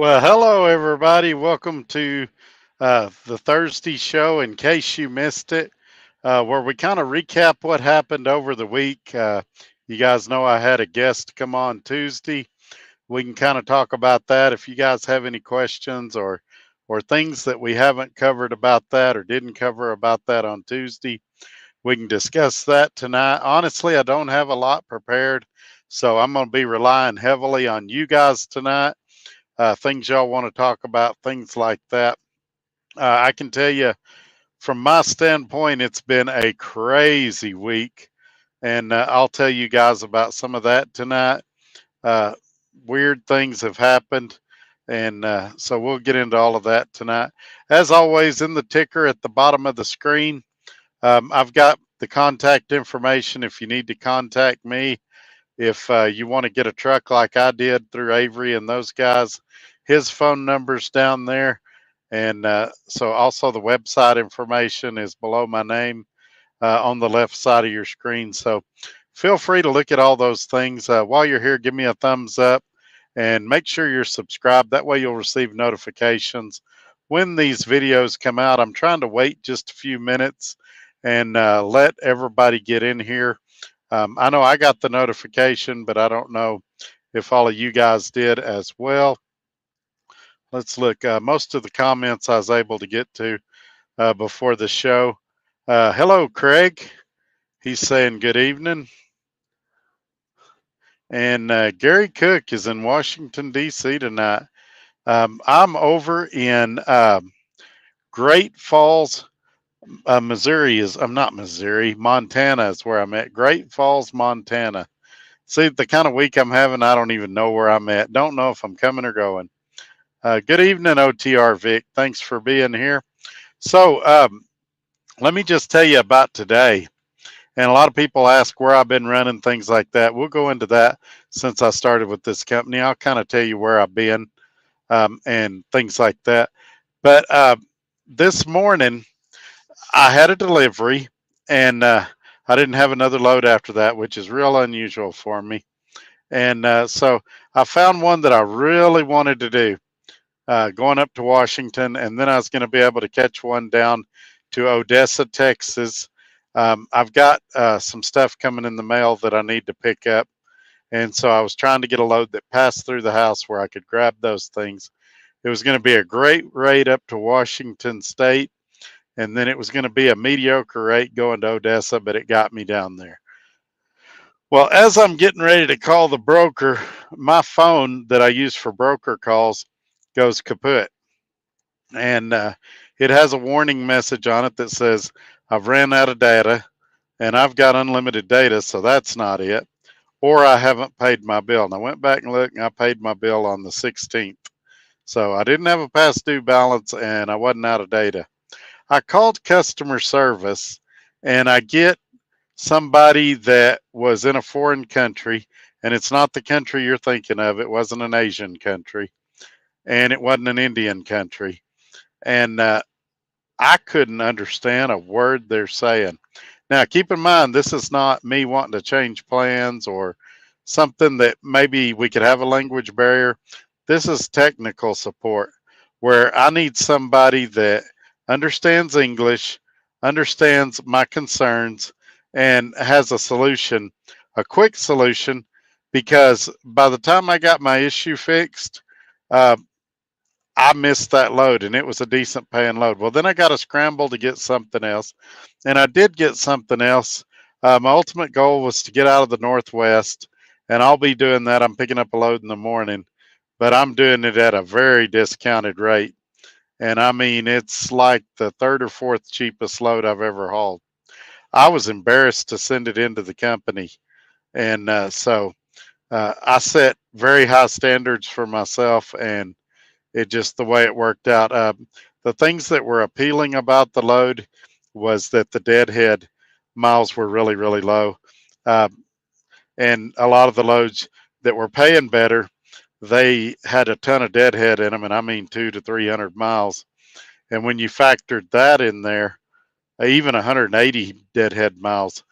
Well, hello everybody. Welcome to the Thursday show. In case you missed it, where we kind of recap what happened over the week. You guys know I had a guest come on Tuesday. We can kind of talk about that. If you guys have any questions or things that we haven't covered about that or didn't cover about that on Tuesday, we can discuss that tonight. Honestly, I don't have a lot prepared, so I'm going to be relying heavily on you guys tonight. Things y'all want to talk about, things like that. I can tell you from my standpoint, it's been a crazy week, and I'll tell you guys about some of that tonight. Uh, Weird things have happened, and so we'll get into all of that tonight. As always, in the ticker at the bottom of the screen, I've got the contact information if you need to contact me. If you want to get a truck like I did through Avery and those guys, his phone number's down there. And so also the website information is below my name on the left side of your screen. So feel free to look at all those things. While you're here, give me a thumbs up and make sure you're subscribed. That way you'll receive notifications when these videos come out. I'm trying to wait just a few minutes and let everybody get in here. I know I got the notification, but I don't know if all of you guys did as well. Let's look. Most of the comments I was able to get to before the show. Hello, Craig. He's saying good evening. And Gary Cook is in Washington, D.C. tonight. I'm over in Great Falls, Missouri. I'm not Missouri. Montana is where I'm at. Great Falls, Montana. See, the kind of week I'm having, I don't even know where I'm at. Don't know if I'm coming or going. Good evening, OTR Vic. Thanks for being here. So let me just tell you about today. And a lot of people ask where I've been running, things like that. We'll go into that since I started with this company. I'll kind of tell you where I've been and things like that. But this morning, I had a delivery and I didn't have another load after that, which is real unusual for me. And so I found one that I really wanted to do. Going up to Washington, and then I was going to be able to catch one down to Odessa, Texas. I've got some stuff coming in the mail that I need to pick up, and so I was trying to get a load that passed through the house where I could grab those things. It was going to be a great rate up to Washington State, and then it was going to be a mediocre rate going to Odessa, but it got me down there. Well, as I'm getting ready to call the broker, my phone that I use for broker calls goes kaput. And it has a warning message on it that says, I've ran out of data and I've got unlimited data, so that's not it. Or I haven't paid my bill. And I went back and looked and I paid my bill on the 16th. So I didn't have a past due balance and I wasn't out of data. I called customer service and I get somebody that was in a foreign country, and it's not the country you're thinking of. It wasn't an Asian country and it wasn't an Indian country. And I couldn't understand a word they're saying. Now, keep in mind, this is not me wanting to change plans or something that maybe we could have a language barrier. This is technical support where I need somebody that understands English, understands my concerns, and has a solution, a quick solution, because by the time I got my issue fixed, I missed that load and it was a decent paying load. Well, then I got to scramble to get something else. And I did get something else. My ultimate goal was to get out of the Northwest, and I'll be doing that. I'm picking up a load in the morning, but I'm doing it at a very discounted rate. And I mean, it's like the third or fourth cheapest load I've ever hauled. I was embarrassed to send it into the company. And so I set very high standards for myself, and it just the way it worked out. The things that were appealing about the load was that the deadhead miles were really, really low. And a lot of the loads that were paying better, they had a ton of deadhead in them, and I mean 200 to 300 miles. And when you factored that in there, even 180 deadhead miles,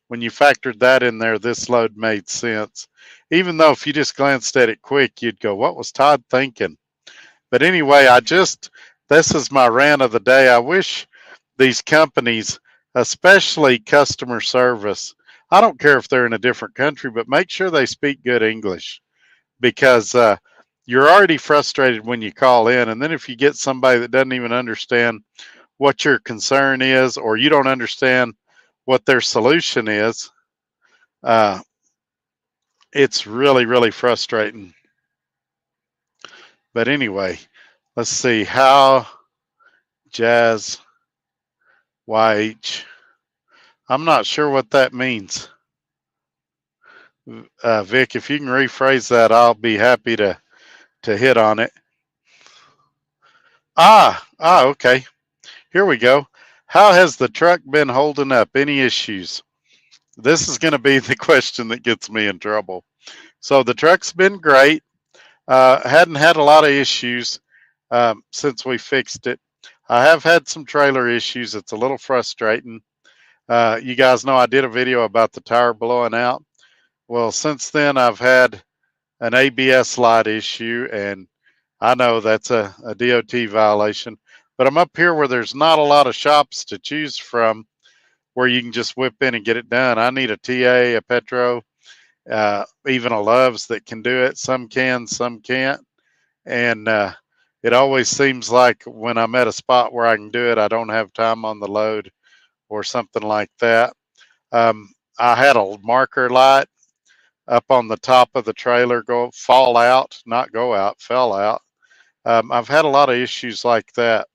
when you factored that in there, this load made sense. Even though if you just glanced at it quick, you'd go, what was Todd thinking? But anyway, this is my rant of the day. I wish these companies, especially customer service, I don't care if they're in a different country, but make sure they speak good English, because you're already frustrated when you call in. And then if you get somebody that doesn't even understand what your concern is, or you don't understand what their solution is, uh, it's really, really frustrating. But anyway, let's see. How Jazz YH. I'm not sure what that means. Vic, if you can rephrase that, I'll be happy to hit on it. Okay. Here we go. How has the truck been holding up? Any issues? This is going to be the question that gets me in trouble. So the truck's been great. Hadn't had a lot of issues since we fixed it. I have had some trailer issues. It's a little frustrating. You guys know I did a video about the tire blowing out. Well, since then I've had an ABS light issue, and I know that's a DOT violation, but I'm up here where there's not a lot of shops to choose from where you can just whip in and get it done. I need a TA, a Petro, even a Love's that can do it. Some can, some can't. And it always seems like when I'm at a spot where I can do it, I don't have time on the load or something like that. I had a marker light up on the top of the trailer fall out, not go out, fell out. I've had a lot of issues like that.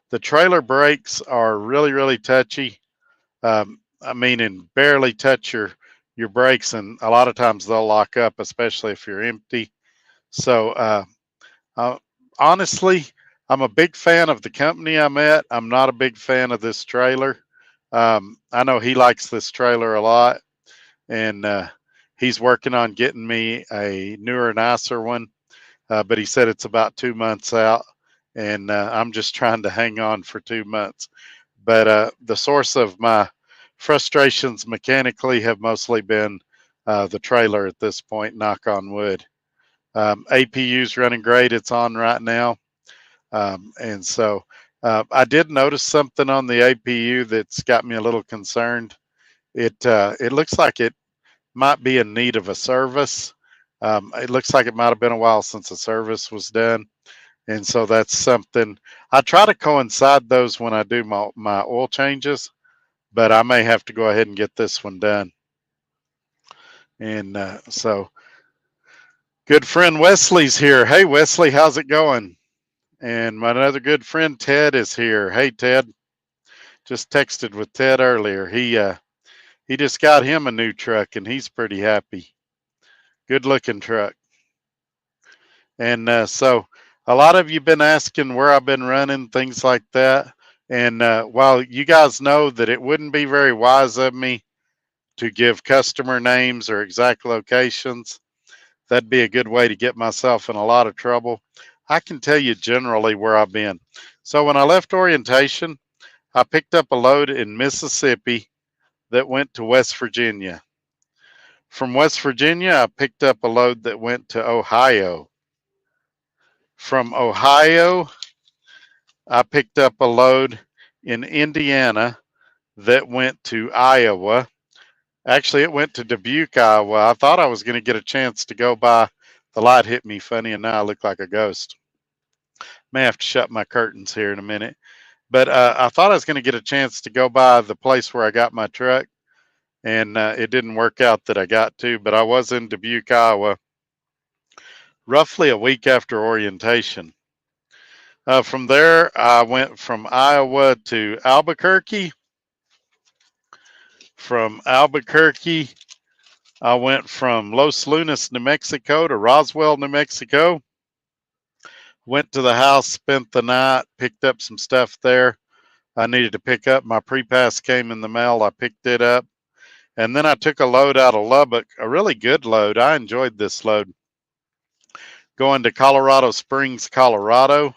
The trailer brakes are really, really touchy. I mean, and barely touch your brakes, and a lot of times they'll lock up, especially if you're empty. So honestly, I'm a big fan of the company I'm at. I'm not a big fan of this trailer. I know he likes this trailer a lot, and he's working on getting me a newer, nicer one. But he said it's about 2 months out, and I'm just trying to hang on for 2 months. But the source of my frustrations mechanically have mostly been the trailer at this point, knock on wood. APU's running great. It's on right now. And so I did notice something on the APU that's got me a little concerned. It looks like it might be in need of a service. It looks like it might have been a while since a service was done. And so that's something. I try to coincide those when I do my oil changes, but I may have to go ahead and get this one done. And so good friend Wesley's here. Hey, Wesley, how's it going? And my other good friend Ted is here. Hey, Ted. Just texted with Ted earlier. He just got him a new truck, and he's pretty happy. Good looking truck. And so a lot of you been asking where I've been running, things like that. And while you guys know that it wouldn't be very wise of me to give customer names or exact locations, that'd be a good way to get myself in a lot of trouble. I can tell you generally where I've been. So when I left orientation, I picked up a load in Mississippi that went to West Virginia. From West Virginia, I picked up a load that went to Ohio. From Ohio, I picked up a load in Indiana that went to Iowa. Actually, it went to Dubuque, Iowa. I thought I was going to get a chance to go by. The light hit me funny, and now I look like a ghost. May have to shut my curtains here in a minute. But I thought I was going to get a chance to go by the place where I got my truck, and it didn't work out that I got to, but I was in Dubuque, Iowa, roughly a week after orientation. From there, I went from Iowa to Albuquerque. From Albuquerque, I went from Los Lunas, New Mexico to Roswell, New Mexico. Went to the house, spent the night, picked up some stuff there. I needed to pick up. My pre-pass came in the mail. I picked it up. And then I took a load out of Lubbock, a really good load. I enjoyed this load. Going to Colorado Springs, Colorado.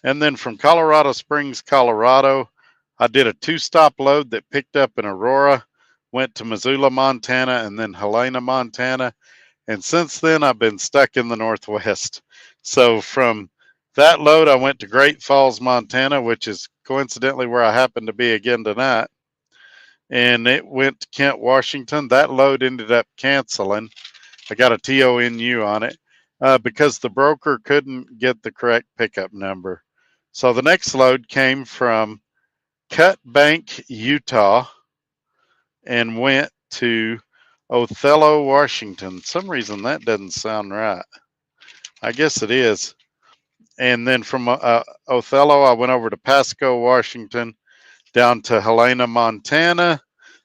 And then from Colorado Springs, Colorado, I did a 2-stop load that picked up in Aurora, went to Missoula, Montana, and then Helena, Montana. And since then, I've been stuck in the Northwest. So from that load, I went to Great Falls, Montana, which is coincidentally where I happen to be again tonight. And it went to Kent, Washington. That load ended up canceling. I got a TONU on it because the broker couldn't get the correct pickup number. So the next load came from Cut Bank, Utah, and went to Othello, Washington. Some reason that doesn't sound right. I guess it is. And then from Othello, I went over to Pasco, Washington, down to Helena, Montana.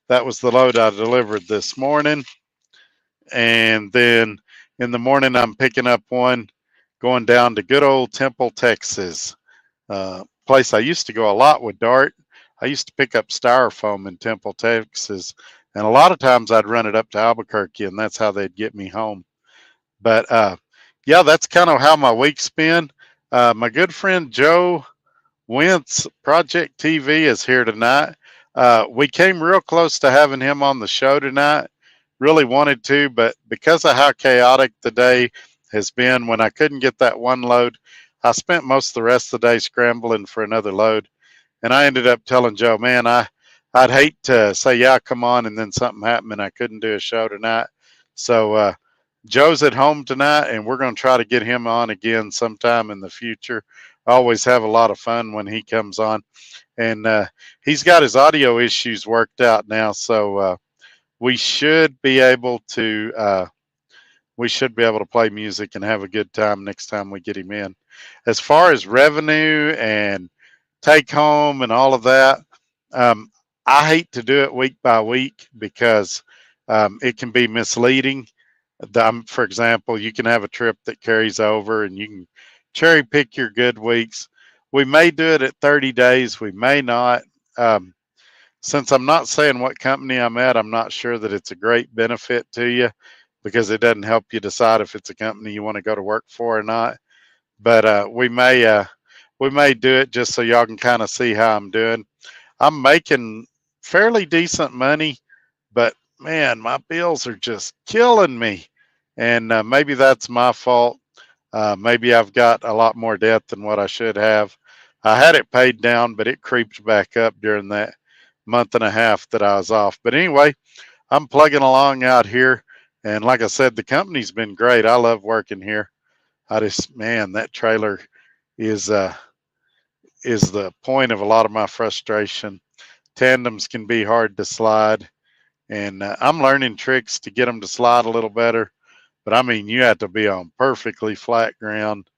That was the load I delivered this morning. And then in the morning, I'm picking up one going down to good old Temple, Texas. Place I used to go a lot with Dart. I used to pick up styrofoam in Temple, Texas. And a lot of times I'd run it up to Albuquerque, and that's how they'd get me home. But yeah, that's kind of how my week's been. My good friend Joe Wentz, Project TV, is here tonight. We came real close to having him on the show tonight. Really wanted to, but because of how chaotic the day has been, when I couldn't get that one load, I spent most of the rest of the day scrambling for another load. And I ended up telling Joe, man, I'd hate to say, yeah, come on, and then something happened and I couldn't do a show tonight. So Joe's at home tonight, and we're going to try to get him on again sometime in the future. I always have a lot of fun when he comes on. And he's got his audio issues worked out now, so we should be able to play music and have a good time next time we get him in. As far as revenue and take home and all of that, I hate to do it week by week because it can be misleading. For example, you can have a trip that carries over and you can cherry pick your good weeks. We may do it at 30 days. We may not. Since I'm not saying what company I'm at, I'm not sure that it's a great benefit to you because it doesn't help you decide if it's a company you want to go to work for or not. But we may do it just so y'all can kind of see how I'm doing. I'm making fairly decent money, but man, my bills are just killing me. And maybe that's my fault. Maybe I've got a lot more debt than what I should have. I had it paid down, but it creeped back up during that month and a half that I was off. But anyway, I'm plugging along out here. And like I said, the company's been great. I love working here. Man, that trailer is the point of a lot of my frustration. Tandems can be hard to slide, and I'm learning tricks to get them to slide a little better. But I mean, you have to be on perfectly flat ground,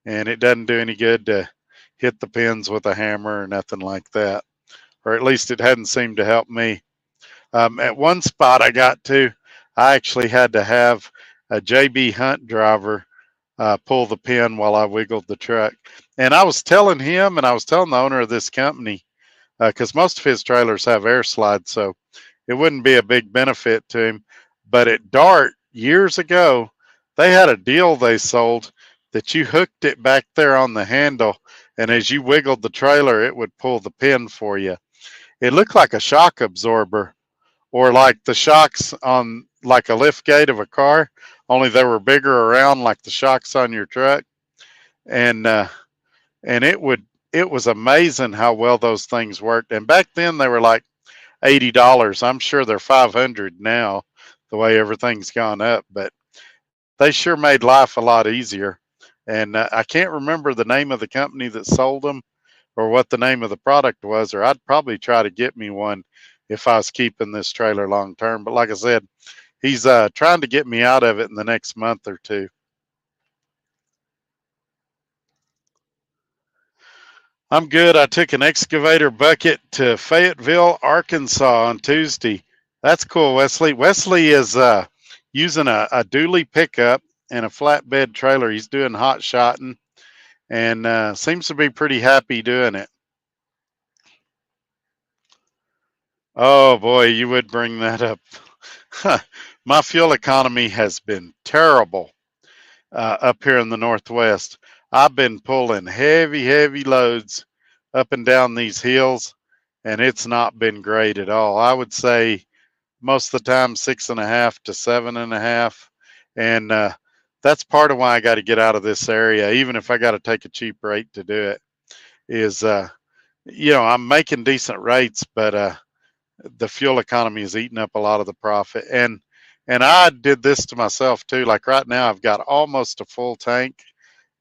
and it doesn't do any good to hit the pins with a hammer or nothing like that. Or at least it hadn't seemed to help me. At one spot I got to, I actually had to have a JB Hunt driver pull the pin while I wiggled the truck. And I was telling him, and I was telling the owner of this company, because most of his trailers have air slides, so it wouldn't be a big benefit to him. But at Dart, years ago, they had a deal they sold that you hooked it back there on the handle, and as you wiggled the trailer, it would pull the pin for you. It looked like a shock absorber, or like the shocks on like a lift gate of a car, only they were bigger around like the shocks on your truck. And it was amazing how well those things worked. And back then they were like $80. I'm sure they're $500 now, the way everything's gone up. But they sure made life a lot easier. And I can't remember the name of the company that sold them or what the name of the product was, or I'd probably try to get me one if I was keeping this trailer long term. But like I said, he's trying to get me out of it in the next month or two. I'm good. I took an excavator bucket to Fayetteville, Arkansas on Tuesday. That's cool, Wesley. Wesley is using a dually pickup and a flatbed trailer. He's doing hot shotting and seems to be pretty happy doing it. Oh boy, you would bring that up. My fuel economy has been terrible up here in the Northwest. I've been pulling heavy loads up and down these hills, and it's not been great at all. I would say most of the time 6.5 to 7.5, and that's part of why I got to get out of this area, even if I got to take a cheap rate to do it. Is I'm making decent rates, but the fuel economy is eating up a lot of the profit, and I did this to myself too. Like right now, I've got almost a full tank.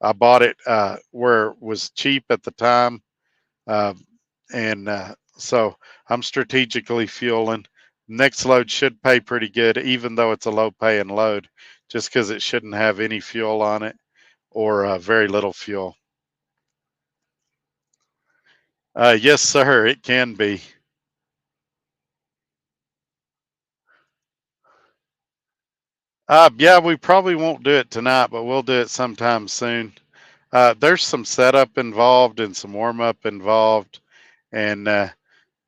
I bought it where it was cheap at the time, uh, and so I'm strategically fueling. Next load should pay pretty good, even though it's a low paying load, just because it shouldn't have any fuel on it or very little fuel. Yes, sir, it can be. Yeah, we probably won't do it tonight, but we'll do it sometime soon. There's some setup involved and some warm up involved, and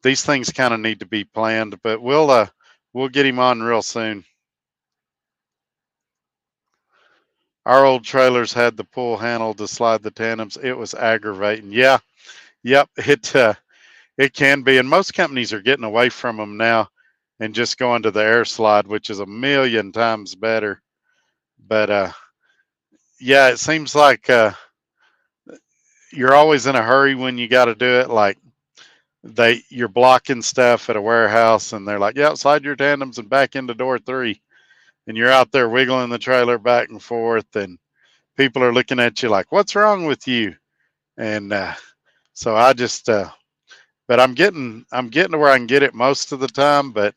these things kind of need to be planned. But we'll get him on real soon. Our old trailers had the pull handle to slide the tandems. It was aggravating. Yeah, yep. It can be, and most companies are getting away from them now and just going to the air slide, which is a million times better. But yeah, it seems like you're always in a hurry when you got to do it. Like you're blocking stuff at a warehouse, and they're like, "Yeah, slide your tandems and back into door 3," and you're out there wiggling the trailer back and forth, and people are looking at you like, "What's wrong with you?" And so I just, but I'm getting to where I can get it most of the time, but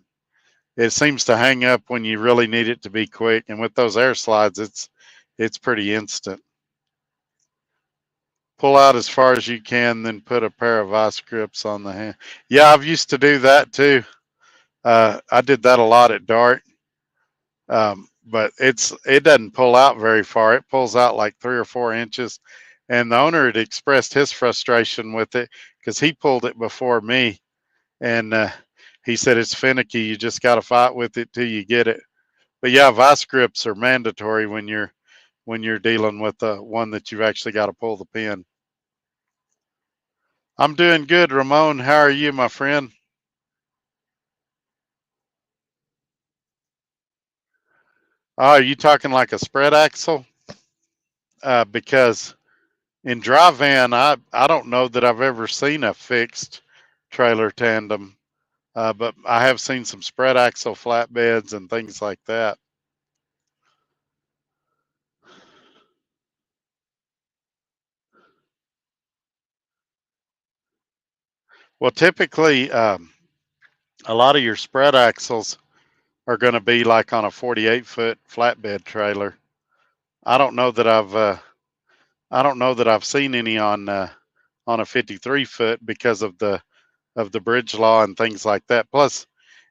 it seems to hang up when you really need it to be quick. And with those air slides, it's pretty instant. Pull out as far as you can, then put a pair of vice grips on the hand. Yeah, I've used to do that too. I did that a lot at Dart, but it doesn't pull out very far. It pulls out like 3 or 4 inches, and the owner had expressed his frustration with it because he pulled it before me, and he said it's finicky. You just got to fight with it till you get it. But yeah, vice grips are mandatory when you're dealing with the one that you've actually got to pull the pin. I'm doing good, Ramon. How are you, my friend? Oh, are you talking like a spread axle? Because in dry van, I don't know that I've ever seen a fixed trailer tandem, but I have seen some spread axle flatbeds and things like that. Well, typically, a lot of your spread axles are going to be like on a 48-foot flatbed trailer. I don't know that I've seen any on a 53-foot because of the bridge law and things like that. Plus,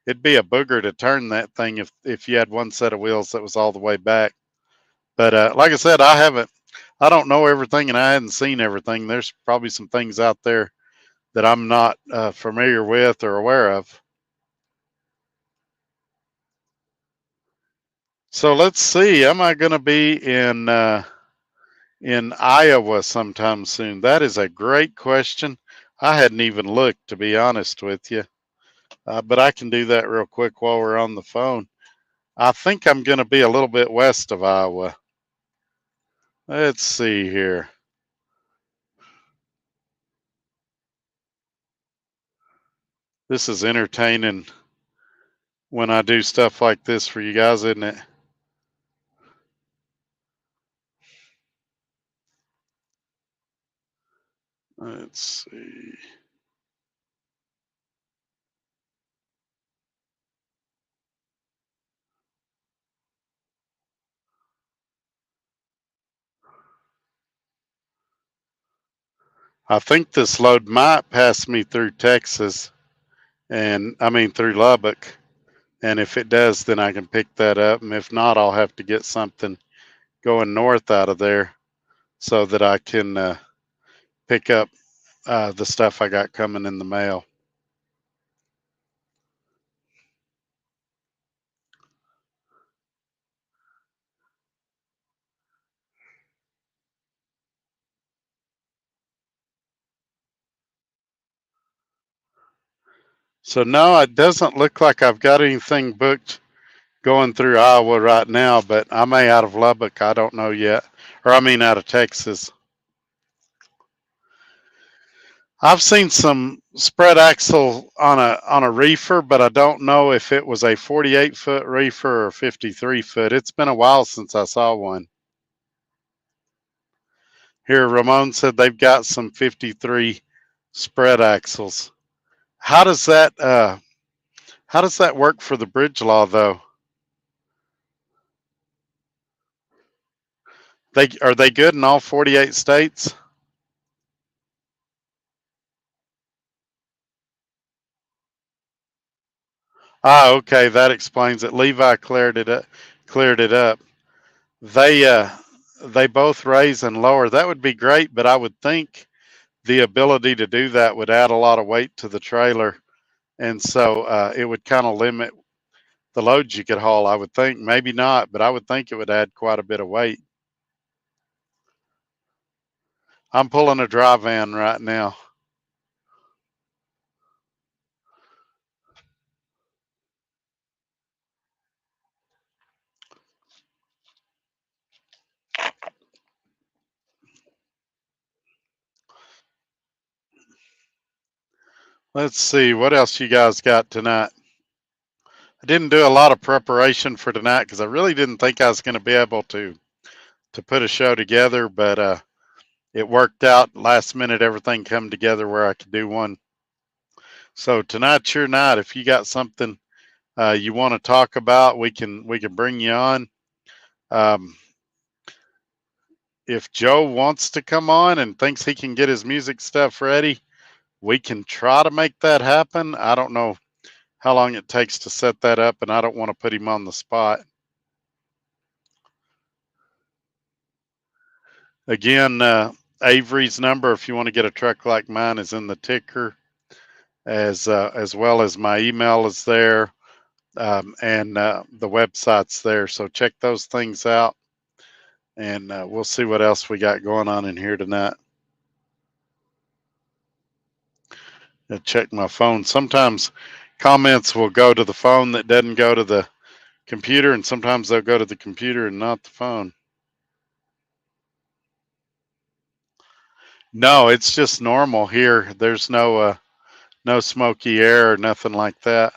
it'd be a booger to turn that thing if you had one set of wheels that was all the way back. But like I said, I don't know everything, and I hadn't seen everything. There's probably some things out there that I'm not familiar with or aware of. So let's see. Am I going to be in Iowa sometime soon? That is a great question. I hadn't even looked, to be honest with you, but I can do that real quick while we're on the phone. I think I'm going to be a little bit west of Iowa. Let's see here. This is entertaining when I do stuff like this for you guys, isn't it? Let's see. I think this load might pass me through Texas, and I mean through Lubbock. And if it does, then I can pick that up. And if not, I'll have to get something going north out of there so that I can pick up the stuff I got coming in the mail. So no, it doesn't look like I've got anything booked going through Iowa right now, but I may out of Lubbock. I don't know yet. Or I mean out of Texas. I've seen some spread axle on a reefer, but I don't know if it was a 48-foot reefer or 53-foot. It's been a while since I saw one. Here, Ramon said they've got some 53 spread axles. How does that work for the bridge law though? They good in all 48 states? Ah, okay, that explains it. Levi cleared it up. They uh they both raise and lower. That would be great, but I would think the ability to do that would add a lot of weight to the trailer, and so it would kind of limit the loads you could haul. I would think maybe not, but I would think it would add quite a bit of weight. I'm pulling a dry van right now. Let's see what else you guys got tonight. I didn't do a lot of preparation for tonight because I really didn't think I was going to be able to put a show together, but it worked out last minute. Everything come together where I could do one. So tonight's your night. If you got something you want to talk about, we can bring you on. Um, if Joe wants to come on and thinks he can get his music stuff ready, we can try to make that happen. I don't know how long it takes to set that up, and I don't want to put him on the spot. Again, Avery's number, if you want to get a truck like mine, is in the ticker, as well as my email is there, and the website's there. So check those things out, and we'll see what else we got going on in here tonight. Check my phone. Sometimes comments will go to the phone that doesn't go to the computer, and sometimes they'll go to the computer and not the phone. No, it's just normal here. There's no smoky air or nothing like that.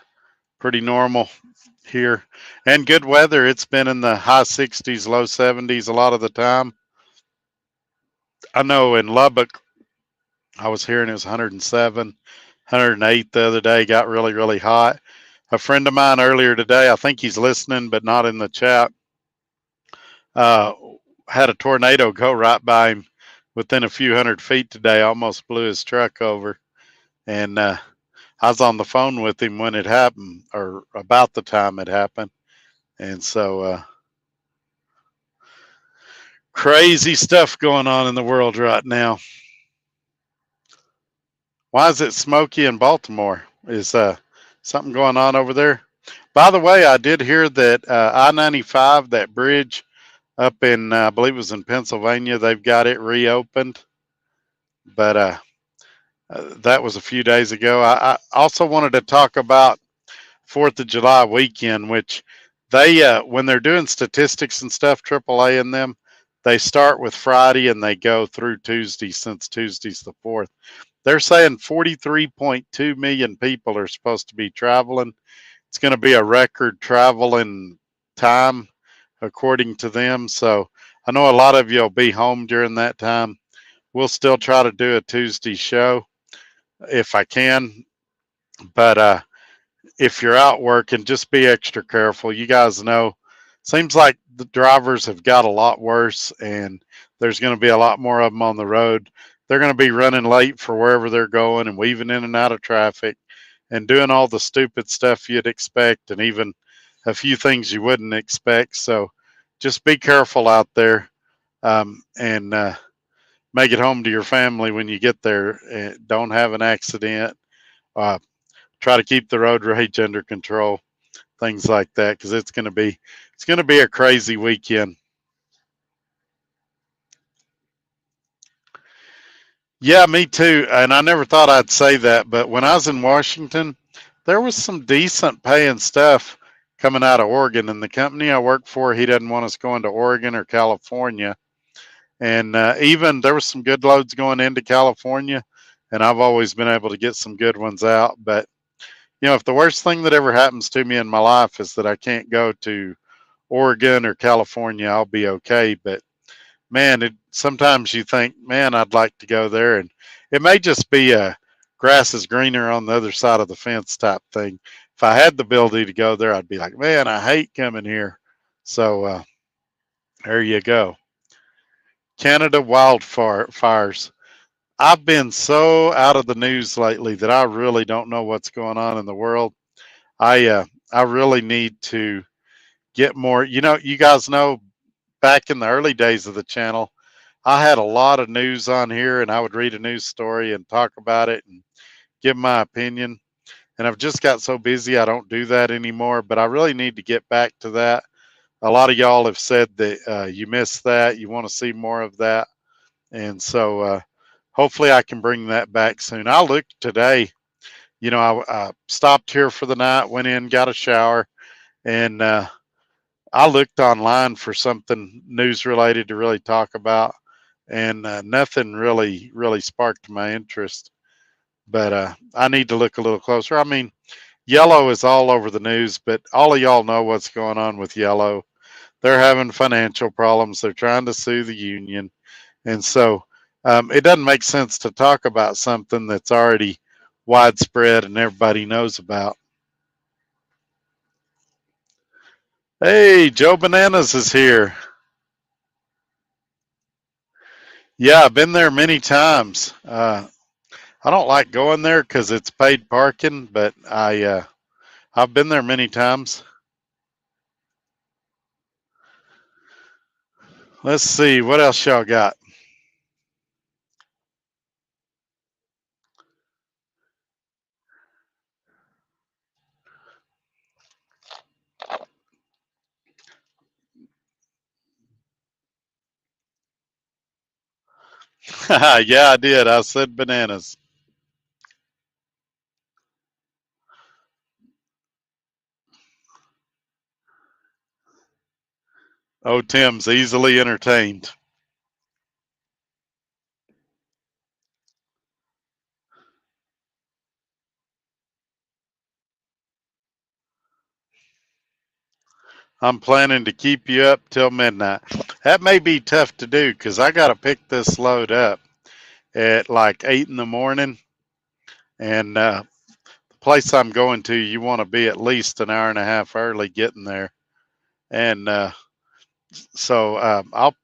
Pretty normal here, and good weather. It's been in the high 60s, low 70s a lot of the time. I know in Lubbock, I was hearing it was 107, 108 the other day. Got really, really hot. A friend of mine earlier today, I think he's listening, but not in the chat, uh, had a tornado go right by him within a few hundred feet today. Almost blew his truck over. And I was on the phone with him when it happened, or about the time it happened. And so crazy stuff going on in the world right now. Why is it smoky in Baltimore? Is something going on over there? By the way, I did hear that I-95, that bridge up in, I believe it was in Pennsylvania, they've got it reopened. But that was a few days ago. I also wanted to talk about 4th of July weekend, which they, when they're doing statistics and stuff, AAA and them, they start with Friday and they go through Tuesday, since Tuesday's the 4th. They're saying 43.2 million people are supposed to be traveling. It's going to be a record traveling time, according to them. So I know a lot of you will be home during that time. We'll still try to do a Tuesday show if I can, but if you're out working, just be extra careful. You guys know, seems like the drivers have got a lot worse, and there's going to be a lot more of them on the road. They're going to be running late for wherever they're going and weaving in and out of traffic and doing all the stupid stuff you'd expect, and even a few things you wouldn't expect. So just be careful out there, and make it home to your family when you get there. Don't have an accident. Uh, Try to keep the road rage under control, things like that, because it's going to be a crazy weekend. Yeah, me too. And I never thought I'd say that, but when I was in Washington, there was some decent paying stuff coming out of Oregon, and the company I work for, he doesn't want us going to Oregon or California. And even there was some good loads going into California, and I've always been able to get some good ones out. But if the worst thing that ever happens to me in my life is that I can't go to Oregon or California, I'll be okay. But man, sometimes you think, man, I'd like to go there, and it may just be a grass is greener on the other side of the fence type thing. If I had the ability to go there, I'd be like, man, I hate coming here. So there you go. Canada wildfires. I've been so out of the news lately that I really don't know what's going on in the world. I really need to get more. You guys know back in the early days of the channel, I had a lot of news on here, and I would read a news story and talk about it and give my opinion. And I've just got so busy, I don't do that anymore. But I really need to get back to that. A lot of y'all have said that you missed that, you want to see more of that, and so hopefully I can bring that back soon. I looked today. I stopped here for the night, went in, got a shower, and I looked online for something news related to really talk about, and nothing really sparked my interest. But I need to look a little closer. I mean, Yellow is all over the news, but all of y'all know what's going on with Yellow. They're having financial problems. They're trying to sue the union, and so it doesn't make sense to talk about something that's already widespread and everybody knows about. Hey, Joe Bananas is here. Yeah, I've been there many times. I don't like going there because it's paid parking, but I've been there many times. Let's see what else y'all got. Yeah, I did. I said bananas. Oh, Tim's easily entertained. I'm planning to keep you up till midnight. That may be tough to do because I got to pick this load up at like 8 in the morning. And the place I'm going to, you want to be at least an hour and a half early getting there. And so I'll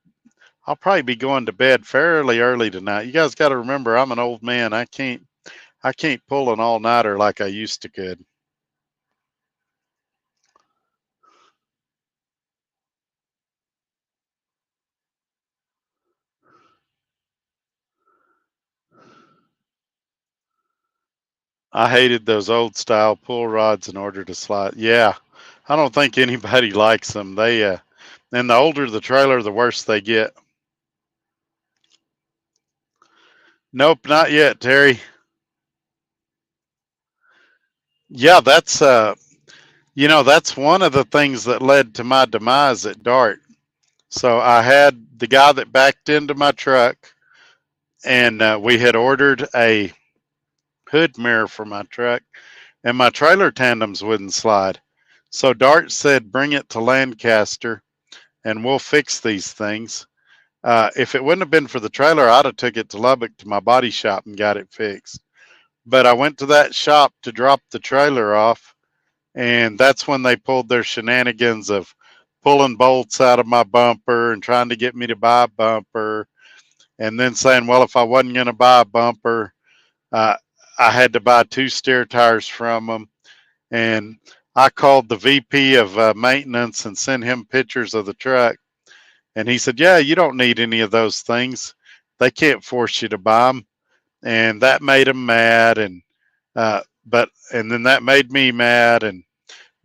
probably be going to bed fairly early tonight. You guys got to remember, I'm an old man. I can't pull an all nighter like I used to could. I hated those old style pull rods in order to slide. Yeah, I don't think anybody likes them. And the older the trailer, the worse they get. Nope, not yet, Terry. Yeah, that's one of the things that led to my demise at Dart. So I had the guy that backed into my truck, and we had ordered a hood mirror for my truck, and my trailer tandems wouldn't slide. So Dart said, bring it to Lancaster, and we'll fix these things. If it wouldn't have been for the trailer, I'd have took it to Lubbock to my body shop and got it fixed. But I went to that shop to drop the trailer off, and that's when they pulled their shenanigans of pulling bolts out of my bumper and trying to get me to buy a bumper, and then saying, well, if I wasn't going to buy a bumper, uh, I had to buy 2 steer tires from them. And I called the VP of maintenance and sent him pictures of the truck. And he said, yeah, you don't need any of those things. They can't force you to buy them. And that made him mad. And then that made me mad. And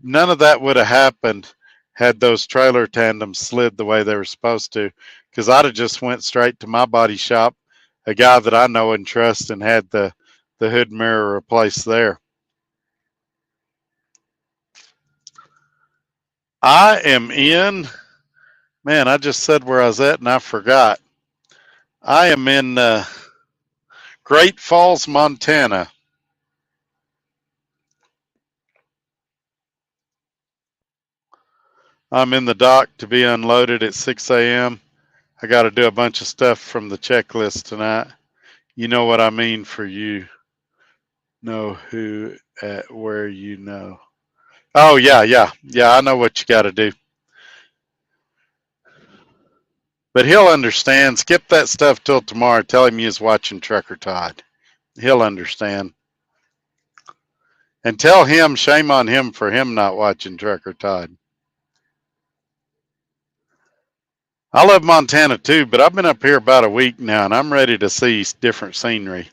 none of that would have happened had those trailer tandems slid the way they were supposed to, because I'd have just went straight to my body shop, a guy that I know and trust, and had the hood mirror replaced there. I am in, man, I just said where I was at and I forgot. I am in Great Falls, Montana. I'm in the dock to be unloaded at 6 a.m. I got to do a bunch of stuff from the checklist tonight. You know what I mean for you. Know who at where you know. Oh, yeah, yeah. Yeah, I know what you got to do. But he'll understand. Skip that stuff till tomorrow. Tell him he's watching Trucker Todd. He'll understand. And tell him, shame on him for him not watching Trucker Todd. I love Montana too, but I've been up here about a week now and I'm ready to see different scenery.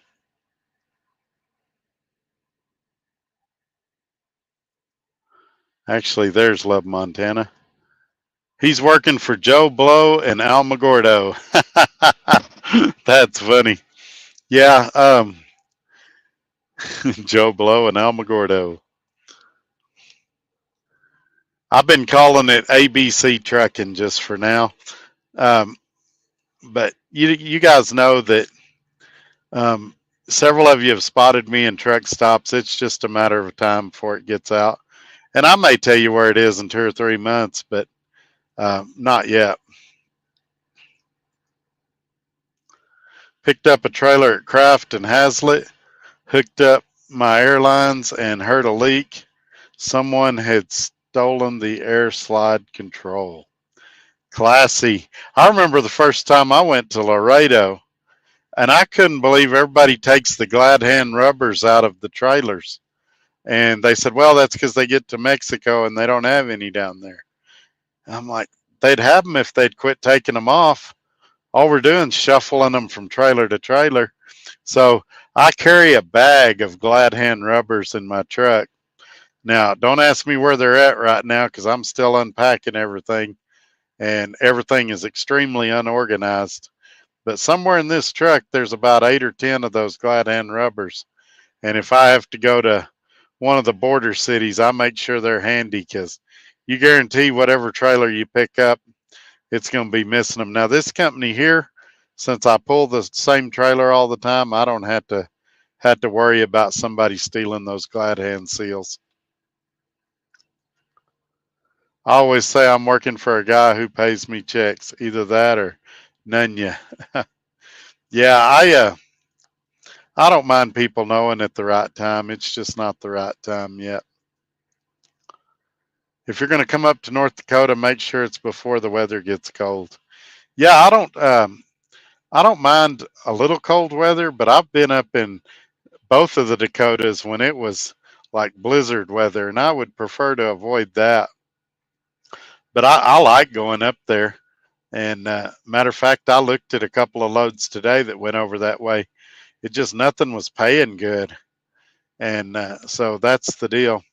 Actually, there's Love Montana. He's working for Joe Blow and Almagordo. That's funny. Yeah, Joe Blow and Almagordo. I've been calling it ABC Trucking just for now. Um, but you guys know that um, several of you have spotted me in truck stops. It's just a matter of time before it gets out. And I may tell you where it is in 2 or 3 months, but not yet. Picked up a trailer at Kraft and Hazlitt, hooked up my airlines and heard a leak. Someone had stolen the air slide control. Classy. I remember the first time I went to Laredo and I couldn't believe everybody takes the glad hand rubbers out of the trailers. And they said, well, that's because they get to Mexico and they don't have any down there. I'm like, they'd have them if they'd quit taking them off. All we're doing is shuffling them from trailer to trailer. So I carry a bag of glad hand rubbers in my truck. Now, don't ask me where they're at right now because I'm still unpacking everything and everything is extremely unorganized. But somewhere in this truck, there's about 8 or 10 of those glad hand rubbers. And if I have to go to one of the border cities, I make sure they're handy because you guarantee whatever trailer you pick up, it's going to be missing them. Now, this company here, since I pull the same trailer all the time, I don't have to worry about somebody stealing those glad hand seals. I always say I'm working for a guy who pays me checks, either that or none ya. Yeah, I don't mind people knowing at the right time. It's just not the right time yet. If you're going to come up to North Dakota, make sure it's before the weather gets cold. Yeah, I don't mind a little cold weather, but I've been up in both of the Dakotas when it was like blizzard weather, and I would prefer to avoid that. But I like going up there. And matter of fact, I looked at a couple of loads today that went over that way. It just nothing was paying good, and so that's the deal.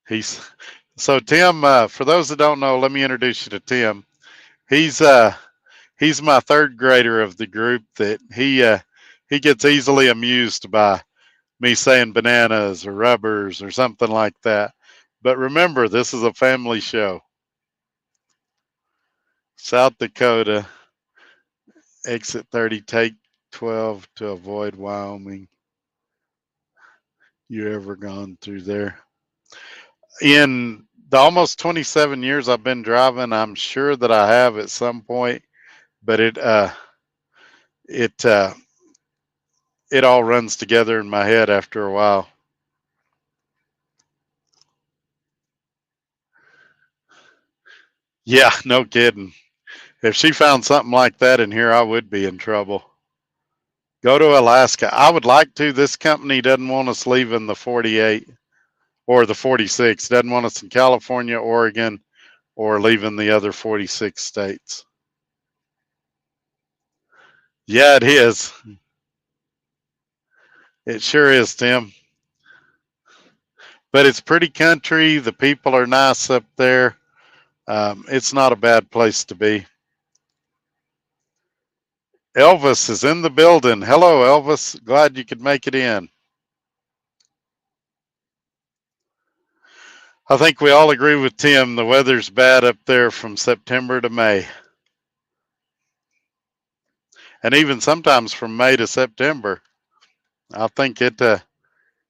He's so Tim. For those that don't know, let me introduce you to Tim. He's he's my third grader of the group. That he gets easily amused by me saying bananas or rubbers or something like that. But remember, this is a family show. South Dakota, exit 30, take 12 to avoid Wyoming. You ever gone through there? In the almost 27 years I've been driving, I'm sure that I have at some point, but it it all runs together in my head after a while. Yeah, no kidding. If she found something like that in here, I would be in trouble. Go to Alaska. I would like to. This company doesn't want us leaving the 48 or the 46. Doesn't want us in California, Oregon, or leaving the other 46 states. Yeah, it is. It sure is, Tim. But it's pretty country. The people are nice up there. It's not a bad place to be. Elvis is in the building. Hello, Elvis. Glad you could make it in. I think we all agree with Tim. The weather's bad up there from September to May, and even sometimes from May to September. I think it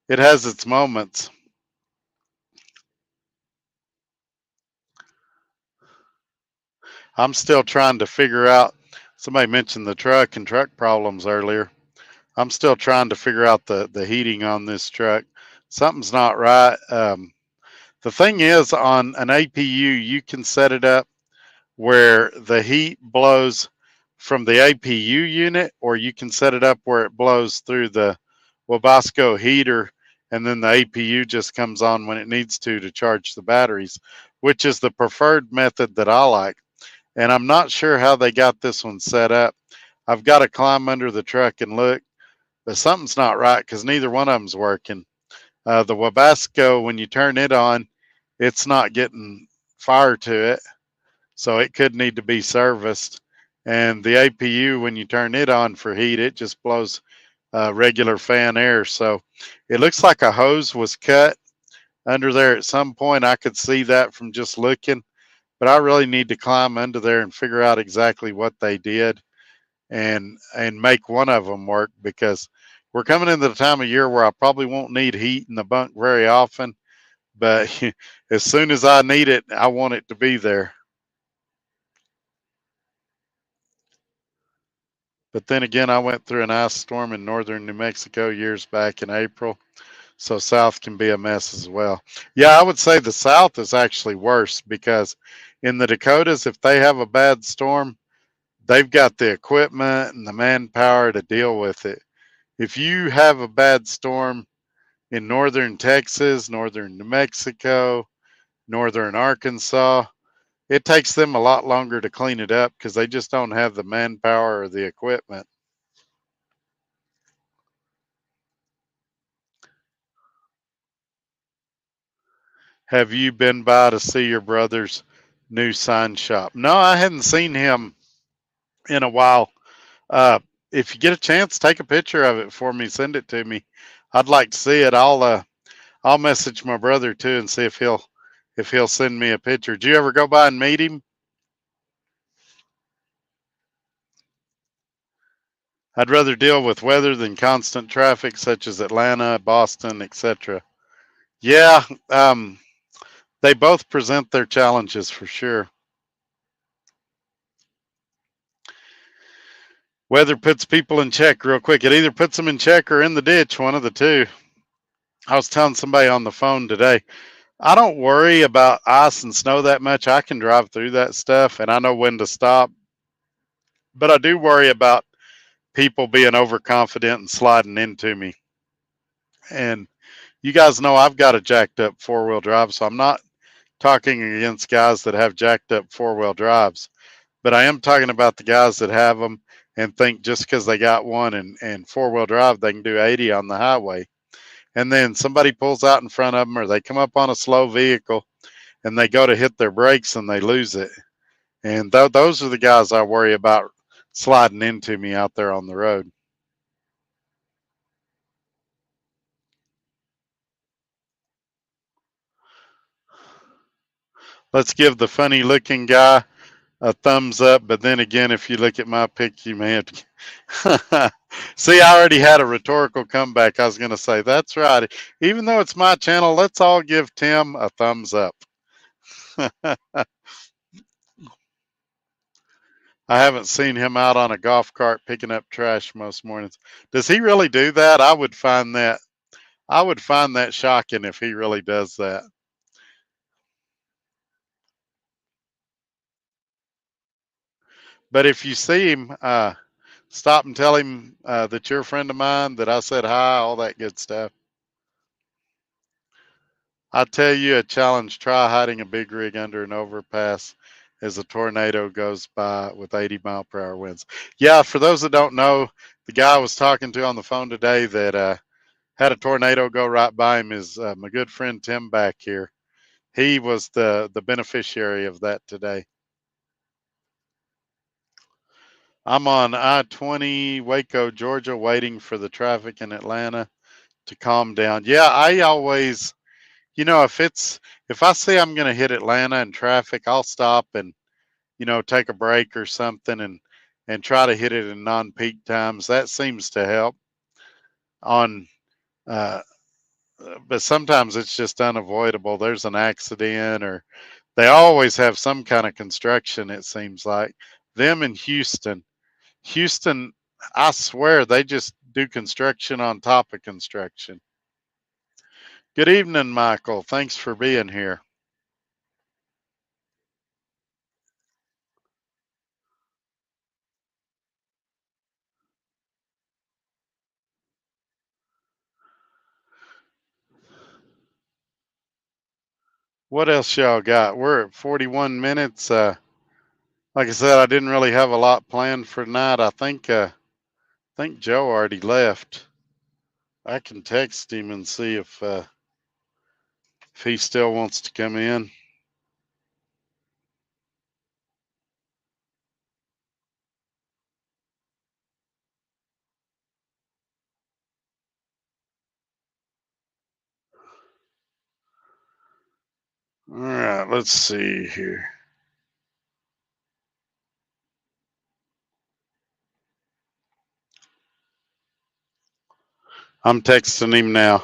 has its moments. I'm still trying to figure out. Somebody mentioned the truck and truck problems earlier. I'm still trying to figure out the heating on this truck. Something's not right. The thing is, on an APU, you can set it up where the heat blows from the APU unit, or you can set it up where it blows through the Wabasco heater, and then the APU just comes on when it needs to charge the batteries, which is the preferred method that I like. And I'm not sure how they got this one set up. I've got to climb under the truck and look, but something's not right because neither one of them's working. The Wabasco, when you turn it on, it's not getting fire to it, so it could need to be serviced. And the APU, when you turn it on for heat, it just blows regular fan air. So it looks like a hose was cut under there at some point. I could see that from just looking, but I really need to climb under there and figure out exactly what they did and make one of them work, because we're coming into the time of year where I probably won't need heat in the bunk very often, but as soon as I need it, I want it to be there. But then again, I went through an ice storm in northern New Mexico years back in April, so south can be a mess as well. Yeah, I would say the south is actually worse because in the Dakotas, if they have a bad storm, they've got the equipment and the manpower to deal with it. If you have a bad storm in northern Texas, northern New Mexico, northern Arkansas, it takes them a lot longer to clean it up because they just don't have the manpower or the equipment. Have you been by to see your brother's new sign shop? No, I hadn't seen him in a while. Uh, if you get a chance, take a picture of it for me. Send it to me. I'd like to see it. I'll message my brother too and see if he'll send me a picture. Did you ever go by and meet him? I'd rather deal with weather than constant traffic, such as Atlanta, Boston, etc. Yeah, they both present their challenges for sure. Weather puts people in check real quick. It either puts them in check or in the ditch, one of the two. I was telling somebody on the phone today, I don't worry about ice and snow that much. I can drive through that stuff and I know when to stop. But I do worry about people being overconfident and sliding into me. And you guys know I've got a jacked up four-wheel drive, so I'm not talking against guys that have jacked up four-wheel drives, but I am talking about the guys that have them and think just because they got one and four-wheel drive, they can do 80 on the highway. And then somebody pulls out in front of them, or they come up on a slow vehicle and they go to hit their brakes and they lose it. And those are the guys I worry about sliding into me out there on the road. Let's give the funny looking guy a thumbs up. But then again, if you look at my pic, you may have to. See, I already had a rhetorical comeback. I was going to say, that's right. Even though it's my channel, let's all give Tim a thumbs up. I haven't seen him out on a golf cart picking up trash most mornings. Does he really do that? I would find that shocking if he really does that. But if you see him, stop and tell him that you're a friend of mine, that I said hi, all that good stuff. I tell you a challenge, try hiding a big rig under an overpass as a tornado goes by with 80-mile-per-hour winds. Yeah, for those that don't know, the guy I was talking to on the phone today that had a tornado go right by him is my good friend Tim back here. He was the beneficiary of that today. I'm on I-20 Waco, Georgia, waiting for the traffic in Atlanta to calm down. Yeah, I always if I see I'm going to hit Atlanta in traffic, I'll stop and take a break or something and try to hit it in non-peak times. That seems to help on uh, but sometimes it's just unavoidable. There's an accident, or they always have some kind of construction, it seems like. Them in Houston, I swear they just do construction on top of construction. Good evening, Michael. Thanks for being here. What else y'all got? We're at 41 minutes. Like I said, I didn't really have a lot planned for tonight. I think Joe already left. I can text him and see if he still wants to come in. All right, let's see here. I'm texting him now.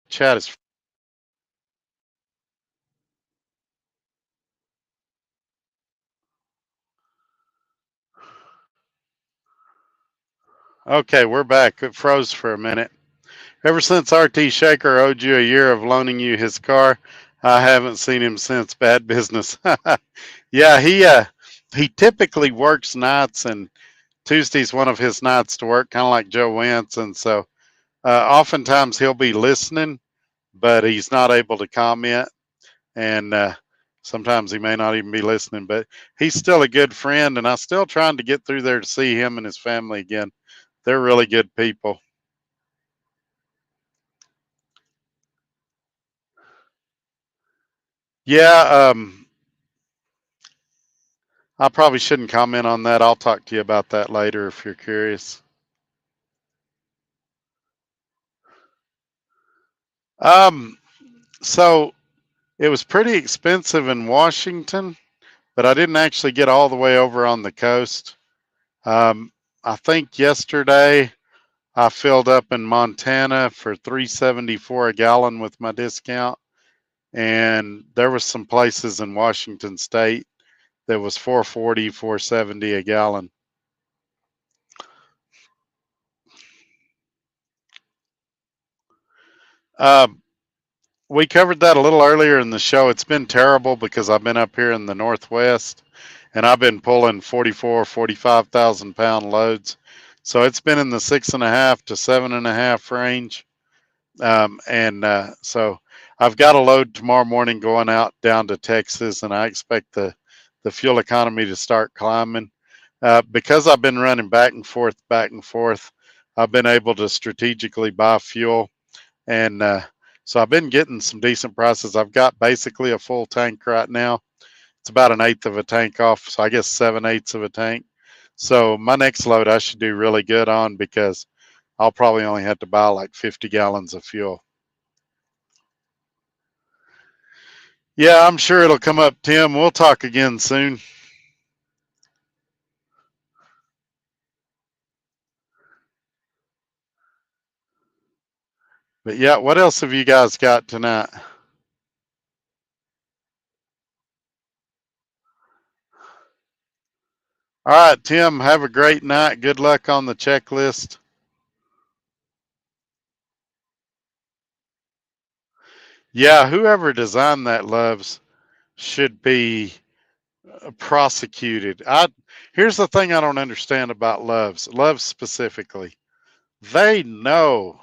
Chat is okay. We're back. It froze for a minute. Ever since RT Shaker owed you a year of loaning you his car, I haven't seen him since. Bad business. Yeah, he typically works nights, and Tuesday's one of his nights to work, kind of like Joe Wentz, and so oftentimes he'll be listening, but he's not able to comment, and sometimes he may not even be listening. But he's still a good friend, and I'm still trying to get through there to see him and his family again. They're really good people. Yeah, I probably shouldn't comment on that. I'll talk to you about that later if you're curious. Um, so it was pretty expensive in Washington, but I didn't actually get all the way over on the coast. Um, I think yesterday I filled up in Montana for 3.74 a gallon with my discount, and there was some places in Washington State that was 4.40, 4.70 a gallon. Um, we covered that a little earlier in the show. It's been terrible because I've been up here in the Northwest and I've been pulling 44, 45,000 pound loads. So it's been in the 6.5 to 7.5 range. So I've got a load tomorrow morning going out down to Texas, and I expect the fuel economy to start climbing. Because I've been running back and forth, I've been able to strategically buy fuel, and so I've been getting some decent prices. I've got basically a full tank right now. It's about an eighth of a tank off, so I guess 7/8 of a tank. So my next load I should do really good on because I'll probably only have to buy like 50 gallons of fuel. Yeah, I'm sure it'll come up, Tim. We'll talk again soon. But yeah, what else have you guys got tonight? All right, Tim, have a great night. Good luck on the checklist. Yeah, whoever designed that loves should be prosecuted. Here's the thing I don't understand about Loves specifically. They know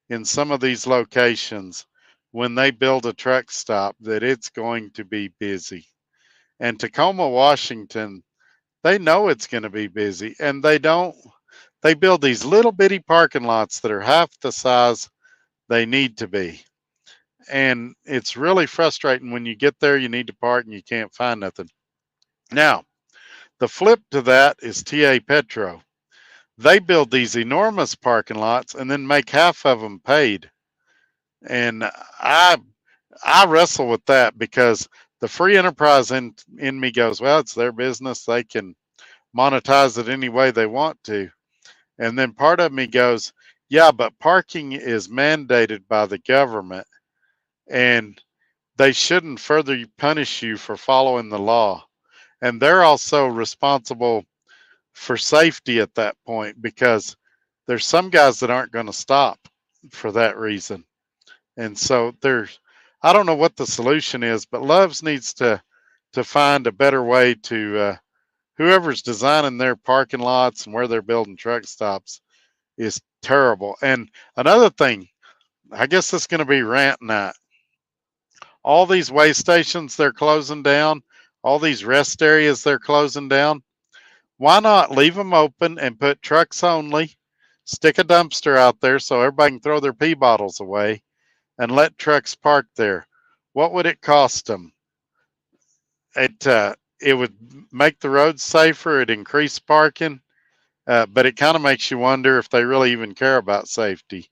in some of these locations when they build a truck stop that it's going to be busy. And Tacoma, Washington, they know it's going to be busy, and they build these little bitty parking lots that are half the size they need to be. And it's really frustrating when you get there, you need to park and you can't find nothing. Now, the flip to that is TA Petro. They build these enormous parking lots and then make half of them paid. And I wrestle with that because the free enterprise in me goes, well, it's their business. They can monetize it any way they want to. And then part of me goes, yeah, but parking is mandated by the government and they shouldn't further punish you for following the law. And they're also responsible for safety at that point because there's some guys that aren't going to stop for that reason. And so I don't know what the solution is, but Loves needs to find a better way to, whoever's designing their parking lots and where they're building truck stops is terrible. And another thing, I guess it's going to be rant night. All these way stations they're closing down, all these rest areas they're closing down. Why not leave them open and put trucks only? Stick a dumpster out there so everybody can throw their pee bottles away and let trucks park there. What would it cost them? It would make the roads safer. It increase parking, but it kind of makes you wonder if they really even care about safety.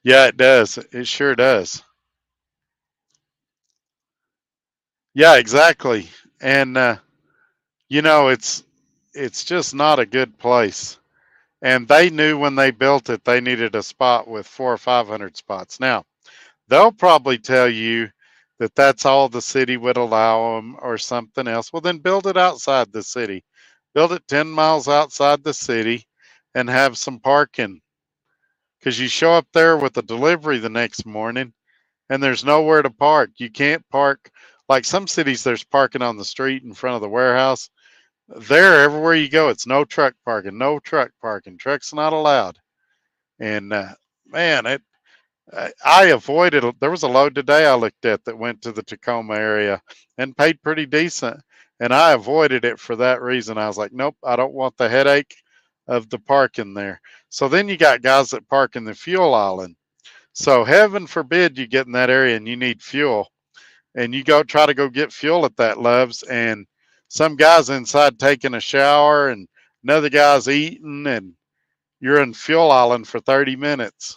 Yeah, it does. It sure does. Yeah, exactly. And it's just not a good place. And they knew when they built it, they needed a spot with 400 or 500 spots. Now, they'll probably tell you that that's all the city would allow them or something else. Well, then build it outside the city. Build it 10 miles outside the city and have some parking. Because you show up there with a delivery the next morning and there's nowhere to park. You can't park. Like some cities, there's parking on the street in front of the warehouse. There, everywhere you go, it's no truck parking, no truck parking. Trucks not allowed. And man, I avoided. There was a load today I looked at that went to the Tacoma area and paid pretty decent, and I avoided it for that reason. I was like, nope, I don't want the headache of the parking there. So then you got guys that park in the fuel island. So heaven forbid you get in that area and you need fuel, and you go try to go get fuel at that Loves, and some guy's inside taking a shower, and another guy's eating, and you're in fuel island for 30 minutes.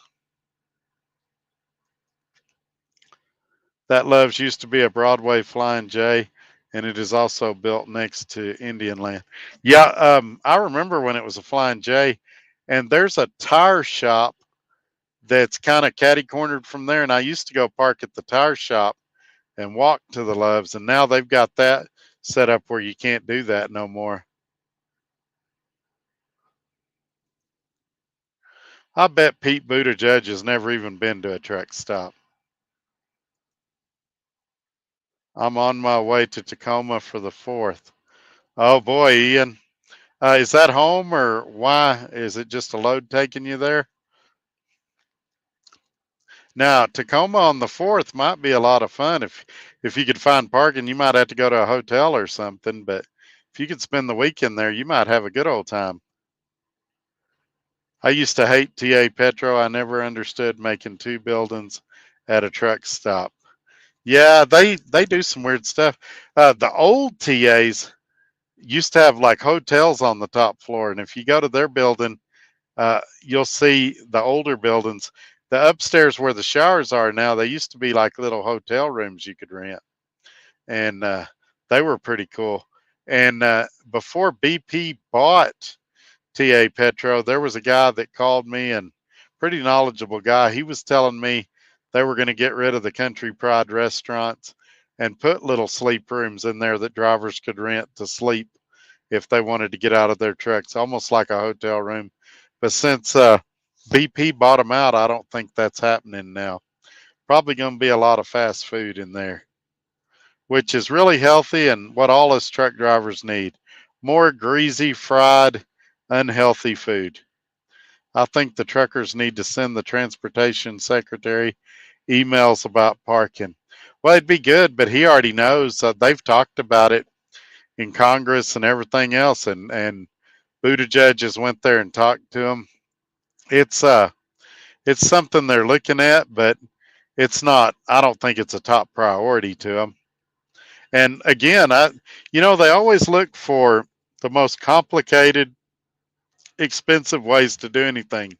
That Loves used to be a Broadway Flying J, and it is also built next to Indian Land. Yeah, I remember when it was a Flying J, and there's a tire shop that's kind of catty cornered from there. And I used to go park at the tire shop and walk to the Loves, and now they've got that set up where you can't do that no more. I bet Pete Buttigieg has never even been to a truck stop. I'm on my way to Tacoma for the 4th. Oh boy, Ian. Is that home or why? Is it just a load taking you there? Now, Tacoma on the 4th might be a lot of fun. If you could find parking, you might have to go to a hotel or something, but if you could spend the weekend there, you might have a good old time. I used to hate TA Petro. I never understood making two buildings at a truck stop. Yeah, they do some weird stuff. The old TAs used to have like hotels on the top floor, and if you go to their building, you'll see the older buildings. The upstairs where the showers are now, they used to be like little hotel rooms you could rent, and they were pretty cool. And before BP bought TA Petro, there was a guy that called me, and pretty knowledgeable guy. He was telling me they were going to get rid of the Country Pride restaurants and put little sleep rooms in there that drivers could rent to sleep if they wanted to get out of their trucks, almost like a hotel room. But since BP bought them out, I don't think that's happening now. Probably going to be a lot of fast food in there, which is really healthy and what all us truck drivers need. more greasy, fried, unhealthy food. I think the truckers need to send the transportation secretary emails about parking. Well, it'd be good, but he already knows. They've talked about it in Congress and everything else, and Buttigieg just went there and talked to him. It's it's something they're looking at, but it's not. I don't think it's a top priority to them. And again, they always look for the most complicated, expensive ways to do anything.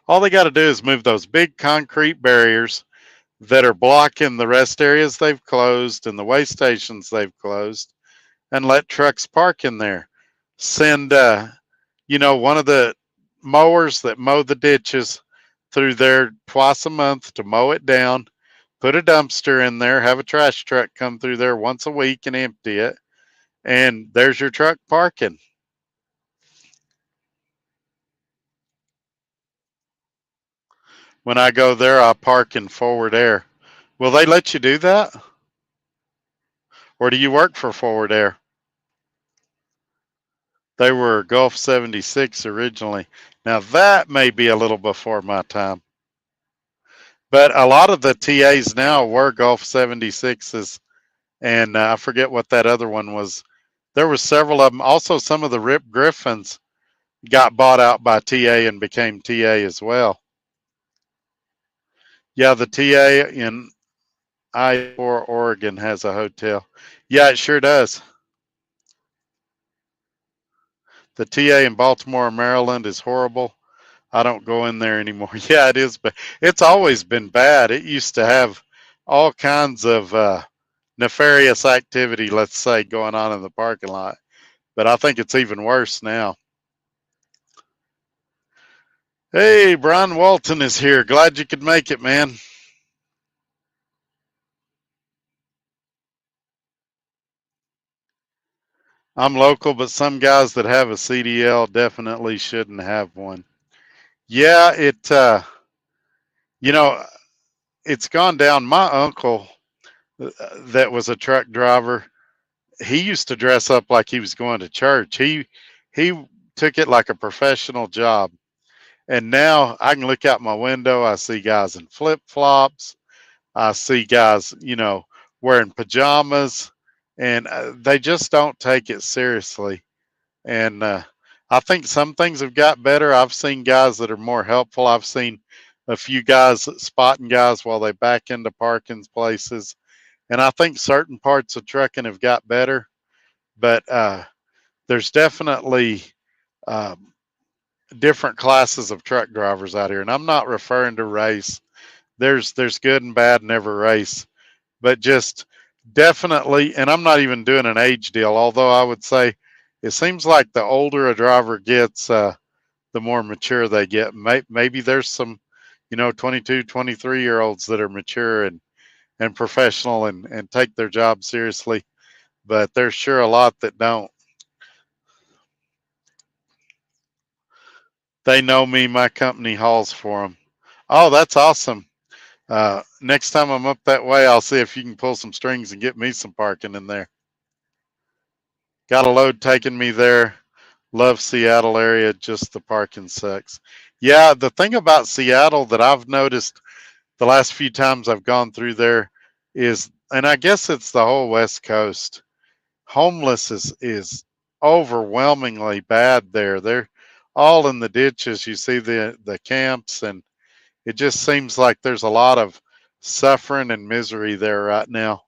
All they got to do is move those big concrete barriers that are blocking the rest areas they've closed and the way stations they've closed, and let trucks park in there. Send, one of the mowers that mow the ditches through there twice a month to mow it down, put a dumpster in there, have a trash truck come through there once a week and empty it, and there's your truck parking. When I go there, I park in Forward Air. Will they let you do that? Or do you work for Forward Air? They were Gulf 76 originally. Now that may be a little before my time. But a lot of the TAs now were Gulf 76s, and I forget what that other one was. There were several of them. Also, some of the Rip Griffins got bought out by TA and became TA as well. Yeah, the TA in I-4 Oregon has a hotel. Yeah, it sure does. The TA in Baltimore, Maryland is horrible. I don't go in there anymore. Yeah, it is, but it's always been bad. It used to have all kinds of nefarious activity, let's say, going on in the parking lot. But I think it's even worse now. Hey, Brian Walton is here. Glad you could make it, man. I'm local, but some guys that have a CDL definitely shouldn't have one. Yeah, you know, it's gone down. My uncle, that was a truck driver, he used to dress up like he was going to church. He took it like a professional job. And now I can look out my window. I see guys in flip flops. I see guys, wearing pajamas, and they just don't take it seriously. And I think some things have got better. I've seen guys that are more helpful. I've seen a few guys spotting guys while they back into parking places. And I think certain parts of trucking have got better, but there's definitely um, different classes of truck drivers out here. And I'm not referring to race. There's good and bad in every race, but just definitely, and I'm not even doing an age deal, although I would say it seems like the older a driver gets, the more mature they get. Maybe there's some, 22, 23-year olds that are mature and professional and take their job seriously, but there's sure a lot that don't. They know me, my company hauls for them. Oh, that's awesome. Next time I'm up that way, I'll see if you can pull some strings and get me some parking in there. Got a load taking me there. Love Seattle area, just the parking sucks. Yeah, the thing about Seattle that I've noticed the last few times I've gone through there is, and I guess it's the whole West Coast, homeless is overwhelmingly bad there. They're all in the ditches. You see the camps, and it just seems like there's a lot of suffering and misery there right now.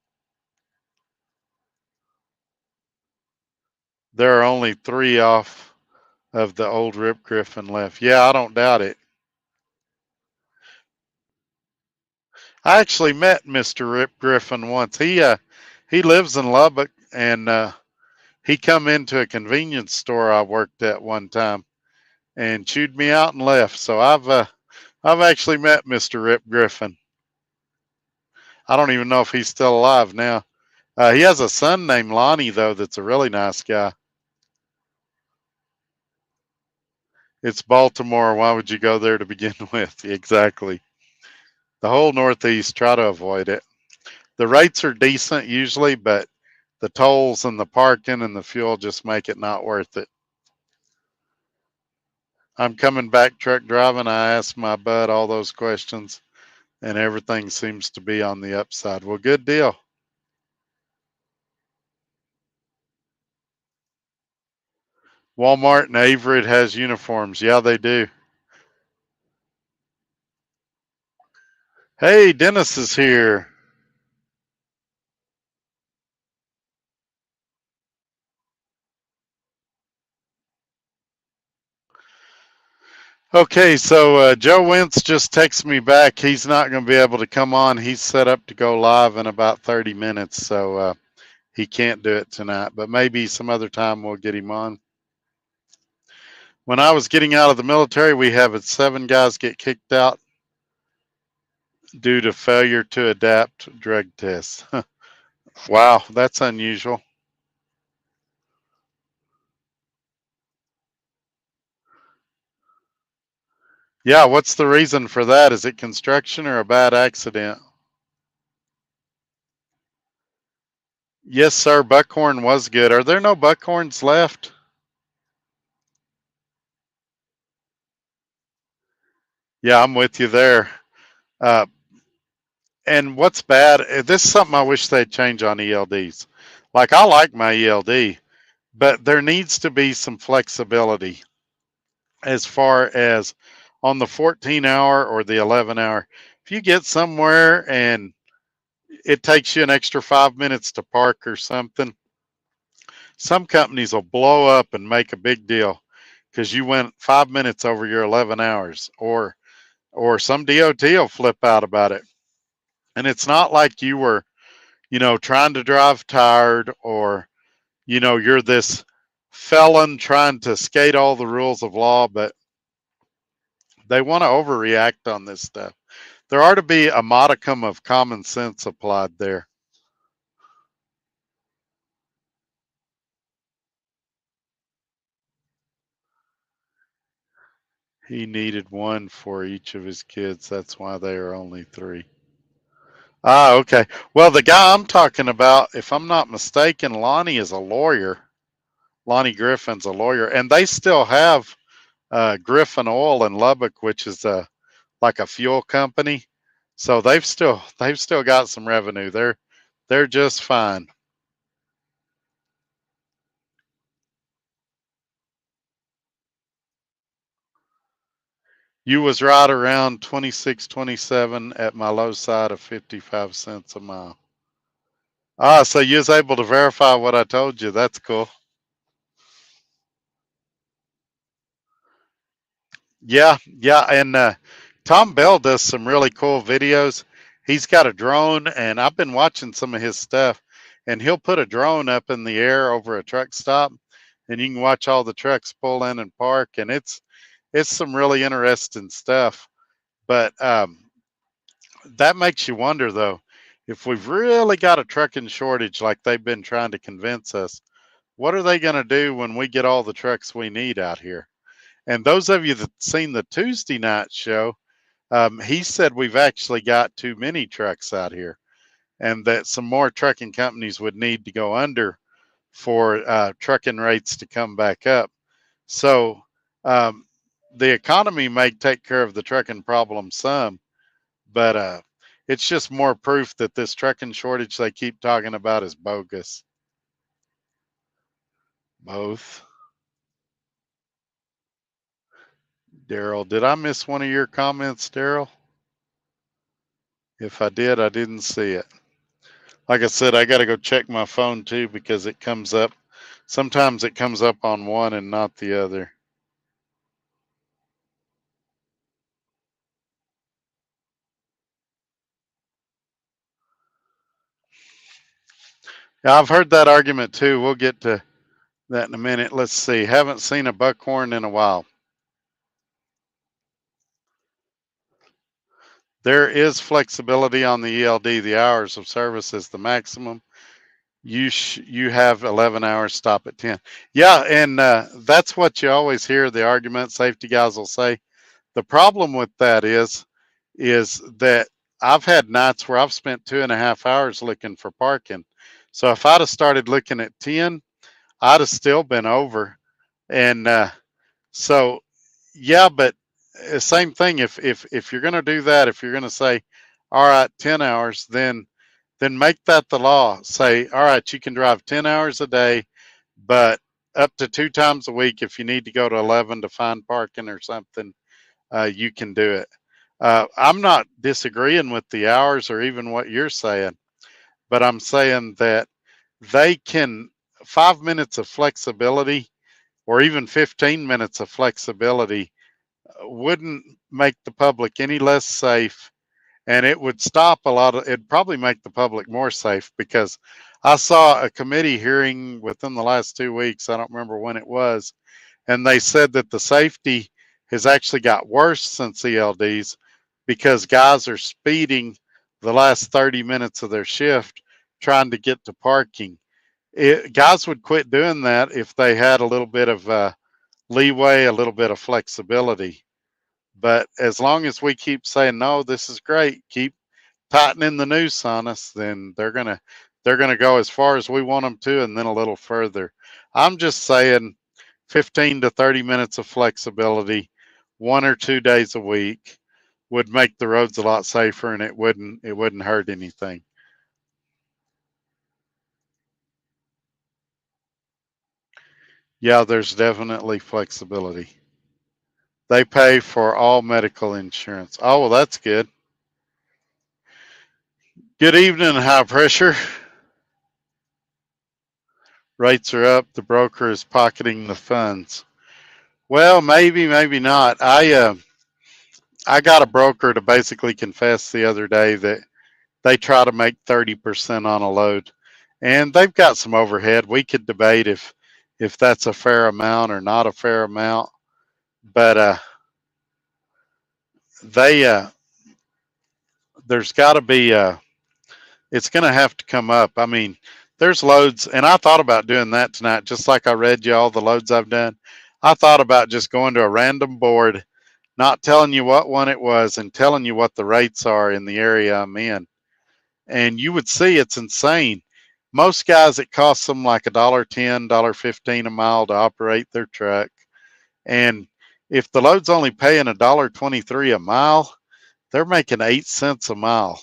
There are only 3 off of the old Rip Griffin left. Yeah, I don't doubt it. I actually met Mr. Rip Griffin once. He lives in Lubbock, and he come into a convenience store I worked at one time and chewed me out and left. So I've actually met Mr. Rip Griffin. I don't even know if he's still alive now. He has a son named Lonnie though that's a really nice guy. It's Baltimore. Why would you go there to begin with? Exactly. The whole Northeast, try to avoid it. The rates are decent usually, but the tolls and the parking and the fuel just make it not worth it. I'm coming back truck driving. I asked my bud all those questions, and everything seems to be on the upside. Well, good deal. Walmart and Avery has uniforms. Yeah, they do. Hey, Dennis is here. Okay, so Joe Wentz just texted me back. He's not going to be able to come on. He's set up to go live in about 30 minutes, so he can't do it tonight. But maybe some other time we'll get him on. When I was getting out of the military, we had 7 guys get kicked out due to failure to adapt drug tests. Wow, that's unusual. Yeah, what's the reason for that? Is it construction or a bad accident? Yes, sir. Buckhorn was good. Are there no buckhorns left? Yeah, I'm with you there. Uh, and what's bad? This is something I wish they'd change on ELDs. Like, I like my ELD, but there needs to be some flexibility as far as on the 14-hour or the 11-hour. If you get somewhere and it takes you an extra 5 minutes to park or something, some companies will blow up and make a big deal because you went 5 minutes over your 11 hours, or some DOT will flip out about it. And it's not like you were, trying to drive tired, or, you're this felon trying to skate all the rules of law, but they want to overreact on this stuff. There ought to be a modicum of common sense applied there. He needed one for each of his kids. That's why they are only 3. Ah, okay. Well, the guy I'm talking about, if I'm not mistaken, Lonnie is a lawyer. Lonnie Griffin's a lawyer, and they still have Griffin Oil in Lubbock, which is like a fuel company. So they've still got some revenue. They're just fine. You was right around 26, 27 at my low side of 55 cents a mile. Ah, so you was able to verify what I told you. That's cool. Yeah, yeah, and Tom Bell does some really cool videos. He's got a drone, and I've been watching some of his stuff. And he'll put a drone up in the air over a truck stop, and you can watch all the trucks pull in and park. And it's some really interesting stuff. But that makes you wonder, though, if we've really got a trucking shortage like they've been trying to convince us, what are they going to do when we get all the trucks we need out here? And those of you that seen the Tuesday night show, he said we've actually got too many trucks out here, and that some more trucking companies would need to go under for trucking rates to come back up. So um, the economy may take care of the trucking problem some, but it's just more proof that this trucking shortage they keep talking about is bogus. Both. Daryl, did I miss one of your comments, Daryl? If I did, I didn't see it. Like I said, I got to go check my phone too because it comes up. Sometimes it comes up on one and not the other. Yeah, I've heard that argument too. We'll get to that in a minute. Let's see. Haven't seen a buckhorn in a while. There is flexibility on the ELD. The hours of service is the maximum. You have 11 hours. Stop at 10. Yeah, and that's what you always hear. The argument safety guys will say. The problem with that is that I've had nights where I've spent 2.5 hours looking for parking. So if I'd have started looking at 10, I'd have still been over. And so, yeah, but same thing. If you're going to do that, if you're going to say, all right, 10 hours, then make that the law. Say, all right, you can drive 10 hours a day, but up to 2 times a week. If you need to go to 11 to find parking or something, you can do it. I'm not disagreeing with the hours or even what you're saying, but I'm saying that they can 5 minutes of flexibility or even 15 minutes of flexibility wouldn't make the public any less safe, and it would stop a lot of, it'd probably make the public more safe, because I saw a committee hearing within the last 2 weeks. I don't remember when it was, and they said that the safety has actually got worse since ELDs because guys are speeding the last 30 minutes of their shift trying to get to parking. Guys would quit doing that if they had a little bit of leeway, a little bit of flexibility. But as long as we keep saying, no, this is great, keep tightening the noose on us, then they're gonna go as far as we want them to, and then a little further. I'm just saying 15 to 30 minutes of flexibility 1 or 2 days a week would make the roads a lot safer, and it wouldn't hurt anything. Yeah, there's definitely flexibility. They pay for all medical insurance. Oh, well, that's good. Good evening, high pressure. Rates are up. The broker is pocketing the funds. Well, maybe, maybe not. I got a broker to basically confess the other day that they try to make 30% on a load, and they've got some overhead. We could debate if that's a fair amount or not a fair amount, but they there's got to be it's going to have to come up. I mean, there's loads, and I thought about doing that tonight, just like I read you all the loads I've done. I thought about just going to a random board, not telling you what one it was, and telling you what the rates are in the area I'm in. And you would see it's insane. Most guys, it costs them like $1.10, $1.15 a mile to operate their truck. And if the load's only paying $1.23 a mile, they're making 8 cents a mile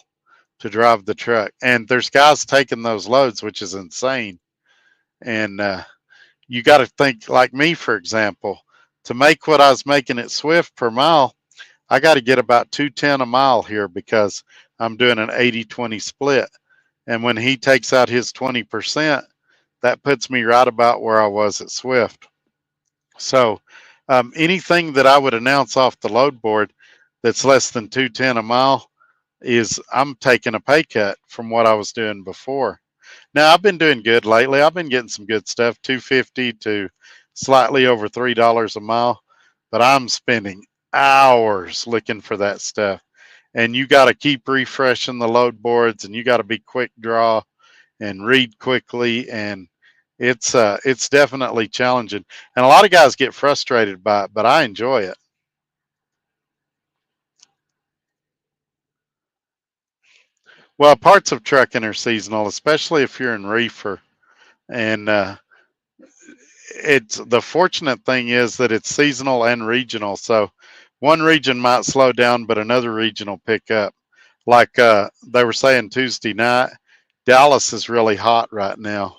to drive the truck. And there's guys taking those loads, which is insane. And you got to think, like me, for example, to make what I was making at Swift per mile, I got to get about 210 a mile here because I'm doing an 80-20 split. And when he takes out his 20%, that puts me right about where I was at Swift. So anything that I would announce off the load board that's less than 210 a mile is I'm taking a pay cut from what I was doing before. Now I've been doing good lately. I've been getting some good stuff, 250 to slightly over $3 a mile, but I'm spending hours looking for that stuff. And you got to keep refreshing the load boards, and you got to be quick draw and read quickly, and it's definitely challenging. And a lot of guys get frustrated by it, but I enjoy it. Well, parts of trucking are seasonal, especially if you're in reefer. And it's the fortunate thing is that it's seasonal and regional. So one region might slow down, but another region will pick up. Like they were saying Tuesday night, Dallas is really hot right now.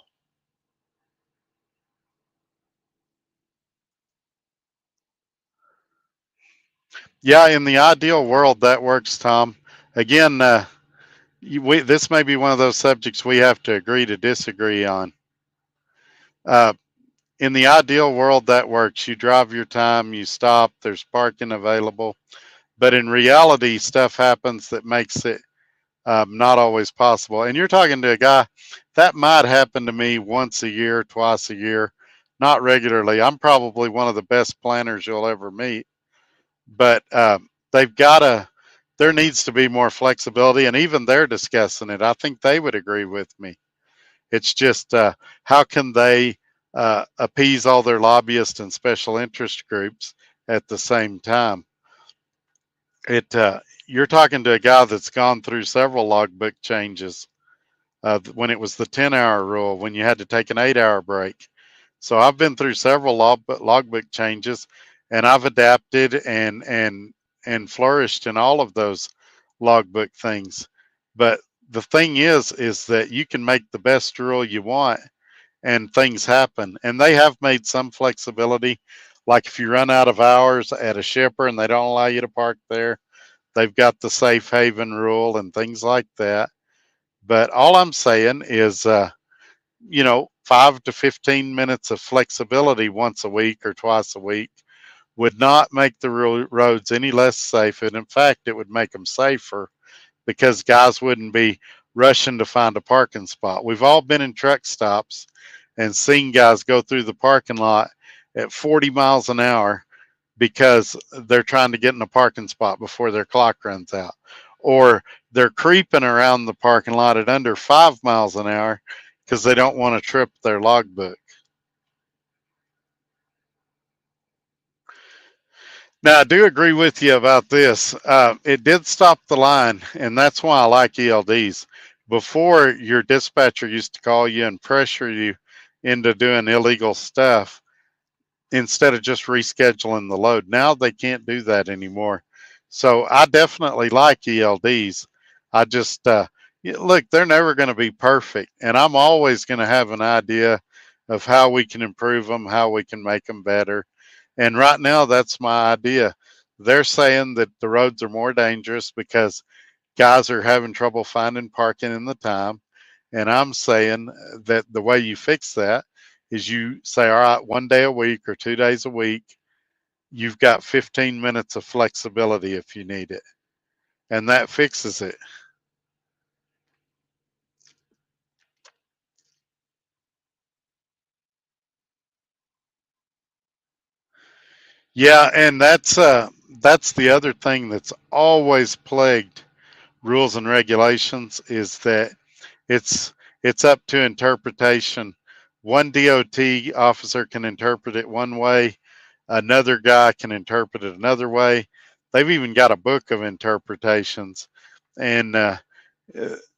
Yeah, in the ideal world, that works, Tom. Again, this may be one of those subjects we have to agree to disagree on. Uh, in the ideal world, that works. You drive your time, you stop, there's parking available. But in reality, stuff happens that makes it not always possible. And you're talking to a guy that might happen to me once a year, twice a year, not regularly. I'm probably one of the best planners you'll ever meet. But they've got to, there needs to be more flexibility. And even they're discussing it. I think they would agree with me. It's just how can they appease all their lobbyists and special interest groups at the same time? You're talking to a guy that's gone through several logbook changes, when it was the 10-hour rule, when you had to take an 8-hour break. So I've been through several logbook changes, and I've adapted and flourished in all of those logbook things. But the thing is that you can make the best rule you want, and things happen. And they have made some flexibility, like if you run out of hours at a shipper and they don't allow you to park there, they've got the safe haven rule and things like that. But all I'm saying is, 5 to 15 minutes of flexibility once a week or twice a week would not make the roads any less safe. And in fact, it would make them safer because guys wouldn't be rushing to find a parking spot. We've all been in truck stops and seen guys go through the parking lot at 40 miles an hour because they're trying to get in a parking spot before their clock runs out. Or they're creeping around the parking lot at under 5 miles an hour because they don't want to trip their logbook. Now, I do agree with you about this. It did stop the line, and that's why I like ELDs. Before, your dispatcher used to call you and pressure you into doing illegal stuff instead of just rescheduling the load. Now they can't do that anymore. So I definitely like ELDs. I just, look, they're never going to be perfect. And I'm always going to have an idea of how we can improve them, how we can make them better. And right now, that's my idea. They're saying that the roads are more dangerous because guys are having trouble finding parking in the time. And I'm saying that the way you fix that is you say, all right, 1 day a week or 2 days a week, you've got 15 minutes of flexibility if you need it. And that fixes it. Yeah, and that's the other thing that's always plagued rules and regulations is that it's it's up to interpretation. One DOT officer can interpret it one way, another guy can interpret it another way. They've even got a book of interpretations, and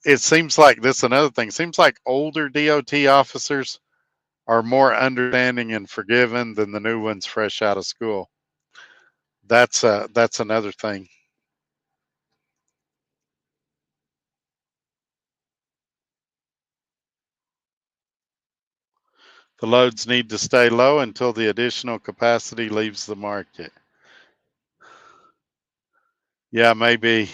it seems like this another thing. It seems like older DOT officers are more understanding and forgiving than the new ones fresh out of school. That's another thing. The loads need to stay low until the additional capacity leaves the market. Yeah, maybe.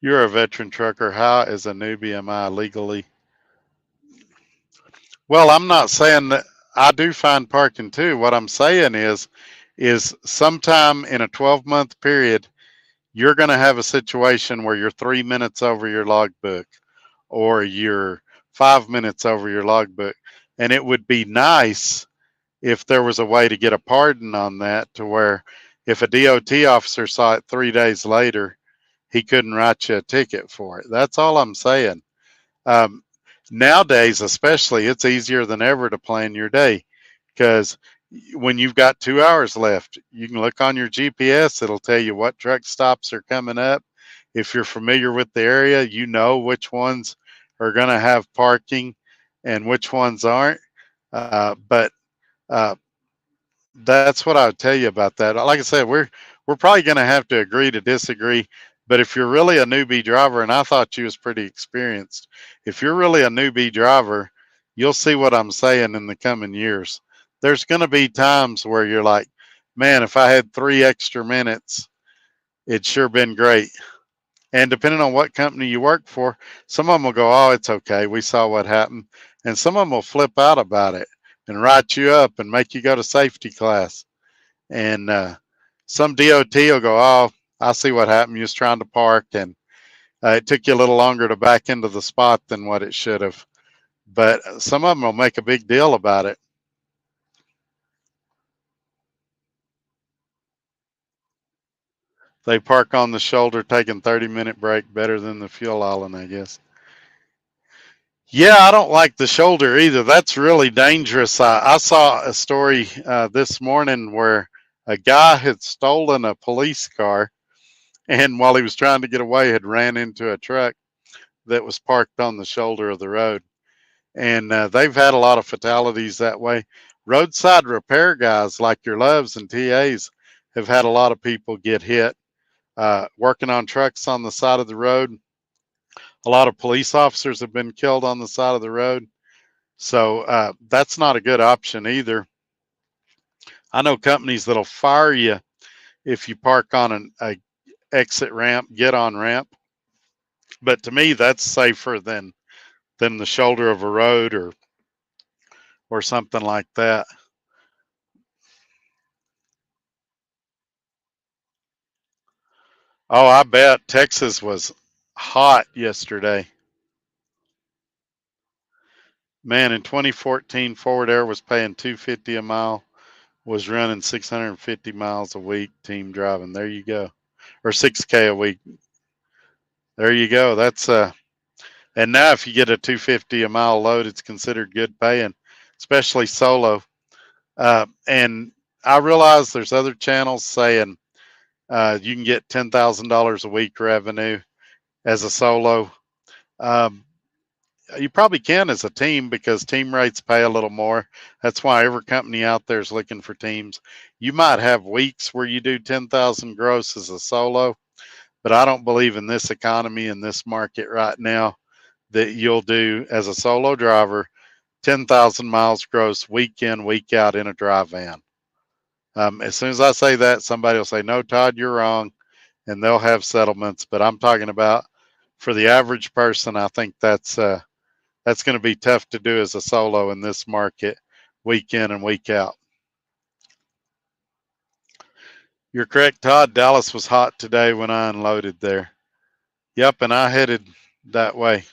You're a veteran trucker. How, as a newbie, am I legally? Well, I'm not saying that I do find parking too. What I'm saying is sometime in a 12-month period, you're going to have a situation where you're 3 minutes over your logbook or you're 5 minutes over your logbook. And it would be nice if there was a way to get a pardon on that to where if a DOT officer saw it 3 days later, he couldn't write you a ticket for it. That's all I'm saying. Um, Nowadays, especially, it's easier than ever to plan your day because when you've got 2 hours left, you can look on your GPS. It'll tell you what truck stops are coming up. If you're familiar with the area, you know which ones are going to have parking and which ones aren't. But uh, that's what I would tell you about that. Like I said, we're probably going to have to agree to disagree. But if you're really a newbie driver, and I thought you was pretty experienced, if you're really a newbie driver, you'll see what I'm saying in the coming years. There's going to be times where you're like, man, if I had 3 extra minutes, it'd sure been great. And depending on what company you work for, some of them will go, oh, it's okay. We saw what happened. And some of them will flip out about it and write you up and make you go to safety class. And some DOT will go, oh, I see what happened. You was trying to park and it took you a little longer to back into the spot than what it should have. But some of them will make a big deal about it. They park on the shoulder, taking 30-minute break better than the fuel island, I guess. Yeah, I don't like the shoulder either. That's really dangerous. I saw a story this morning where A guy had stolen a police car, and while he was trying to get away, had ran into a truck that was parked on the shoulder of the road. And they've had a lot of fatalities that way. Roadside repair guys like your Loves and TAs have had a lot of people get hit working on trucks on the side of the road. A lot of police officers have been killed on the side of the road. So that's not a good option either. I know companies that'll fire you if you park on a exit ramp, get on ramp. But to me, that's safer than the shoulder of a road or something like that. Oh, I bet Texas was hot yesterday. Man, in 2014, Forward Air was paying 250 a mile, was running 650 miles a week team driving. There you go. Or 6K a week. There you go. That's and now if you get a 250 a mile load, it's considered good paying, especially solo. And I realize there's other channels saying you can get $10,000 a week revenue as a solo. Um, you probably can as a team because team rates pay a little more. That's why every company out there is looking for teams. You might have weeks where you do 10,000 gross as a solo, but I don't believe in this economy in this market right now that you'll do as a solo driver 10,000 miles gross week in, week out in a dry van. As soon as I say that, somebody will say, "No, Todd, you're wrong," and they'll have settlements. But I'm talking about for the average person, I think that's going to be tough to do as a solo in this market, week in and week out. You're correct, Todd. Dallas was hot today when I unloaded there. Yep, and I headed that way.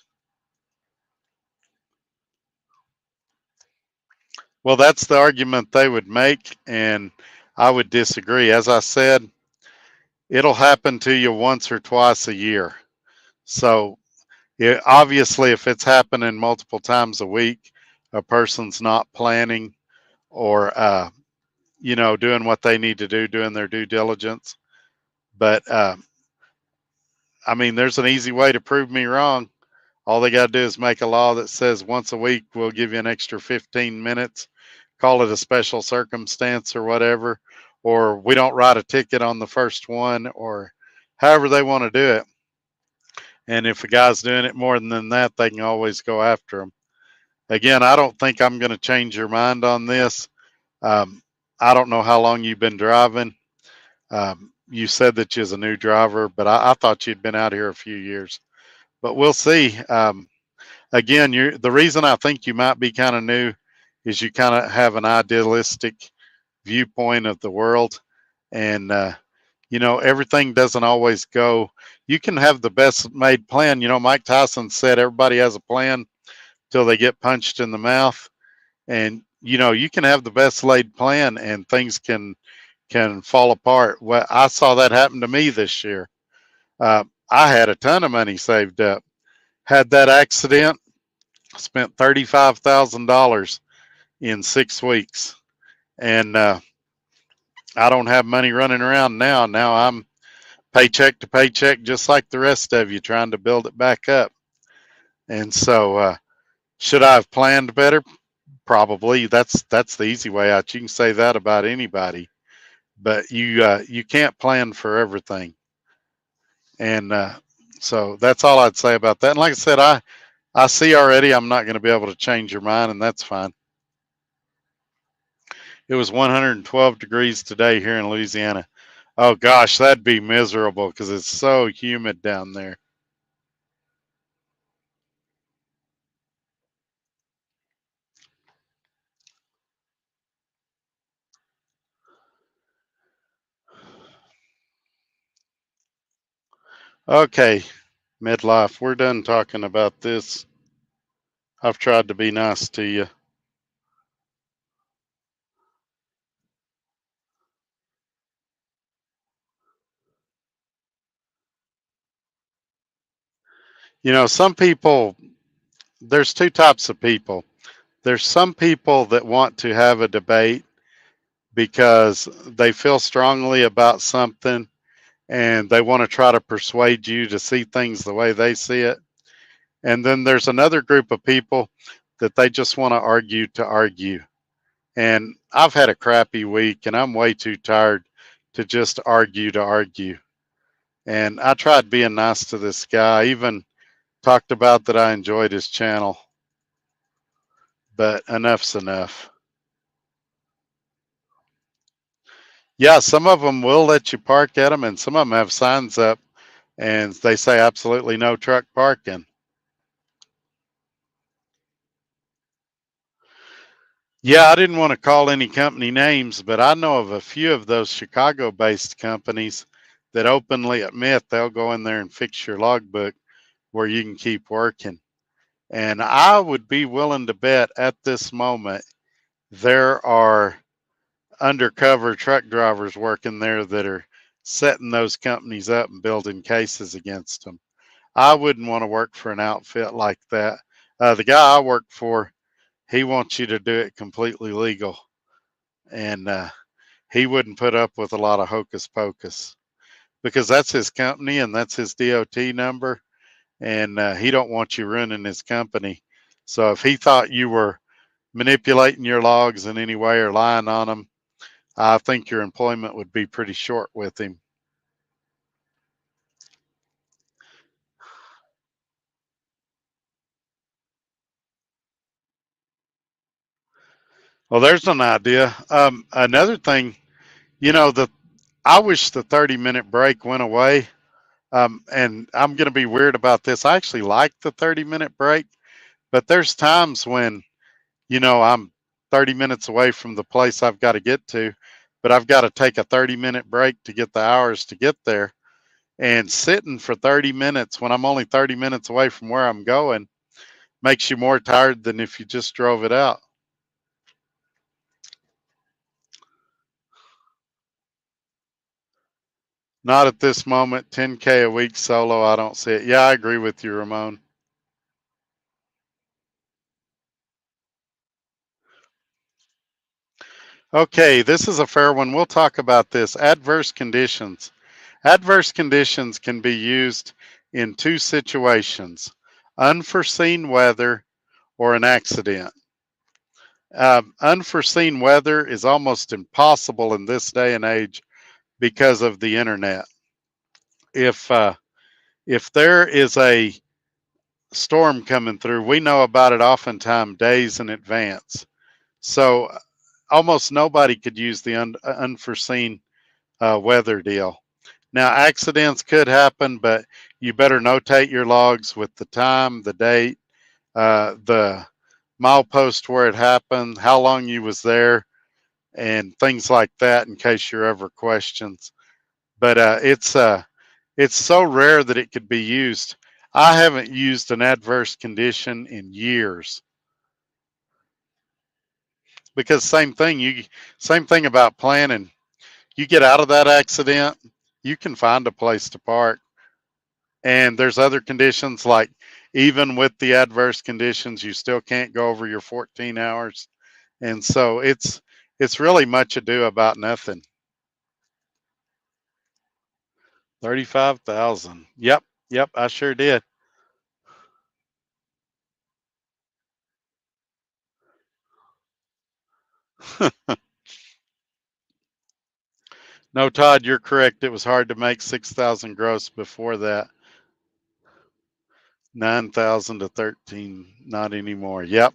Well, that's the argument they would make, and I would disagree. As I said, it'll happen to you once or twice a year. So, obviously, if it's happening multiple times a week, a person's not planning or, doing what they need to do, doing their due diligence. But, I mean, there's an easy way to prove me wrong. All they got to do is make a law that says once a week we'll give you an extra 15 minutes, call it a special circumstance or whatever, or we don't write a ticket on the first one, or however they want to do it. And if a guy's doing it more than that, they can always go after him. Again, I don't think I'm going to change your mind on this. I don't know how long you've been driving. You said that you're a new driver, but I thought you'd been out here a few years. But we'll see. Again, the reason I think you might be kind of new is you kind of have an idealistic viewpoint of the world, and everything doesn't always go. You can have the best made plan. Mike Tyson said everybody has a plan till they get punched in the mouth, and you can have the best laid plan and things can fall apart. Well, I saw that happen to me this year. I had a ton of money saved up, had that accident, spent $35,000 in 6 weeks, and I don't have money running around now. Now I'm paycheck to paycheck, just like the rest of you, trying to build it back up. And so, should I have planned better? Probably. That's the easy way out. You can say that about anybody, but you can't plan for everything. And so that's all I'd say about that. And like I said, I see already I'm not going to be able to change your mind, and that's fine. It was 112 degrees today here in Louisiana. Oh gosh, that'd be miserable because it's so humid down there. Okay, midlife, we're done talking about this. I've tried to be nice to you. Some people, there's two types of people. There's some people that want to have a debate because they feel strongly about something and they want to try to persuade you to see things the way they see it. And then there's another group of people that they just want to argue to argue. And I've had a crappy week and I'm way too tired to just argue to argue. And I tried being nice to this guy. I even talked about that I enjoyed his channel, but enough's enough. Yeah, some of them will let you park at them, and some of them have signs up and they say absolutely no truck parking. Yeah, I didn't want to call any company names, but I know of a few of those Chicago based companies that openly admit they'll go in there and fix your logbook where you can keep working. And I would be willing to bet at this moment there are undercover truck drivers working there that are setting those companies up and building cases against them. I wouldn't want to work for an outfit like that. The guy I work for, he wants you to do it completely legal, and he wouldn't put up with a lot of hocus pocus because that's his company and that's his DOT number, and he don't want you ruining his company. So if he thought you were manipulating your logs in any way or lying on them, I think your employment would be pretty short with him. Well, there's an idea. Another thing, the I wish the 30-minute break went away. And I'm going to be weird about this. I actually like the 30-minute break, but there's times when, I'm 30 minutes away from the place I've got to get to, but I've got to take a 30-minute break to get the hours to get there. And sitting for 30 minutes when I'm only 30 minutes away from where I'm going makes you more tired than if you just drove it out. Not at this moment. 10K a week solo, I don't see it. Yeah, I agree with you, Ramon. Okay, this is a fair one. We'll talk about this. Adverse conditions. Adverse conditions can be used in two situations: unforeseen weather or an accident. Unforeseen weather is almost impossible in this day and age because of the internet. If if there is a storm coming through, we know about it oftentimes days in advance. So almost nobody could use the unforeseen weather deal. Now, accidents could happen, but you better notate your logs with the time, the date, the milepost where it happened, how long you was there, and things like that in case you're ever questions. But it's so rare that it could be used. I haven't used an adverse condition in years because same thing about planning. You get out of that accident, you can find a place to park. And there's other conditions like even with the adverse conditions, you still can't go over your 14 hours. And so it's really much ado about nothing. 35,000. Yep, yep, I sure did. No, Todd, you're correct. It was hard to make 6,000 gross before that. 9,000 to 13, not anymore. Yep.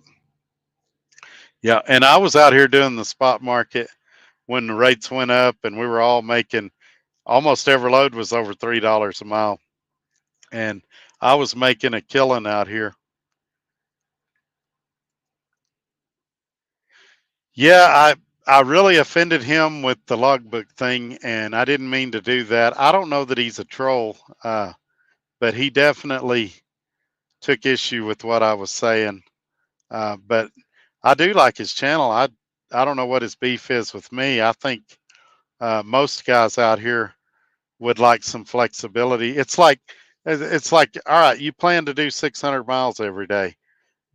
Yeah, and I was out here doing the spot market when the rates went up and we were all making almost every load was over $3 a mile. And I was making a killing out here. Yeah, I really offended him with the logbook thing, and I didn't mean to do that. I don't know that he's a troll, but he definitely took issue with what I was saying. But I do like his channel. I don't know what his beef is with me. I think most guys out here would like some flexibility. It's like all right, you plan to do 600 miles every day,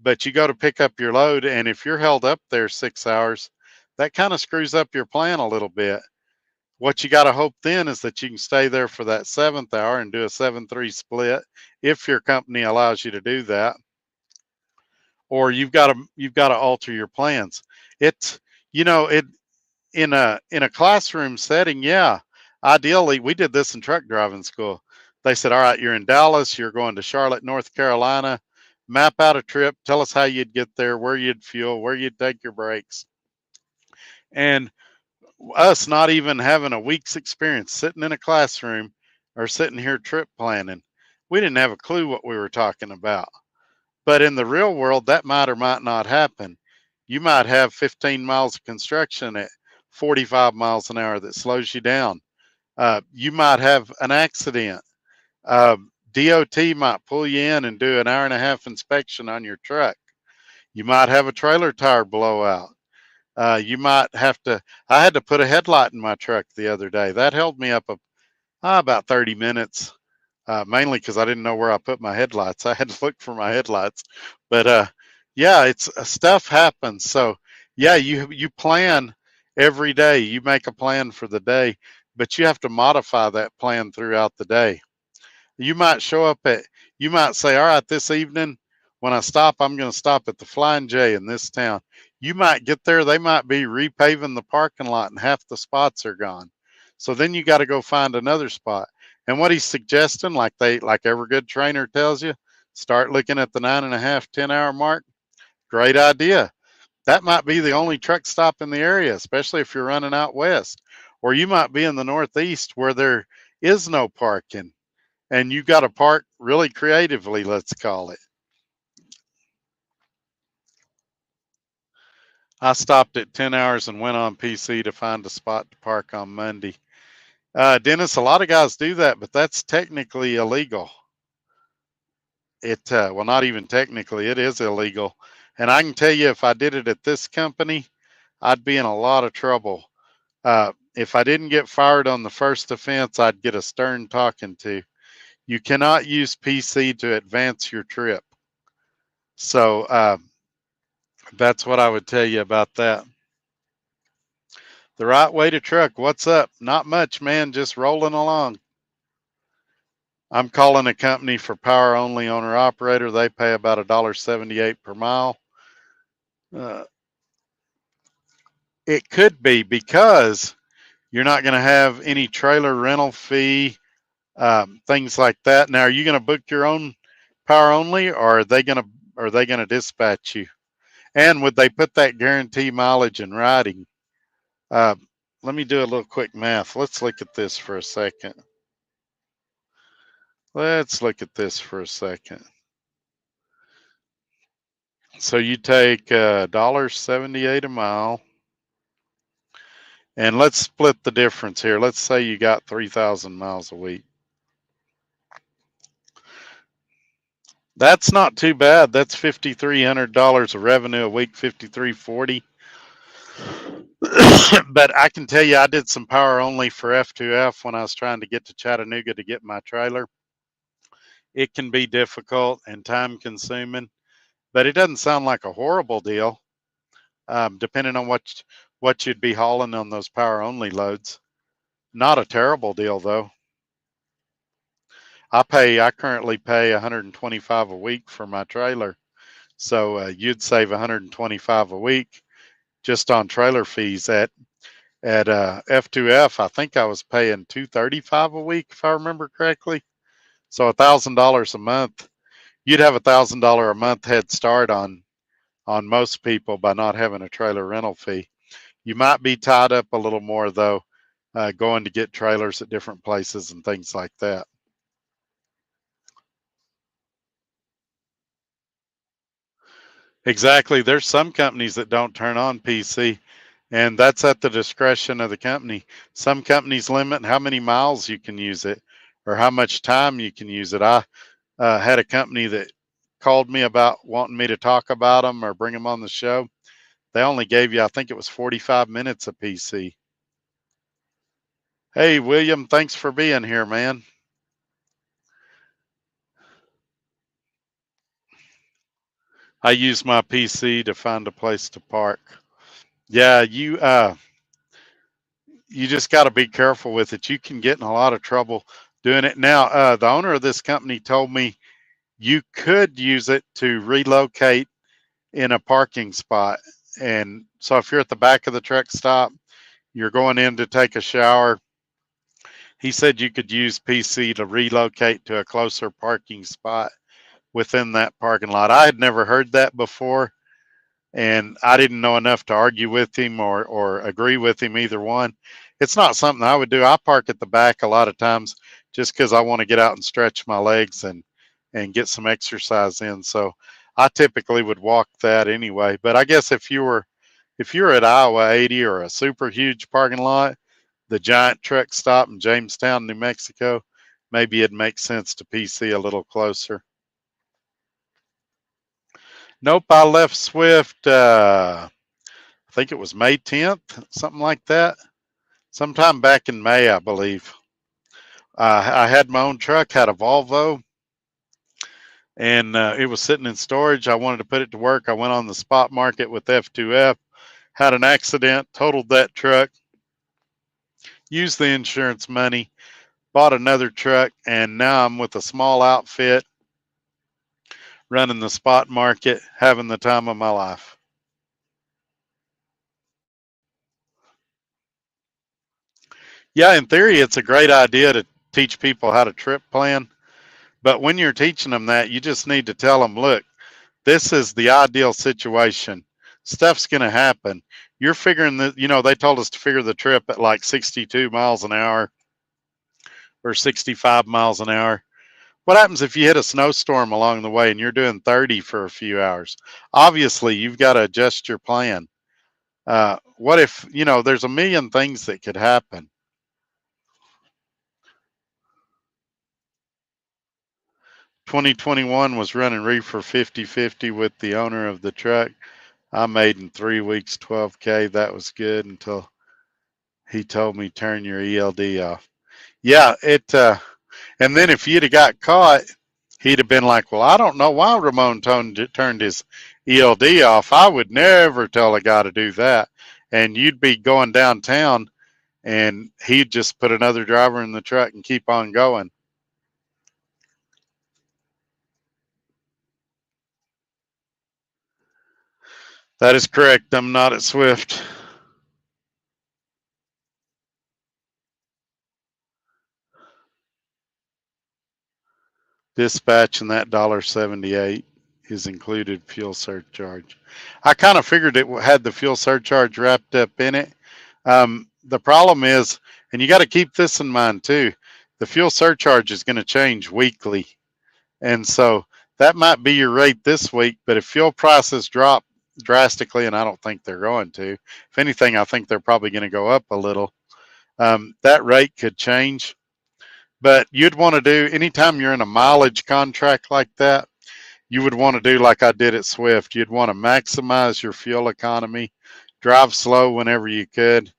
but you go to pick up your load, and if you're held up there 6 hours, that kind of screws up your plan a little bit. What you got to hope then is that you can stay there for that 7th hour and do a 7-3 split if your company allows you to do that, or you've got to alter your plans. It's it in a classroom setting, yeah. Ideally, we did this in truck driving school. They said, "All right, you're in Dallas, you're going to Charlotte, North Carolina. Map out a trip. Tell us how you'd get there, where you'd fuel, where you'd take your breaks." And us not even having a week's experience sitting in a classroom or sitting here trip planning, we didn't have a clue what we were talking about. But in the real world, that might or might not happen. You might have 15 miles of construction at 45 miles an hour that slows you down. You might have an accident. Uh, DOT might pull you in and do an hour and a half inspection on your truck. You might have a trailer tire blowout. You might have to. I had to put a headlight in my truck the other day. That held me up about 30 minutes, mainly because I didn't know where I put my headlights. I had to look for my headlights. But yeah, it's stuff happens. So yeah, you plan every day. You make a plan for the day, but you have to modify that plan throughout the day. You might show up at, you might say, all right, this evening when I stop, I'm going to stop at the Flying J in this town. You might get there, they might be repaving the parking lot and half the spots are gone. So then you got to go find another spot. And what he's suggesting, like every good trainer tells you, start looking at the 9.5, 10-hour mark. Great idea. That might be the only truck stop in the area, especially if you're running out west. Or you might be in the Northeast where there is no parking and you got to park really creatively, let's call it. I stopped at 10 hours and went on PC to find a spot to park on Monday. Dennis, a lot of guys do that, but that's technically illegal. Well, not even technically, it is illegal. And I can tell you, if I did it at this company, I'd be in a lot of trouble. If I didn't get fired on the first offense, I'd get a stern talking to. You cannot use PC to advance your trip. So that's what I would tell you about that. The right way to truck. What's up? Not much, man. Just rolling along. I'm calling a company for power only owner operator. They pay about $1.78 per mile. Uh, it could be because you're not going to have any trailer rental fee, things like that. Now, are you going to book your own power only, or are they going to dispatch you? And would they put that guarantee mileage in writing? Uh, Let me do a little quick math. Let's look at this for a second. Let's look at this for a second. So you take $1.78 a mile, and let's split the difference here. Let's say you got 3,000 miles a week. That's not too bad. That's $5,300 of revenue a week, $5,340. But I can tell you, I did some power only for F2F when I was trying to get to Chattanooga to get my trailer. It can be difficult and time consuming, but it doesn't sound like a horrible deal, depending on what you'd be hauling on those power only loads. Not a terrible deal though. I currently pay 125 a week for my trailer, so you'd save 125 a week just on trailer fees. At F2F, I think I was paying 235 a week if I remember correctly. So $1,000 a month. You'd have $1,000 a month head start on most people by not having a trailer rental fee. You might be tied up a little more though, going to get trailers at different places and things like that. Exactly. There's some companies that don't turn on PC, and that's at the discretion of the company. Some companies limit how many miles you can use it or how much time you can use it. I had a company that called me about wanting me to talk about them or bring them on the show. They only gave you, I think it was 45 minutes of PC. Hey, William, thanks for being here, man. I use my PC to find a place to park. Yeah, you just got to be careful with it. You can get in a lot of trouble doing it. Now, the owner of this company told me you could use it to relocate in a parking spot. And so if you're at the back of the truck stop, you're going in to take a shower, he said you could use PC to relocate to a closer parking spot within that parking lot. I had never heard that before, and I didn't know enough to argue with him or agree with him, either one. It's not something I would do. I park at the back a lot of times just because I want to get out and stretch my legs and get some exercise in. So I typically would walk that anyway. But I guess if you're at Iowa 80 or a super huge parking lot, the giant truck stop in Jamestown, New Mexico, maybe it'd make sense to PC a little closer. Nope, I left Swift. I think it was May 10th, something like that. Sometime back in May, I believe. I had my own truck, had a Volvo, and it was sitting in storage. I wanted to put it to work. I went on the spot market with F2F, had an accident, totaled that truck, used the insurance money, bought another truck, and now I'm with a small outfit running the spot market, having the time of my life. Yeah, in theory, it's a great idea to teach people how to trip plan. But when you're teaching them that, you just need to tell them, look, this is the ideal situation. Stuff's going to happen. You're figuring that, they told us to figure the trip at like 62 miles an hour or 65 miles an hour. What happens if you hit a snowstorm along the way and you're doing 30 for a few hours? Obviously, you've got to adjust your plan. What if, there's a million things that could happen. 2021 was running reefer 50-50 with the owner of the truck. I made in 3 weeks 12K. That was good until he told me turn your ELD off. Yeah, and then if you'd have got caught, he'd have been like, well, I don't know why Ramon turned his ELD off. I would never tell a guy to do that. And you'd be going downtown and he'd just put another driver in the truck and keep on going. That is correct. I'm not at Swift. Dispatch and that $1.78 is included fuel surcharge. I kind of figured it had the fuel surcharge wrapped up in it. The problem is, and you got to keep this in mind too, the fuel surcharge is going to change weekly. And so that might be your rate this week, but if fuel prices drop drastically, and I don't think they're going to, if anything, I think they're probably going to go up a little, that rate could change. But you'd want to do, anytime you're in a mileage contract like that, you would want to do like I did at Swift. You'd want to maximize your fuel economy, drive slow whenever you could,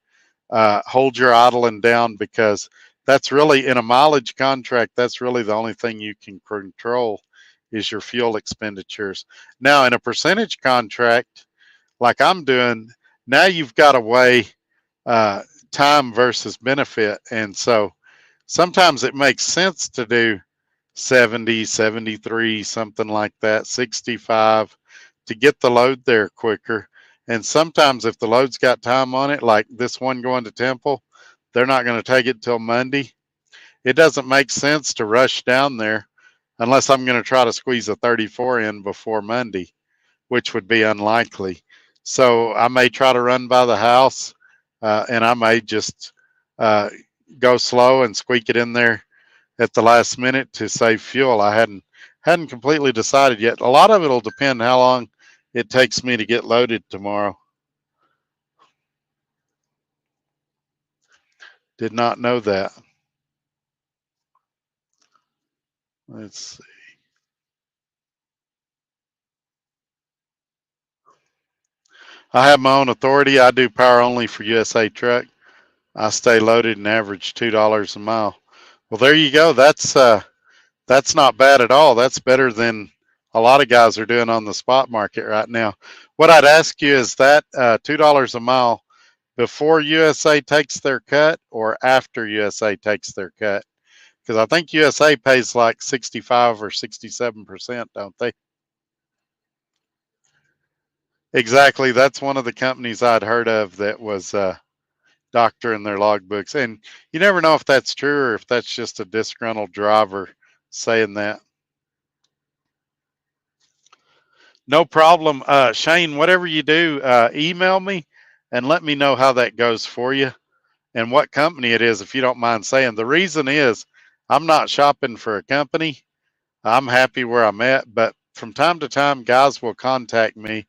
hold your idling down, because that's really, in a mileage contract, that's really the only thing you can control is your fuel expenditures. Now, in a percentage contract, like I'm doing, now you've got to weigh time versus benefit. And so sometimes it makes sense to do 70, 73, something like that, 65 to get the load there quicker. And sometimes if the load's got time on it, like this one going to Temple, they're not going to take it till Monday. It doesn't make sense to rush down there unless I'm going to try to squeeze a 34 in before Monday, which would be unlikely. So I may try to run by the house, and I may just go slow and squeak it in there at the last minute to save fuel. I hadn't completely decided yet. A lot of it'll depend how long it takes me to get loaded tomorrow. Did not know that. Let's see. I have my own authority. I do power only for USA Truck. I stay loaded and average $2 a mile. Well, there you go. That's not bad at all. That's better than a lot of guys are doing on the spot market right now. What I'd ask you is that $2 a mile before USA takes their cut or after USA takes their cut? Because I think USA pays like 65 or 67%, don't they? Exactly. That's one of the companies I'd heard of that was doctoring their logbooks. And you never know if that's true or if that's just a disgruntled driver saying that. No problem. Shane, whatever you do, email me and let me know how that goes for you and what company it is, if you don't mind saying. The reason is I'm not shopping for a company. I'm happy where I'm at, but from time to time, guys will contact me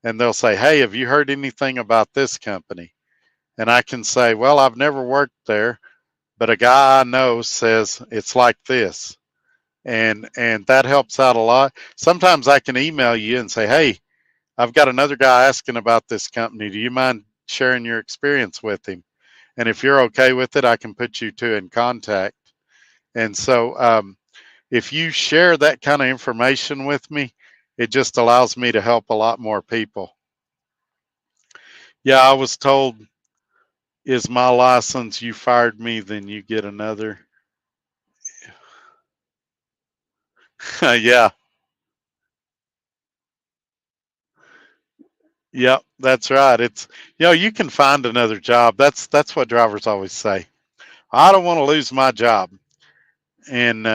and they'll say, "Hey, have you heard anything about this company?" And I can say, "Well, I've never worked there, but a guy I know says it's like this." And that helps out a lot. Sometimes I can email you and say, "Hey, I've got another guy asking about this company. Do you mind sharing your experience with him?" And if you're okay with it, I can put you two in contact. And so, if you share that kind of information with me, it just allows me to help a lot more people. Yeah, I was told, is my license, you fired me, then you get another. Yeah, yep, that's right. It's, you can find another job. That's what drivers always say. I don't want to lose my job. And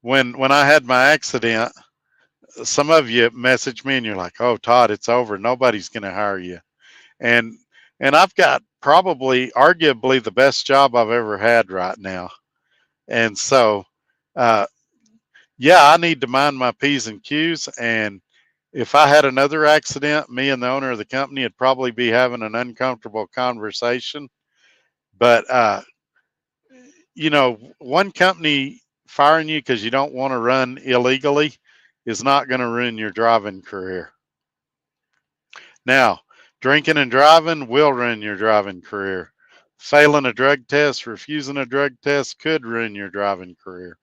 when I had my accident, some of you message me and you're like, "Oh, Todd, it's over. Nobody's going to hire you." And and I've got probably arguably the best job I've ever had right now. And so, uh, yeah, I need to mind my P's and Q's. And if I had another accident, me and the owner of the company would probably be having an uncomfortable conversation. But, one company firing you because you don't want to run illegally is not going to ruin your driving career. Now, drinking and driving will ruin your driving career. Failing a drug test, refusing a drug test could ruin your driving career.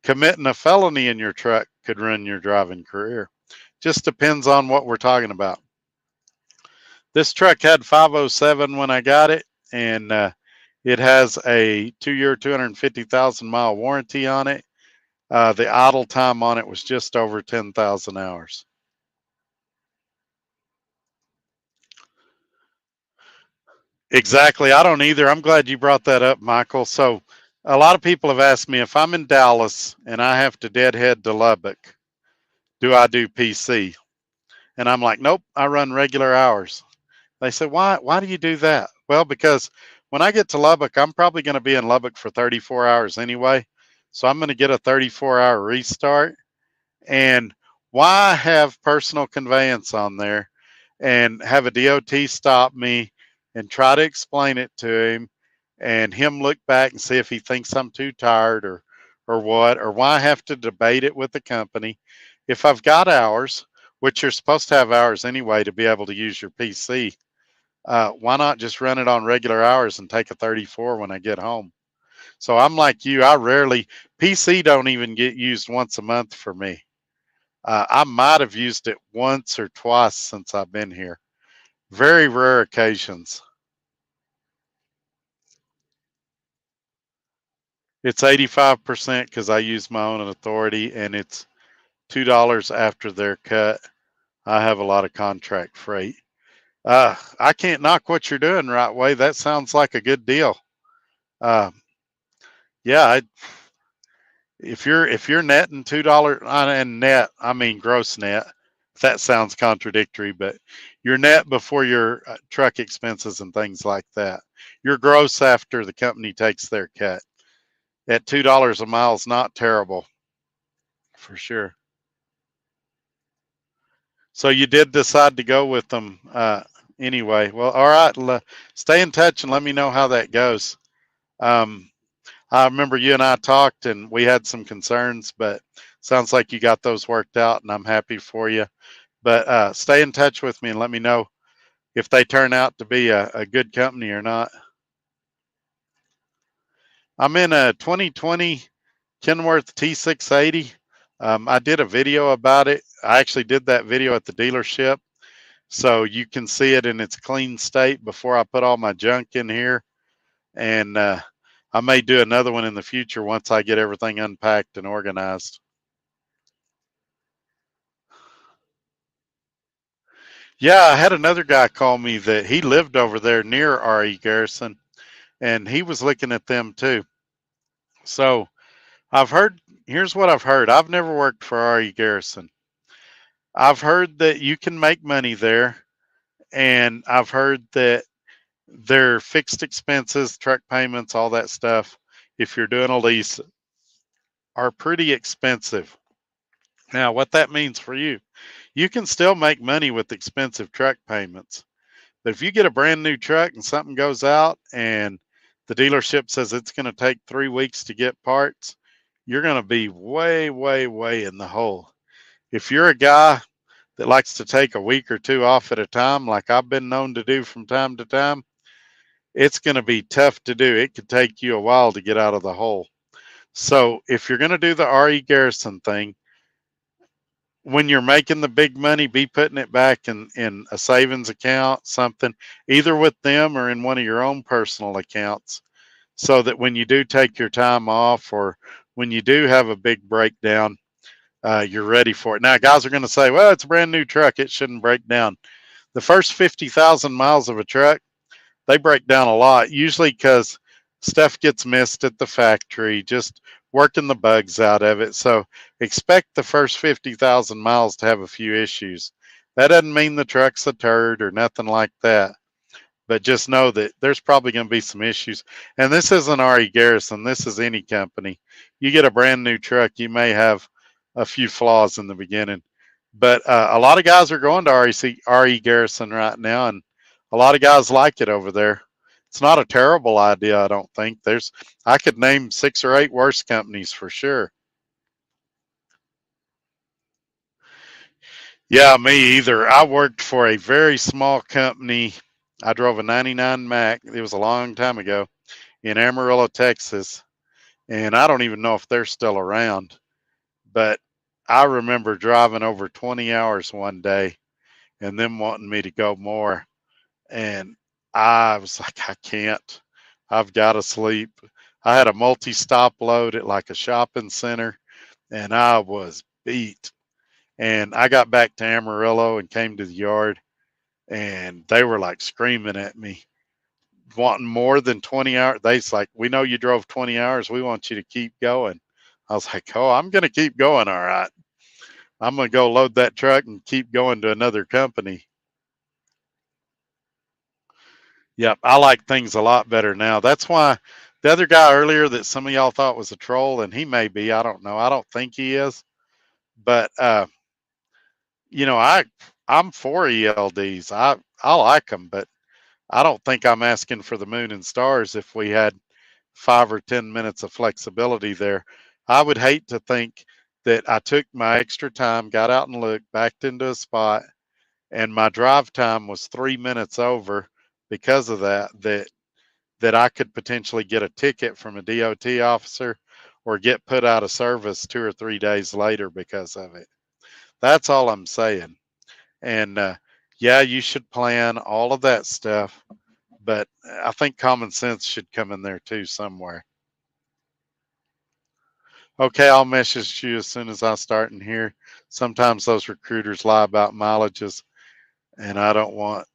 Committing a felony in your truck could ruin your driving career. Just depends on what we're talking about. This truck had 507 when I got it, and it has a 2-year, 250,000 mile warranty on it. The idle time on it was just over 10,000 hours. Exactly. I don't either. I'm glad you brought that up, Michael. So, a lot of people have asked me if I'm in Dallas and I have to deadhead to Lubbock, do I do PC? And I'm like, nope, I run regular hours. They said, why do you do that? Well, because when I get to Lubbock, I'm probably going to be in Lubbock for 34 hours anyway. So I'm going to get a 34-hour restart. And why have personal conveyance on there and have a DOT stop me and try to explain it to him and him look back and see if he thinks I'm too tired or what, or why have to debate it with the company? If I've got hours, which you're supposed to have hours anyway to be able to use your PC, why not just run it on regular hours and take a 34 when I get home? So I'm like you, I rarely, PC don't even get used once a month for me. I might have used it once or twice since I've been here. Very rare occasions. It's 85% because I use my own authority, and it's $2 after their cut. I have a lot of contract freight. I can't knock what you're doing, right way. That sounds like a good deal. Uh, yeah, if you're netting $2 and net, I mean gross net. That sounds contradictory, but your net before your truck expenses and things like that. Your gross after the company takes their cut at $2 a mile is not terrible, for sure. So you did decide to go with them anyway. Well, all right. Stay in touch and let me know how that goes. Um, I remember you and I talked and we had some concerns, but sounds like you got those worked out, and I'm happy for you. But stay in touch with me and let me know if they turn out to be a good company or not. I'm in a 2020 Kenworth T680. I did a video about it. I actually did that video at the dealership, so you can see it in its clean state before I put all my junk in here. And I may do another one in the future once I get everything unpacked and organized. Yeah, I had another guy call me that he lived over there near RE Garrison, and he was looking at them too. So I've heard, here's what I've heard. I've never worked for RE Garrison. I've heard that you can make money there, and I've heard that their fixed expenses, truck payments, all that stuff, if you're doing a lease, are pretty expensive. Now, what that means for you, you can still make money with expensive truck payments. But if you get a brand new truck and something goes out and the dealership says it's going to take 3 weeks to get parts, you're going to be way, way, way in the hole. If you're a guy that likes to take a week or two off at a time, like I've been known to do from time to time, it's going to be tough to do. It could take you a while to get out of the hole. So if you're going to do the RE Garrison thing, when you're making the big money, be putting it back in a savings account, something, either with them or in one of your own personal accounts, so that when you do take your time off or when you do have a big breakdown, you're ready for it. Now, guys are going to say, well, it's a brand new truck. It shouldn't break down. The first 50,000 miles of a truck, they break down a lot, usually because stuff gets missed at the factory, just working the bugs out of it. So expect the first 50,000 miles to have a few issues. That doesn't mean the truck's a turd or nothing like that, but just know that there's probably going to be some issues. And this isn't RE Garrison, this is any company. You get a brand new truck, you may have a few flaws in the beginning. But a lot of guys are going to RE Garrison right now, and a lot of guys like it over there. It's not a terrible idea, I don't think. I could name 6 or 8 worse companies for sure. Yeah, me either. I worked for a very small company. I drove a 99 Mac. It was a long time ago in Amarillo, Texas. And I don't even know if they're still around. But I remember driving over 20 hours one day and them wanting me to go more. And I was like, I can't. I've got to sleep. I had a multi stop load at like a shopping center and I was beat. And I got back to Amarillo and came to the yard and they were like screaming at me, wanting more than 20 hours. They's like, we know you drove 20 hours. We want you to keep going. I was like, oh, I'm going to keep going. All right. I'm going to go load that truck and keep going to another company. Yep. I like things a lot better now. That's why the other guy earlier that some of y'all thought was a troll, and he may be, I don't know. I don't think he is. But, you know, I'm for ELDs. I like them, but I don't think I'm asking for the moon and stars if we had 5 or 10 minutes of flexibility there. I would hate to think that I took my extra time, got out and looked, backed into a spot, and my drive time was 3 minutes over because of that I could potentially get a ticket from a DOT officer or get put out of service 2 or 3 days later because of it. That's all I'm saying. And yeah, you should plan all of that stuff, but I think common sense should come in there too somewhere. Okay, I'll message you as soon as I start in here. Sometimes those recruiters lie about mileages, and I don't want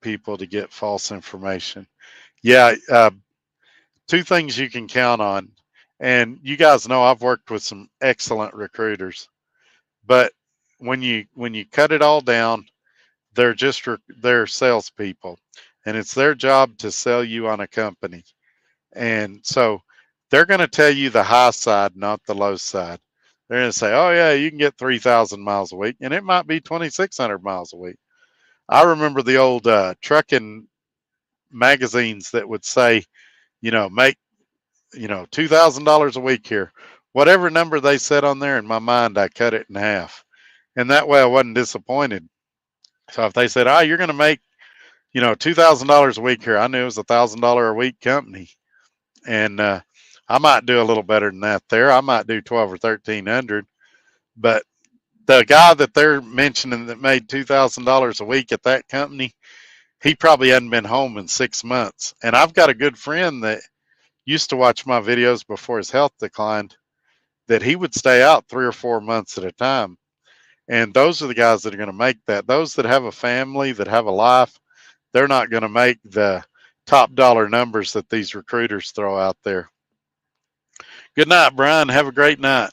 people to get false information. Yeah, 2 things you can count on, and you guys know I've worked with some excellent recruiters, but when you cut it all down, they're salespeople, and it's their job to sell you on a company. And so they're going to tell you the high side, not the low side. They're going to say, oh, yeah, you can get 3,000 miles a week, and it might be 2,600 miles a week. I remember the old trucking magazines that would say, make, $2,000 a week here. Whatever number they said on there, in my mind, I cut it in half. And that way I wasn't disappointed. So if they said, oh, you're going to make, $2,000 a week here, I knew it was $1,000 a week company. And I might do a little better than that there. I might do 12 or 1,300, But the guy that they're mentioning that made $2,000 a week at that company, he probably hadn't been home in 6 months. And I've got a good friend that used to watch my videos before his health declined, that he would stay out 3 or 4 months at a time. And those are the guys that are going to make that. Those that have a family, that have a life, they're not going to make the top dollar numbers that these recruiters throw out there. Good night, Brian. Have a great night.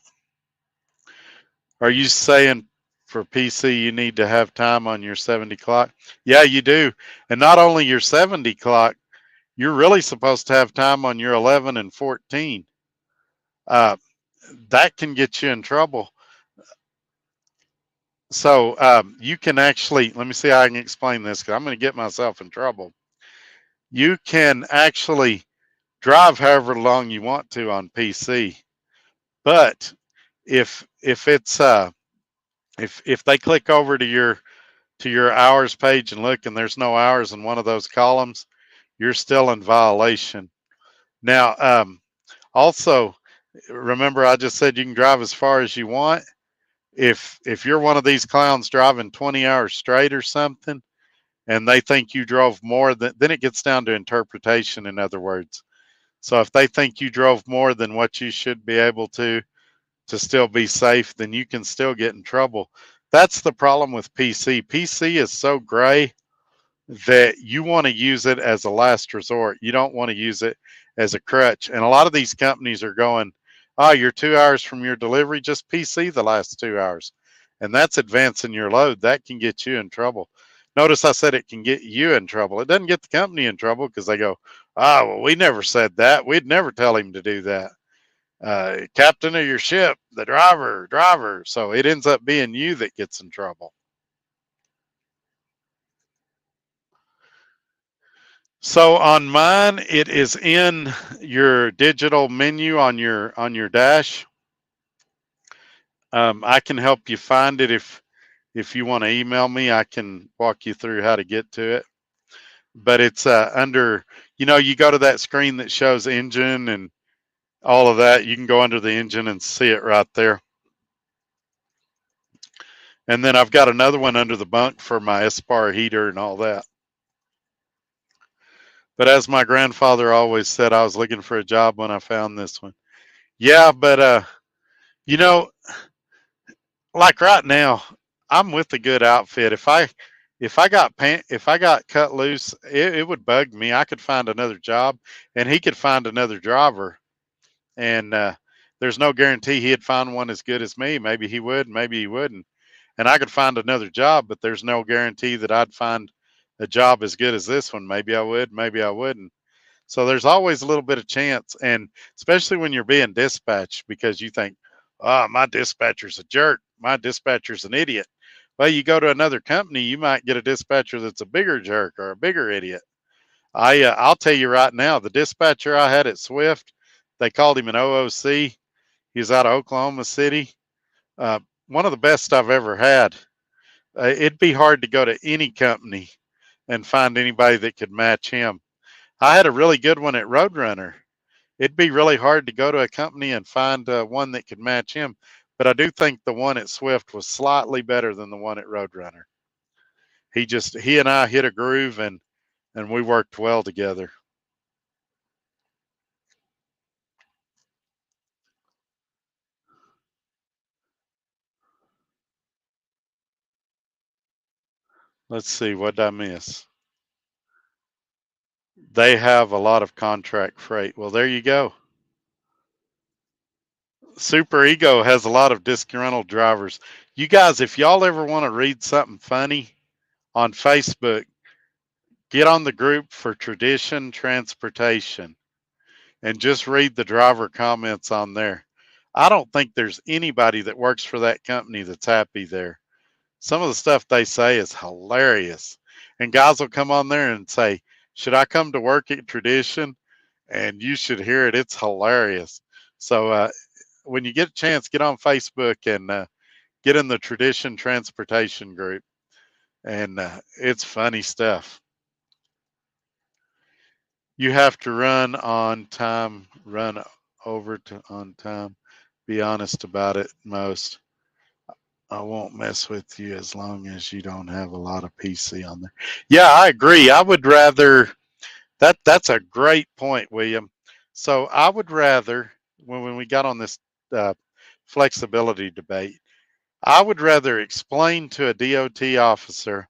Are you saying for PC you need to have time on your 70 clock? Yeah, you do. And not only your 70 clock, you're really supposed to have time on your 11 and 14. Uh, that can get you in trouble. So you can actually, let me see how I can explain this because I'm going to get myself in trouble. You can actually drive however long you want to on PC, but if it's if they click over to your hours page and look and there's no hours in one of those columns, you're still in violation. Now, also remember I just said you can drive as far as you want. If you're one of these clowns driving 20 hours straight or something, and they think you drove more than, then it gets down to interpretation, in other words. So if they think you drove more than what you should be able to still be safe, then you can still get in trouble. That's the problem with PC. PC is so gray that you want to use it as a last resort. You don't want to use it as a crutch. And a lot of these companies are going, oh, you're 2 hours from your delivery, just PC the last 2 hours. And that's advancing your load. That can get you in trouble. Notice I said it can get you in trouble. It doesn't get the company in trouble because they go, oh, well, we never said that. We'd never tell him to do that. Captain of your ship, the driver. So it ends up being you that gets in trouble. So on mine, it is in your digital menu on your dash. I can help you find it if you want to email me. I can walk you through how to get to it. But it's under, you go to that screen that shows engine and all of that. You can go under the engine and see it right there. And then I've got another one under the bunk for my Espar heater and all that. But as my grandfather always said, I was looking for a job when I found this one. Yeah, but you know, like right now, I'm with a good outfit. If I got cut loose, it would bug me. I could find another job, and he could find another driver, and there's no guarantee he'd find one as good as me. Maybe he would, maybe he wouldn't, and I could find another job, but there's no guarantee that I'd find a job as good as this one. Maybe I would, maybe I wouldn't. So there's always a little bit of chance, and especially when you're being dispatched because you think, oh, my dispatcher's a jerk, my dispatcher's an idiot. Well, you go to another company, you might get a dispatcher that's a bigger jerk or a bigger idiot. I'll tell you right now, the dispatcher I had at Swift, they called him an OOC. He was out of Oklahoma City. Uh, one of the best I've ever had. It'd be hard to go to any company and find anybody that could match him. I had a really good one at Roadrunner. It'd be really hard to go to a company and find one that could match him. But I do think the one at Swift was slightly better than the one at Roadrunner. He and I hit a groove and we worked well together. Let's see, what did I miss? They have a lot of contract freight. Well, there you go. Super Ego has a lot of disgruntled drivers. You guys, if y'all ever want to read something funny on Facebook, get on the group for Tradition Transportation and just read the driver comments on there. I don't think there's anybody that works for that company that's happy there. Some of the stuff they say is hilarious. And guys will come on there and say, should I come to work at Tradition? And you should hear it. It's hilarious. So when you get a chance, get on Facebook and get in the Tradition Transportation group. And it's funny stuff. You have to run on time, run over to on time. Be honest about it most. I won't mess with you as long as you don't have a lot of PC on there. Yeah, I agree. I would rather that's a great point, William. So I would rather when we got on this uh, flexibility debate, I would rather explain to a DOT officer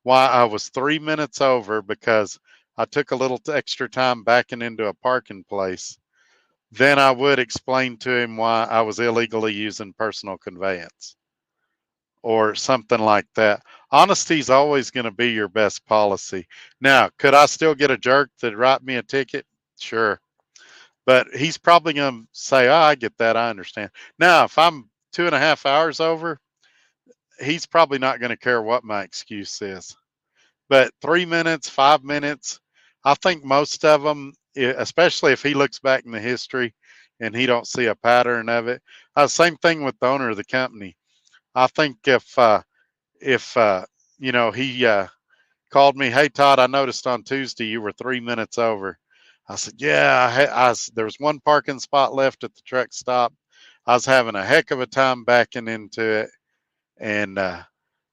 why I was 3 minutes over because I took a little extra time backing into a parking place than I would explain to him why I was illegally using personal conveyance or something like that. Honesty is always going to be your best policy. Now, could I still get a jerk that write me a ticket? Sure. But he's probably going to say, oh, I get that. I understand. Now, if I'm 2.5 hours over, he's probably not going to care what my excuse is. But 3 minutes, 5 minutes, I think most of them, especially if he looks back in the history and he don't see a pattern of it. Same thing with the owner of the company. I think if he called me, hey Todd, I noticed on Tuesday you were 3 minutes over. I said, yeah, there was one parking spot left at the truck stop. I was having a heck of a time backing into it, and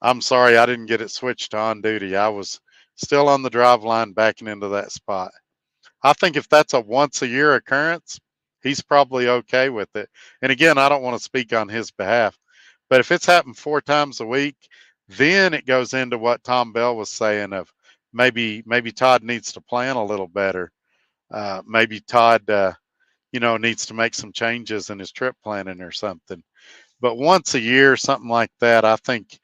I'm sorry I didn't get it switched to on duty. I was still on the drive line backing into that spot. I think if that's a once a year occurrence, he's probably okay with it. And again, I don't want to speak on his behalf, but if it's happened 4 times a week, then it goes into what Tom Bell was saying of maybe Todd needs to plan a little better. Maybe Todd, needs to make some changes in his trip planning or something. But once a year, something like that, I think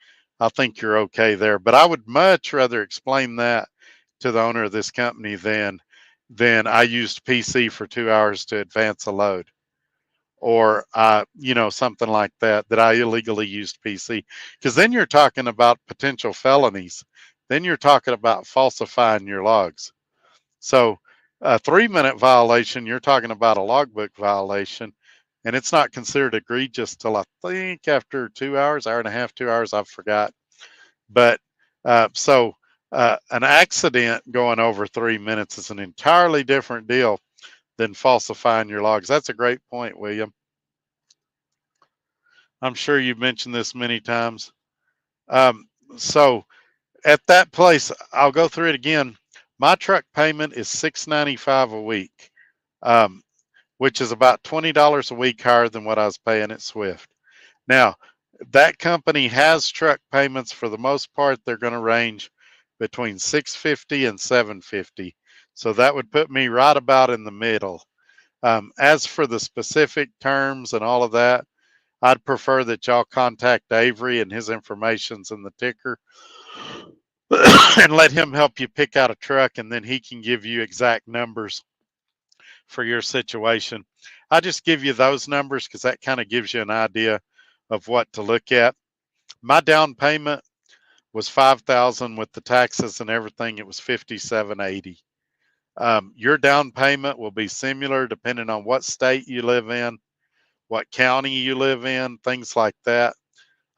you're okay there. But I would much rather explain that to the owner of this company than I used PC for 2 hours to advance a load, or something like that I illegally used PC, because then you're talking about potential felonies. Then you're talking about falsifying your logs. So a 3 minute violation, you're talking about a logbook violation, and it's not considered egregious till I think after 2 hours, hour and a half, 2 hours, I forgot. But an accident going over 3 minutes is an entirely different deal than falsifying your logs. That's a great point, William. I'm sure you've mentioned this many times. So at that place, I'll go through it again. My truck payment is $6.95 a week, um, which is about $20 a week higher than what I was paying at Swift. Now, that company has truck payments for the most part. They're going to range between $6.50 and $7.50. So that would put me right about in the middle. As for the specific terms and all of that, I'd prefer that y'all contact Avery, and his information's in the ticker, and let him help you pick out a truck, and then he can give you exact numbers for your situation. I just give you those numbers because that kind of gives you an idea of what to look at. My down payment was 5,000 with the taxes and everything. It was 5780. Your down payment will be similar depending on what state you live in, what county you live in, things like that.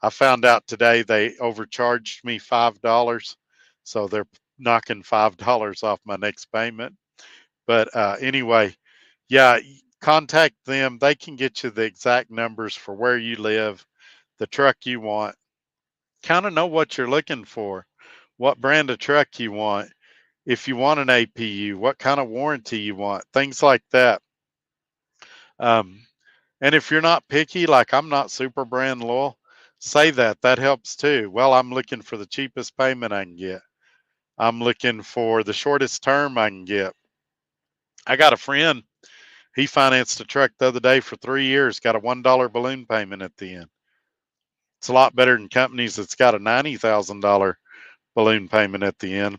I found out today they overcharged me $5, so they're knocking $5 off my next payment. But anyway, yeah, contact them. They can get you the exact numbers for where you live, the truck you want. Kind of know what you're looking for, what brand of truck you want, if you want an APU, what kind of warranty you want, things like that. Um, and if you're not picky, like I'm not super brand loyal, say that. That helps too. Well, I'm looking for the cheapest payment I can get. I'm looking for the shortest term I can get. I got a friend, he financed a truck the other day for 3 years, got a $1 balloon payment at the end. It's a lot better than companies that's got a $90,000 balloon payment at the end.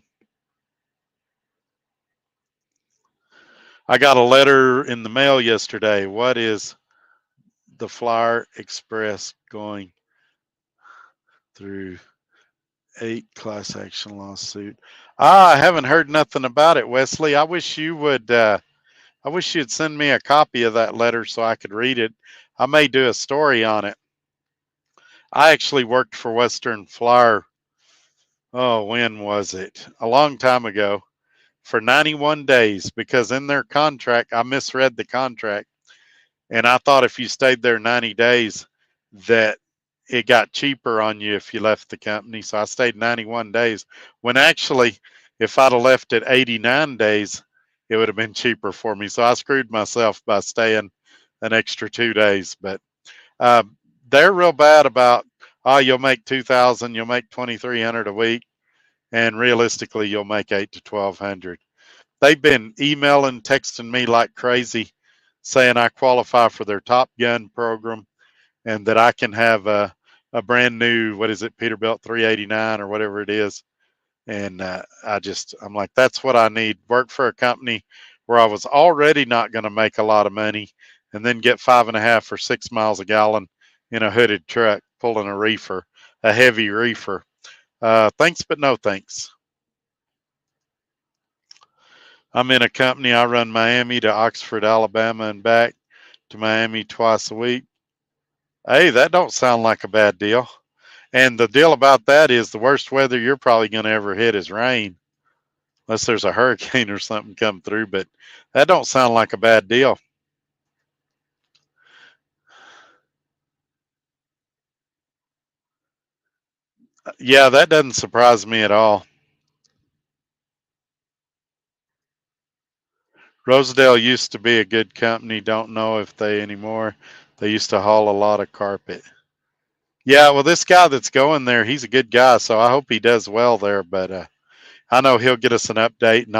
I got a letter in the mail yesterday. What is the Flyer Express going through 8 class action lawsuit? I haven't heard nothing about it, Wesley. I wish you would. I wish you'd send me a copy of that letter so I could read it. I may do a story on it. I actually worked for Western Flyer. Oh, when was it? A long time ago, for 91 days, because in their contract, I misread the contract, and I thought if you stayed there 90 days, that it got cheaper on you if you left the company. So I stayed 91 days when actually, if I'd have left it 89 days, it would have been cheaper for me. So I screwed myself by staying an extra 2 days. But uh, they're real bad about, oh, you'll make 2,000, you'll make 2,300 a week, and realistically, you'll make 8 to 1,200. They've been emailing, texting me like crazy, saying I qualify for their Top Gun program and that I can have a brand new, what is it, Peterbilt 389 or whatever it is. And I'm like, that's what I need. Work for a company where I was already not going to make a lot of money and then get 5.5 or 6 miles a gallon in a hooded truck pulling a reefer, a heavy reefer. Thanks, but no thanks. I'm in a company. I run Miami to Oxford, Alabama, and back to Miami twice a week. Hey, that don't sound like a bad deal. And the deal about that is the worst weather you're probably going to ever hit is rain, unless there's a hurricane or something come through. But that don't sound like a bad deal. Yeah, that doesn't surprise me at all. Rosedale used to be a good company. Don't know if they anymore. They used to haul a lot of carpet. Yeah, well, this guy that's going there, he's a good guy, so I hope he does well there. But I know he'll get us an update, and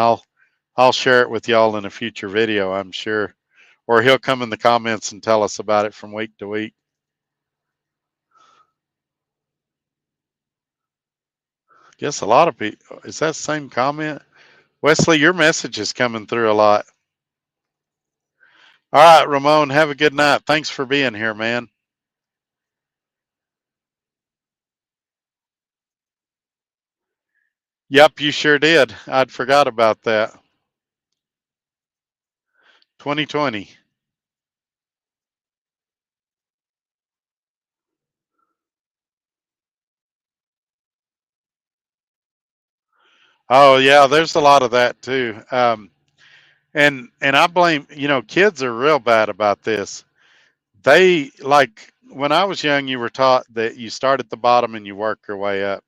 I'll share it with y'all in a future video, I'm sure. Or he'll come in the comments and tell us about it from week to week. Guess a lot of people, is that the same comment? Wesley, your message is coming through a lot. All right, Ramon, have a good night. Thanks for being here, man. Yep, you sure did. I'd forgot about that. 2020. Oh yeah, there's a lot of that too. And I blame, kids are real bad about this. They like when I was young, you were taught that you start at the bottom and you work your way up.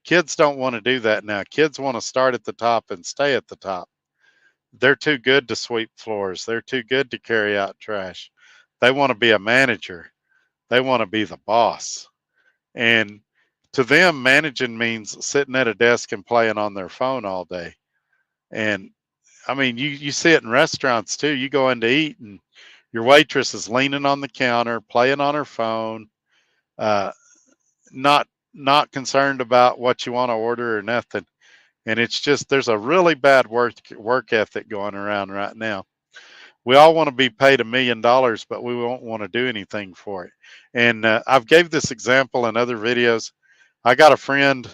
Kids don't want to do that now. Kids want to start at the top and stay at the top. They're too good to sweep floors. They're too good to carry out trash. They want to be a manager. They want to be the boss. And to them, managing means sitting at a desk and playing on their phone all day. And I mean, you see it in restaurants too. You go in to eat and your waitress is leaning on the counter, playing on her phone, uh, not not concerned about what you want to order or nothing. And it's just there's a really bad work ethic going around right now. We all want to be paid $1 million, but we won't want to do anything for it. And I've gave this example in other videos. I got a friend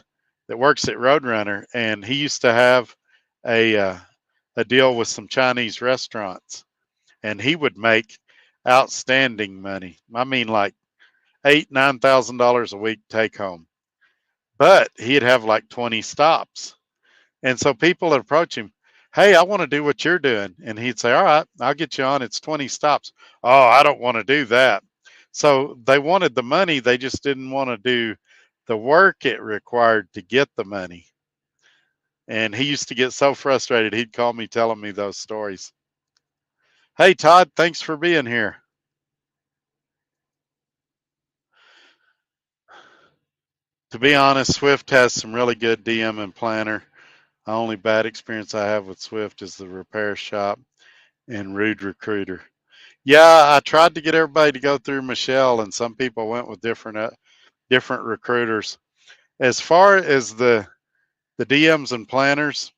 that works at Roadrunner, and he used to have a uh, a deal with some Chinese restaurants, and he would make outstanding money. I mean, like $8,000-9,000 a week take home, but he'd have like 20 stops. And so people would approach him, hey, I want to do what you're doing. And he'd say, all right, I'll get you on. It's 20 stops. Oh, I don't want to do that. So they wanted the money. They just didn't want to do the work it required to get the money. And he used to get so frustrated. He'd call me telling me those stories. Hey, Todd, thanks for being here. To be honest, Swift has some really good DM and planner. The only bad experience I have with Swift is the repair shop and rude recruiter. Yeah, I tried to get everybody to go through Michelle, and some people went with different recruiters. As far as the DMs and planners,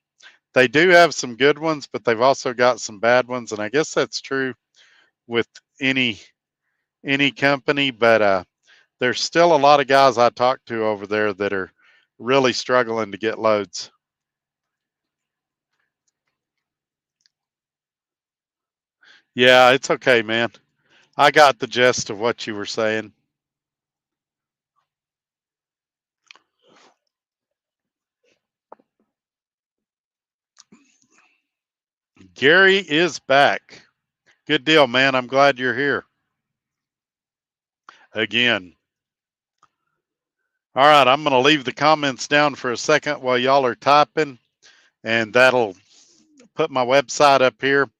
they do have some good ones, but they've also got some bad ones, and I guess that's true with any company. But there's still a lot of guys I talk to over there that are really struggling to get loads. Yeah, it's okay, man. I got the gist of what you were saying. Gary is back. Good deal, man. I'm glad you're here again. All right, I'm going to leave the comments down for a second while y'all are typing, and that'll put my website up here.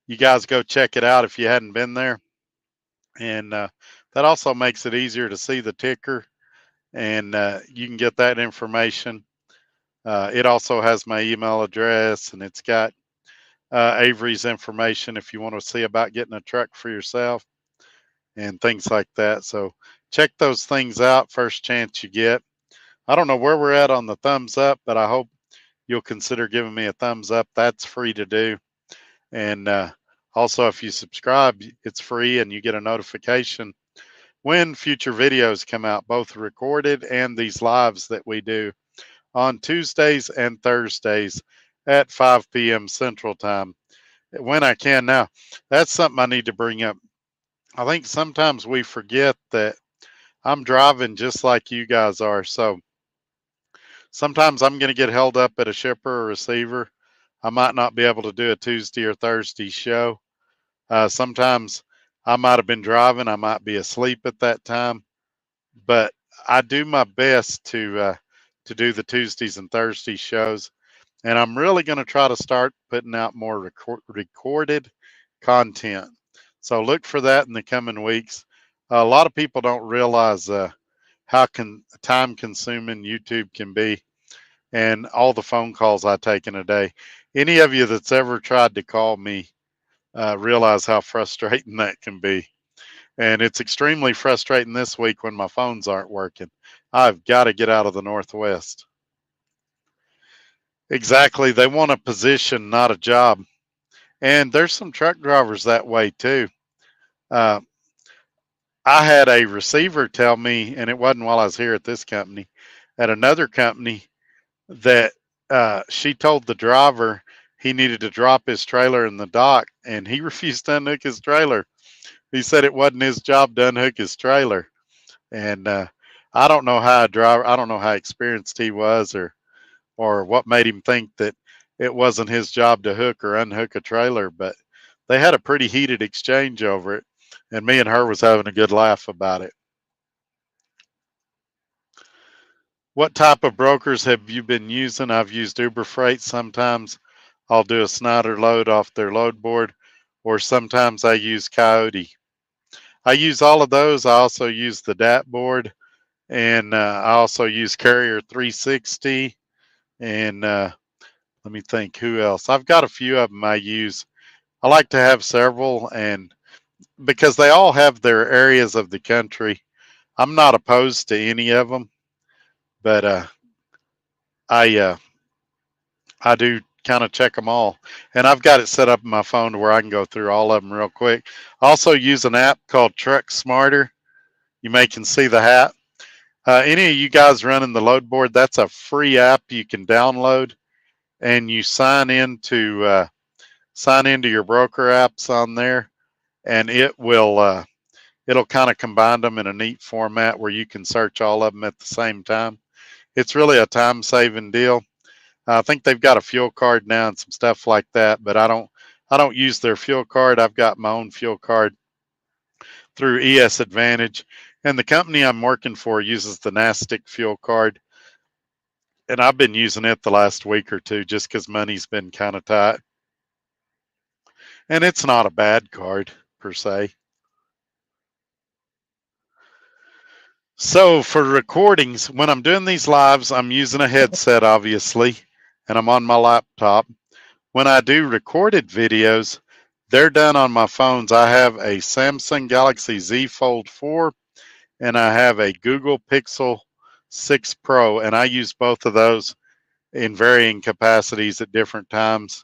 You guys go check it out if you hadn't been there. And that also makes it easier to see the ticker, and you can get that information. It also has my email address, and it's got Avery's information if you want to see about getting a truck for yourself and things like that. So check those things out first chance you get. I don't know where we're at on the thumbs up, but I hope you'll consider giving me a thumbs up. That's free to do. And also, if you subscribe, it's free and you get a notification when future videos come out, both recorded and these lives that we do on Tuesdays and Thursdays at 5 p.m. Central Time when I can. Now, that's something I need to bring up. I think sometimes we forget that I'm driving just like you guys are. So sometimes I'm going to get held up at a shipper or receiver. I might not be able to do a Tuesday or Thursday show. Sometimes I might have been driving. I might be asleep at that time, but I do my best to do the Tuesdays and Thursday shows, and I'm really going to try to start putting out more recorded content. So look for that in the coming weeks. A lot of people don't realize how time consuming YouTube can be, and all the phone calls I take in a day. Any of you that's ever tried to call me realize how frustrating that can be. And it's extremely frustrating this week when my phones aren't working. I've got to get out of the Northwest. Exactly. They want a position, not a job. And there's some truck drivers that way too. Uh, I had a receiver tell me, and it wasn't while I was here at this company, at another company, that she told the driver he needed to drop his trailer in the dock, and he refused to unhook his trailer. He said it wasn't his job to unhook his trailer. And I don't know how a driver, I don't know how experienced he was, or what made him think that it wasn't his job to hook or unhook a trailer, but they had a pretty heated exchange over it, and me and her was having a good laugh about it. What type of brokers have you been using? I've used Uber Freight. Sometimes I'll do a Snyder load off their load board, or sometimes I use Coyote. I use all of those. I also use the DAT board, and I also use Carrier 360. And let me think who else. I've got a few of them I use. I like to have several, and because they all have their areas of the country, I'm not opposed to any of them, but I I do kind of check them all, and I've got it set up in my phone to where I can go through all of them real quick. I also use an app called Truck Smarter. You may can see the hat. Any of you guys running the load board, that's a free app you can download, and you sign into your broker apps on there, and it'll kind of combine them in a neat format where you can search all of them at the same time. It's really a time saving deal. I think they've got a fuel card now and some stuff like that, but I don't use their fuel card. I've got my own fuel card through ES Advantage, and the company I'm working for uses the NASTIC fuel card, and I've been using it the last week or two just because money's been kind of tight. And it's not a bad card per se. So for recordings, when I'm doing these lives, I'm using a headset, obviously, and I'm on my laptop. When I do recorded videos, they're done on my phones. I have a Samsung Galaxy Z Fold 4 and I have a Google Pixel 6 Pro, and I use both of those in varying capacities at different times,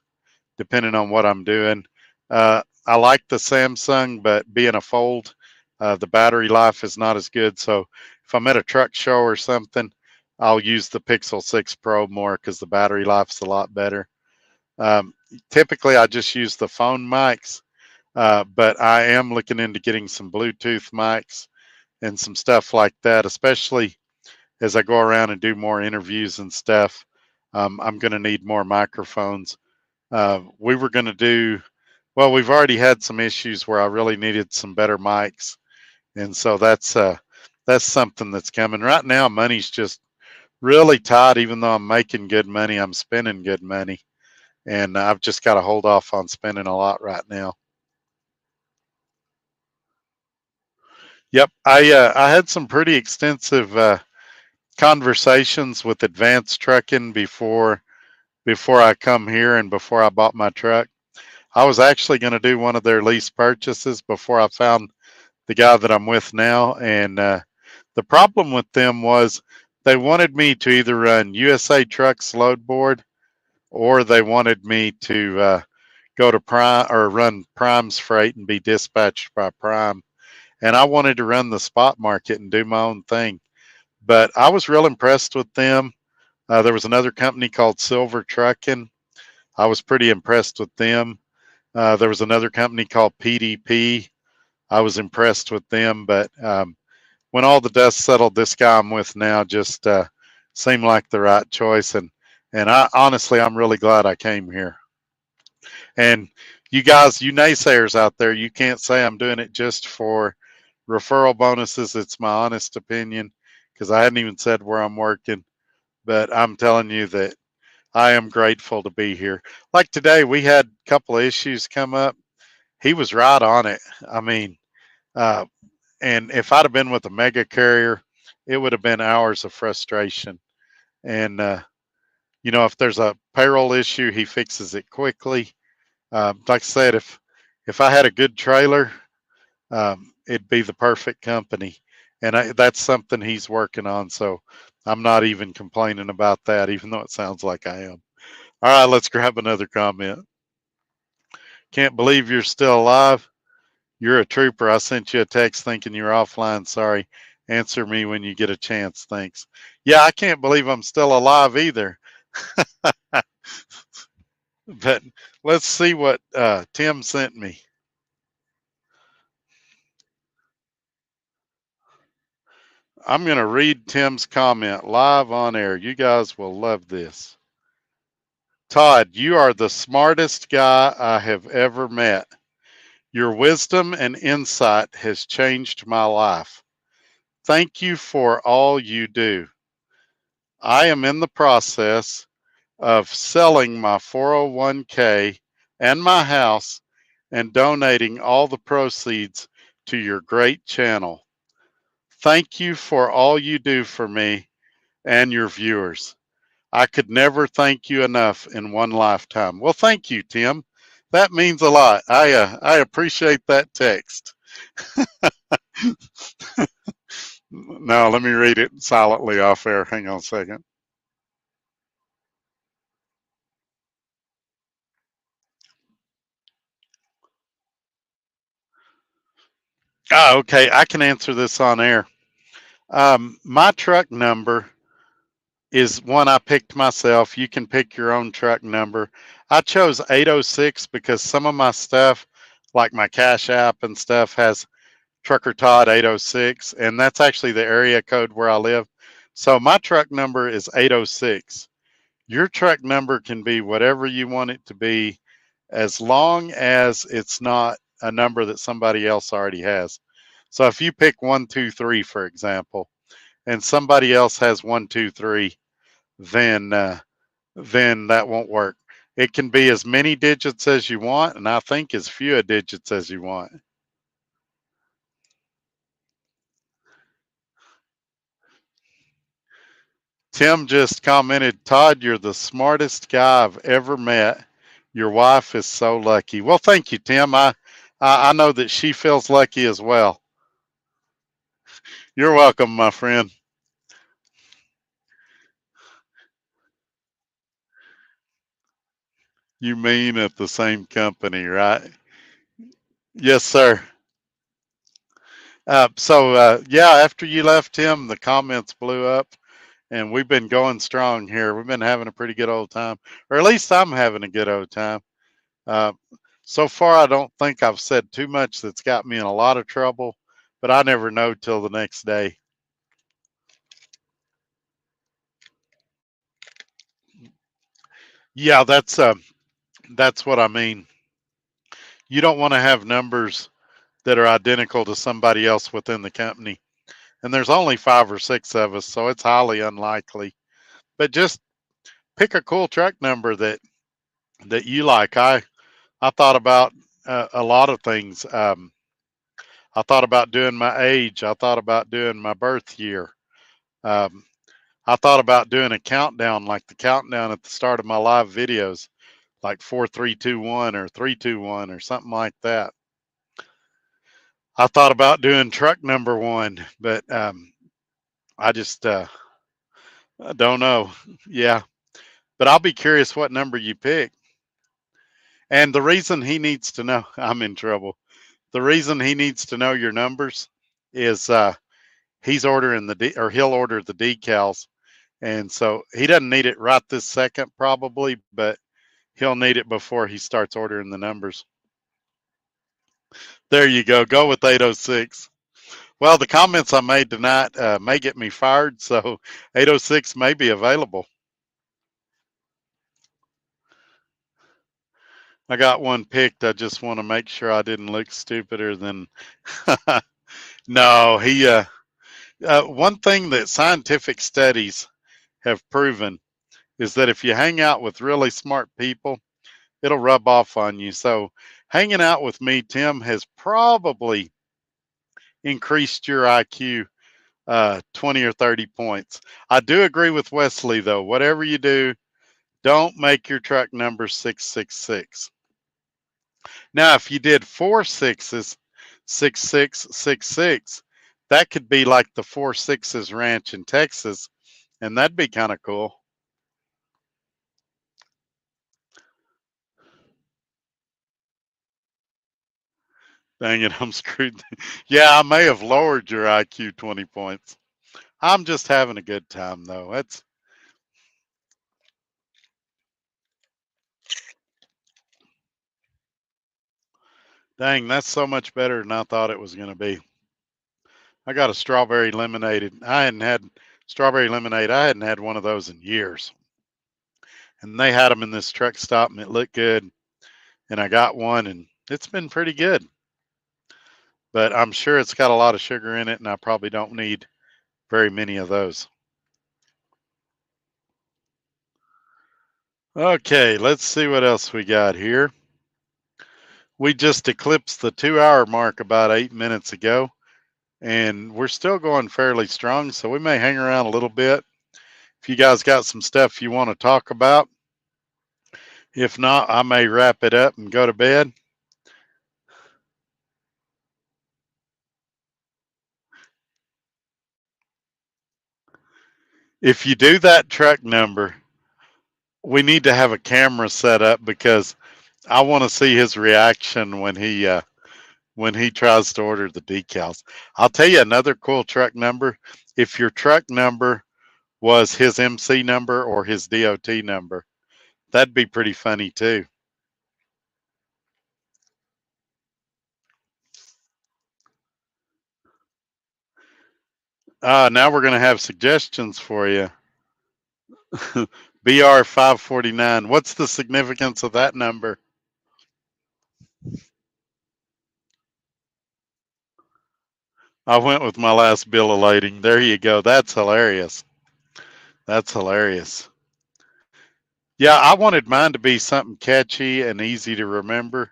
depending on what I'm doing. I like the Samsung, but being a fold, the battery life is not as good. So if I'm at a truck show or something, I'll use the Pixel 6 Pro more because the battery life's a lot better. Typically, I just use the phone mics, but I am looking into getting some Bluetooth mics and some stuff like that, especially as I go around and do more interviews and stuff. I'm going to need more microphones. We were going to do, well, we've already had some issues where I really needed some better mics, and so that's that's something that's coming. Right now, money's just really tight. Even though I'm making good money, I'm spending good money, and I've just got to hold off on spending a lot right now. Yep, I had some pretty extensive conversations with Advanced Trucking before I come here and before I bought my truck. I was actually going to do one of their lease purchases before I found the guy that I'm with now, and the problem with them was they wanted me to either run USA Trucks load board or they wanted me to go to Prime or run Prime's freight and be dispatched by Prime. And I wanted to run the spot market and do my own thing. But I was real impressed with them. There was another company called Silver Trucking. I was pretty impressed with them. There was another company called PDP. I was impressed with them. But when all the dust settled, this guy I'm with now just seemed like the right choice. And I honestly, I'm really glad I came here. And you guys, you naysayers out there, you can't say I'm doing it just for referral bonuses. It's my honest opinion because I hadn't even said where I'm working. But I'm telling you that I am grateful to be here. Like today, we had a couple of issues come up. He was right on it. I mean, uh, and if I'd have been with a mega carrier, it would have been hours of frustration. And if there's a payroll issue, he fixes it quickly. Like I said, if I had a good trailer, it'd be the perfect company, and that's something he's working on. So I'm not even complaining about that, even though it sounds like I am. All right, let's grab another comment. Can't believe you're still alive. You're a trooper. I sent you a text thinking you were offline. Sorry. Answer me when you get a chance. Thanks. Yeah, I can't believe I'm still alive either. But let's see what Tim sent me. I'm going to read Tim's comment live on air. You guys will love this. Todd, you are the smartest guy I have ever met. Your wisdom and insight has changed my life. Thank you for all you do. I am in the process of selling my 401k and my house and donating all the proceeds to your great channel. Thank you for all you do for me and your viewers. I could never thank you enough in one lifetime. Well, thank you, Tim. That means a lot. I appreciate that text. Now, let me read it silently off air. Hang on a second. Okay. I can answer this on air. My truck number is one I picked myself. You can pick your own truck number. I chose 806 because some of my stuff, like my Cash App and stuff, has Trucker Todd 806, and that's actually the area code where I live. So my truck number is 806. Your truck number can be whatever you want it to be as long as it's not a number that somebody else already has. So if you pick 123, for example, and somebody else has 123, then then that won't work. It can be as many digits as you want, and I think as few digits as you want. Tim just commented, Todd, you're the smartest guy I've ever met. Your wife is so lucky. Well, thank you, Tim. I know that she feels lucky as well. You're welcome, my friend. You mean at the same company, right? Yes, sir. Yeah, after you left, Tim, the comments blew up, and we've been going strong here. We've been having a pretty good old time, or at least I'm having a good old time. Uh, so far, I don't think I've said too much that's got me in a lot of trouble, but I never know till the next day. Yeah, that's what I mean. You don't want to have numbers that are identical to somebody else within the company. and there's only 5 or 6 of us, so it's highly unlikely. But just pick a cool truck number that you like. I thought about a lot of things. I thought about doing my age. I thought about doing my birth year. Um, I thought about doing a countdown, like the countdown at the start of my live videos, like 4, 3, 2, 1 or 3, 2, 1 or something like that. I thought about doing truck number one, but I just I don't know. Yeah, but I'll be curious what number you pick. And the reason he needs to know, I'm in trouble. The reason he needs to know your numbers is he's ordering or he'll order the decals, and so he doesn't need it right this second probably, but he'll need it before he starts ordering the numbers. There you go. Go with 806. Well, the comments I made tonight may get me fired, so 806 may be available. I got one picked. I just want to make sure I didn't look stupider than. No, he. One thing that scientific studies have proven is that if you hang out with really smart people, it'll rub off on you. So, hanging out with me, Tim, has probably increased your IQ 20 or 30 points. I do agree with Wesley, though. Whatever you do, don't make your truck number 666. Now, if you did 4 6s, 6666, that could be like the 4 6s ranch in Texas, and that'd be kind of cool. Dang it, I'm screwed. Yeah, I may have lowered your IQ 20 points. I'm just having a good time, though. Dang, that's so much better than I thought it was going to be. I got a strawberry lemonade. I hadn't had strawberry lemonade. I hadn't had one of those in years. And they had them in this truck stop and it looked good. And I got one and it's been pretty good. But I'm sure it's got a lot of sugar in it and I probably don't need very many of those. Okay, let's see what else we got here. We just eclipsed the 2 hour mark about 8 minutes ago. And we're still going fairly strong. So we may hang around a little bit. If you guys got some stuff you want to talk about, if not, I may wrap it up and go to bed. If you do that truck number, we need to have a camera set up because I want to see his reaction when he tries to order the decals. I'll tell you another cool truck number. If your truck number was his MC number or his DOT number, that'd be pretty funny too. Now we're going to have suggestions for you. BR 549. What's the significance of that number? I went with my last bill of lading. There you go. That's hilarious. That's hilarious. Yeah, I wanted mine to be something catchy and easy to remember,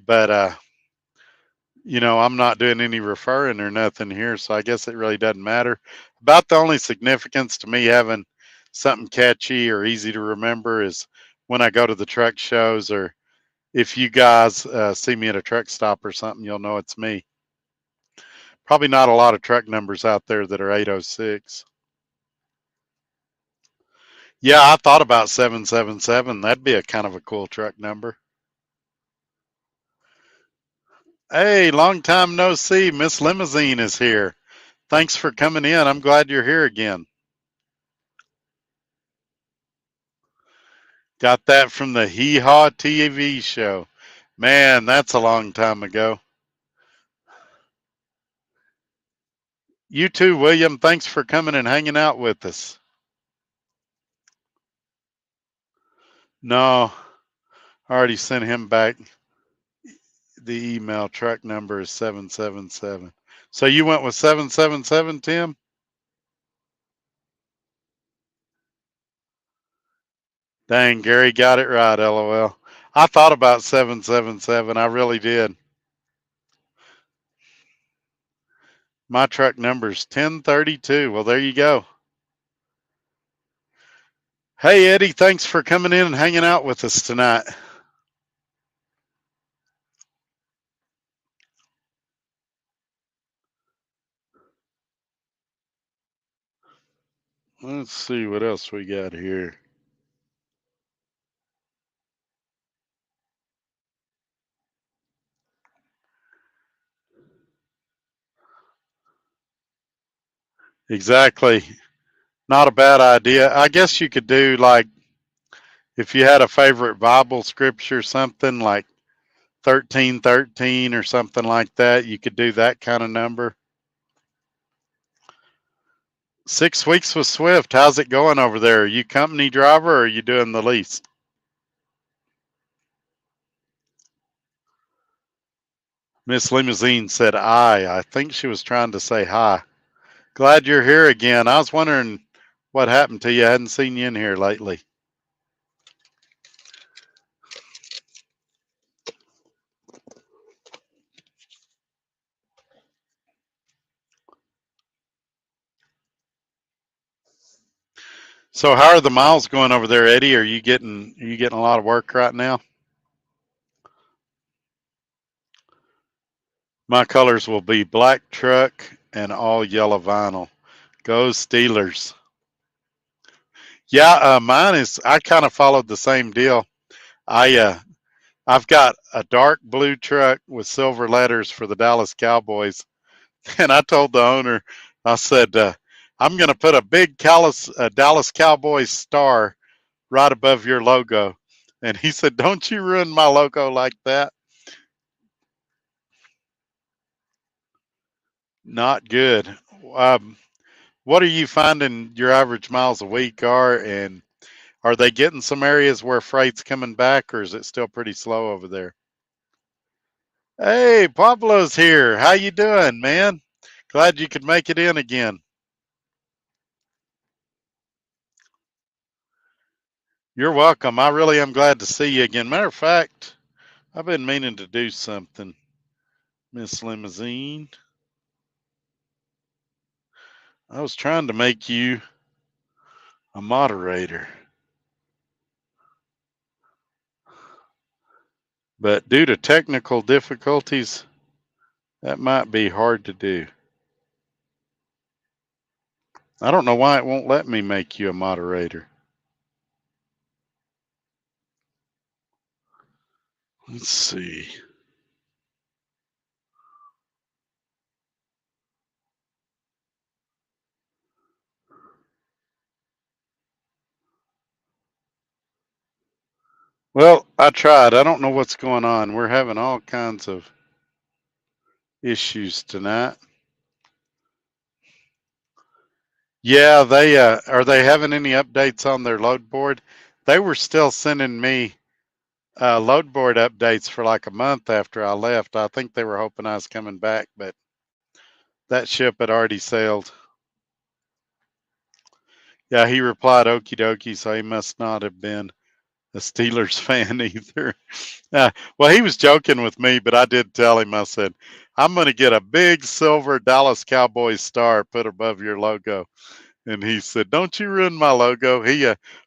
but I'm not doing any referring or nothing here, so I guess it really doesn't matter. About the only significance to me having something catchy or easy to remember is when I go to the truck shows, or if you guys see me at a truck stop or something, you'll know it's me. Probably not a lot of truck numbers out there that are 806. Yeah, I thought about 777. That'd be a kind of a cool truck number. Hey, long time no see. Miss Limousine is here. Thanks for coming in. I'm glad you're here again. Got that from the Hee Haw TV show. Man, that's a long time ago. You too, William. Thanks for coming and hanging out with us. No, I already sent him back the email. Truck number is 777. So you went with 777, Tim? Dang, Gary got it right, LOL. I thought about 777. I really did. My truck number's 1032. Well, there you go. Hey, Eddie, thanks for coming in and hanging out with us tonight. Let's see what else we got here. Exactly. Not a bad idea. I guess you could do like if you had a favorite Bible scripture, something like 1313 or something like that, you could do that kind of number. 6 weeks with Swift. How's it going over there? Are you company driver or are you doing the lease? Miss Limousine said I think she was trying to say hi. Glad you're here again. I was wondering what happened to you. I hadn't seen you in here lately. So how are the miles going over there, Eddie? Are you getting a lot of work right now? My colors will be black truck and all yellow vinyl. Go Steelers. Yeah, mine is. I kind of followed the same deal. I've got a dark blue truck with silver letters for the Dallas Cowboys, and I told the owner, I said, I'm going to put a big Dallas Cowboys star right above your logo, and he said, don't you ruin my logo like that. Not good. Um, what are you finding your average miles a week are, and are they getting some areas where freight's coming back, or is it still pretty slow over there? Hey, Pablo's here. How you doing, man? Glad you could make it in again. You're welcome. I really am glad to see you again. Matter of fact, I've been meaning to do something, Miss Limousine. I was trying to make you a moderator, but due to technical difficulties, that might be hard to do. I don't know why it won't let me make you a moderator. Let's see. Well, I tried. I don't know what's going on. We're having all kinds of issues tonight. Yeah, they are they having any updates on their load board? They were still sending me load board updates for like a month after I left. I think they were hoping I was coming back, but that ship had already sailed. Yeah, he replied okie dokie, so he must not have been a Steelers fan either. Well, he was joking with me, but I did tell him, I said, I'm going to get a big silver Dallas Cowboys star put above your logo. And he said, don't you ruin my logo.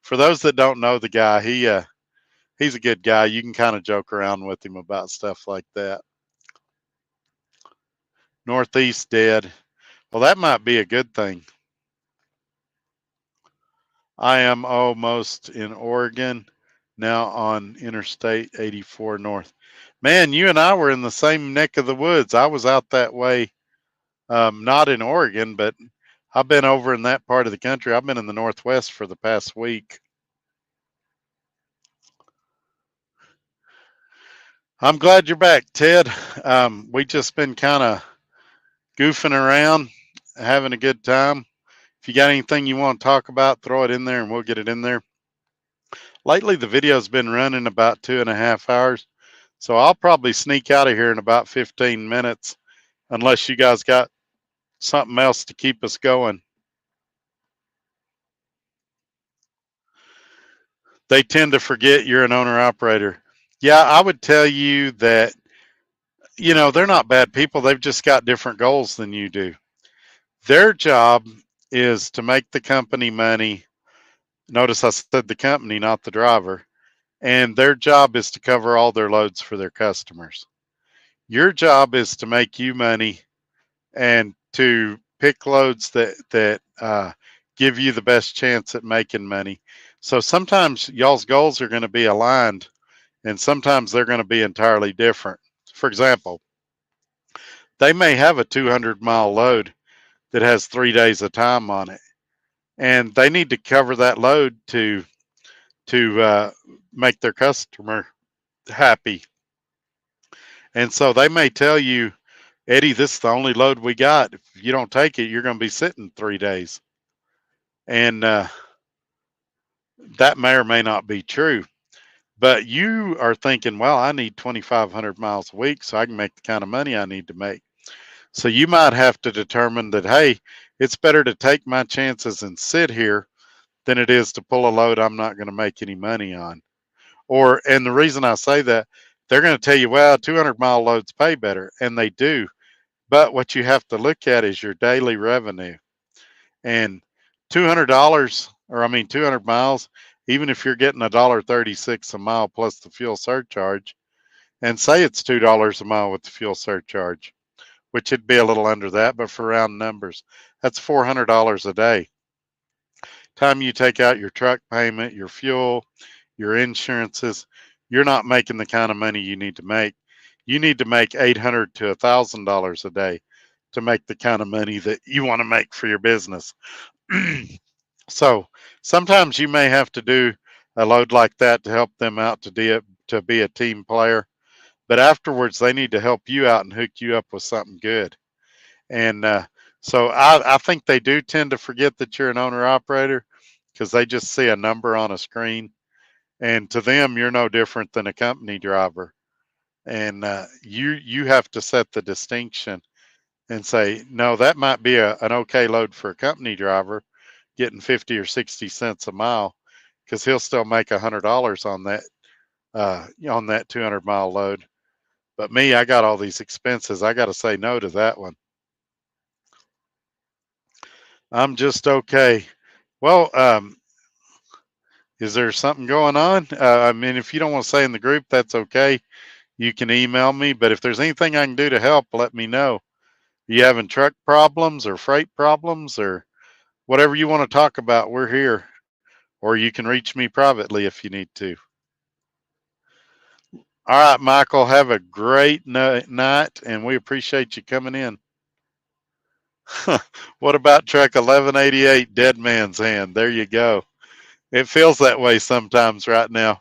For those that don't know the guy, he's a good guy. You can kind of joke around with him about stuff like that. Northeast dead. Well, that might be a good thing. I am almost in Oregon, now on Interstate 84 North. Man, you and I were in the same neck of the woods. I was out that way, not in Oregon, but I've been over in that part of the country. I've been in the Northwest for the past week. I'm glad you're back, Ted. We just been kind of goofing around, having a good time. If you got anything you want to talk about, throw it in there and we'll get it in there. Lately, the video's been running about 2.5 hours, so I'll probably sneak out of here in about 15 minutes. unless you guys got something else to keep us going. They tend to forget you're an owner operator. Yeah, I would tell you that, they're not bad people. They've just got different goals than you do. Their job is to make the company money. Notice I said the company, not the driver. And their job is to cover all their loads for their customers. Your job is to make you money and to pick loads that give you the best chance at making money. So sometimes y'all's goals are going to be aligned, and sometimes they're going to be entirely different. For example, they may have a 200-mile load that has 3 days of time on it, and they need to cover that load to make their customer happy. And so they may tell you, Eddie, this is the only load we got. If you don't take it, you're going to be sitting 3 days. And that may or may not be true. But you are thinking, well, I need 2,500 miles a week so I can make the kind of money I need to make. So you might have to determine that, hey, it's better to take my chances and sit here than it is to pull a load I'm not going to make any money on. And the reason I say that, they're going to tell you, well, 200-mile loads pay better, and they do. But what you have to look at is your daily revenue. And $200, 200 miles, even if you're getting $1.36 a mile plus the fuel surcharge, and say it's $2 a mile with the fuel surcharge, which would be a little under that, but for round numbers, that's $400 a day. Time you take out your truck payment, your fuel, your insurances, you're not making the kind of money you need to make. You need to make $800 to $1,000 a day to make the kind of money that you want to make for your business. So sometimes you may have to do a load like that to help them out to be a team player. But afterwards, they need to help you out and hook you up with something good. And so I think they do tend to forget that you're an owner operator because they just see a number on a screen. And to them, you're no different than a company driver. And you have to set the distinction and say, no, that might be an okay load for a company driver getting 50 or 60 cents a mile because he'll still make $100 on that 200-mile load. But me, I got all these expenses. I got to say no to that one. I'm just okay. Well, is there something going on? If you don't want to say in the group, that's okay. You can email me. But if there's anything I can do to help, let me know. Are you having truck problems or freight problems or whatever you want to talk about? We're here. Or you can reach me privately if you need to. All right, Michael, have a great night, and we appreciate you coming in. What about truck 1188, Dead Man's Hand? There you go. It feels that way sometimes right now.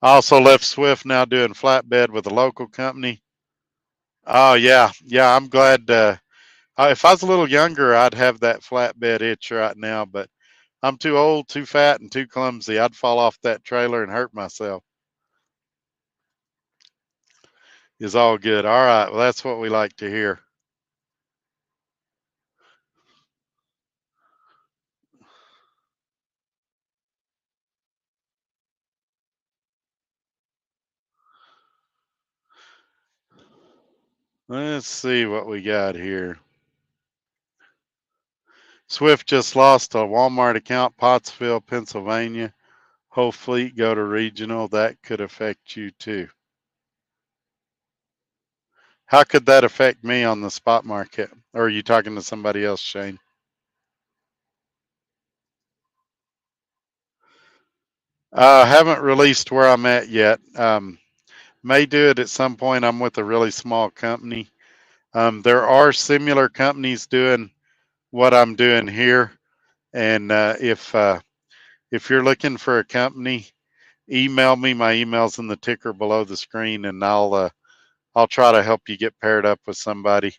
I also left Swift, now doing flatbed with a local company. Oh, yeah. Yeah, I'm glad. If I was a little younger, I'd have that flatbed itch right now, but I'm too old, too fat, and too clumsy. I'd fall off that trailer and hurt myself. Is all good. All right. Well, that's what we like to hear. Let's see what we got here. Swift just lost a Walmart account, Pottsville, Pennsylvania. Whole fleet go to regional. That could affect you too. How could that affect me on the spot market? Or are you talking to somebody else, Shane? Haven't released where I'm at yet. May do it at some point. I'm with a really small company. There are similar companies doing what I'm doing here. And if you're looking for a company, email me. My email's in the ticker below the screen, and I'll try to help you get paired up with somebody.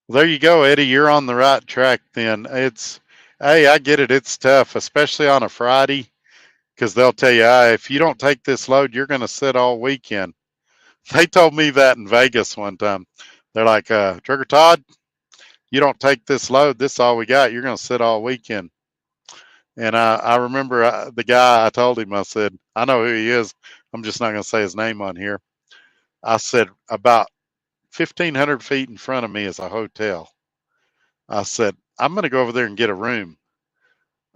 Well, there you go, Eddie. You're on the right track then. Hey, I get it. It's tough, especially on a Friday. because they'll tell you, if you don't take this load, you're going to sit all weekend. They told me that in Vegas one time. They're like, Trigger Todd, you don't take this load, this is all we got. You're going to sit all weekend. And I remember the guy, I told him, I said, I know who he is. I'm just not going to say his name on here. I said, about 1,500 feet in front of me is a hotel. I said, I'm going to go over there and get a room.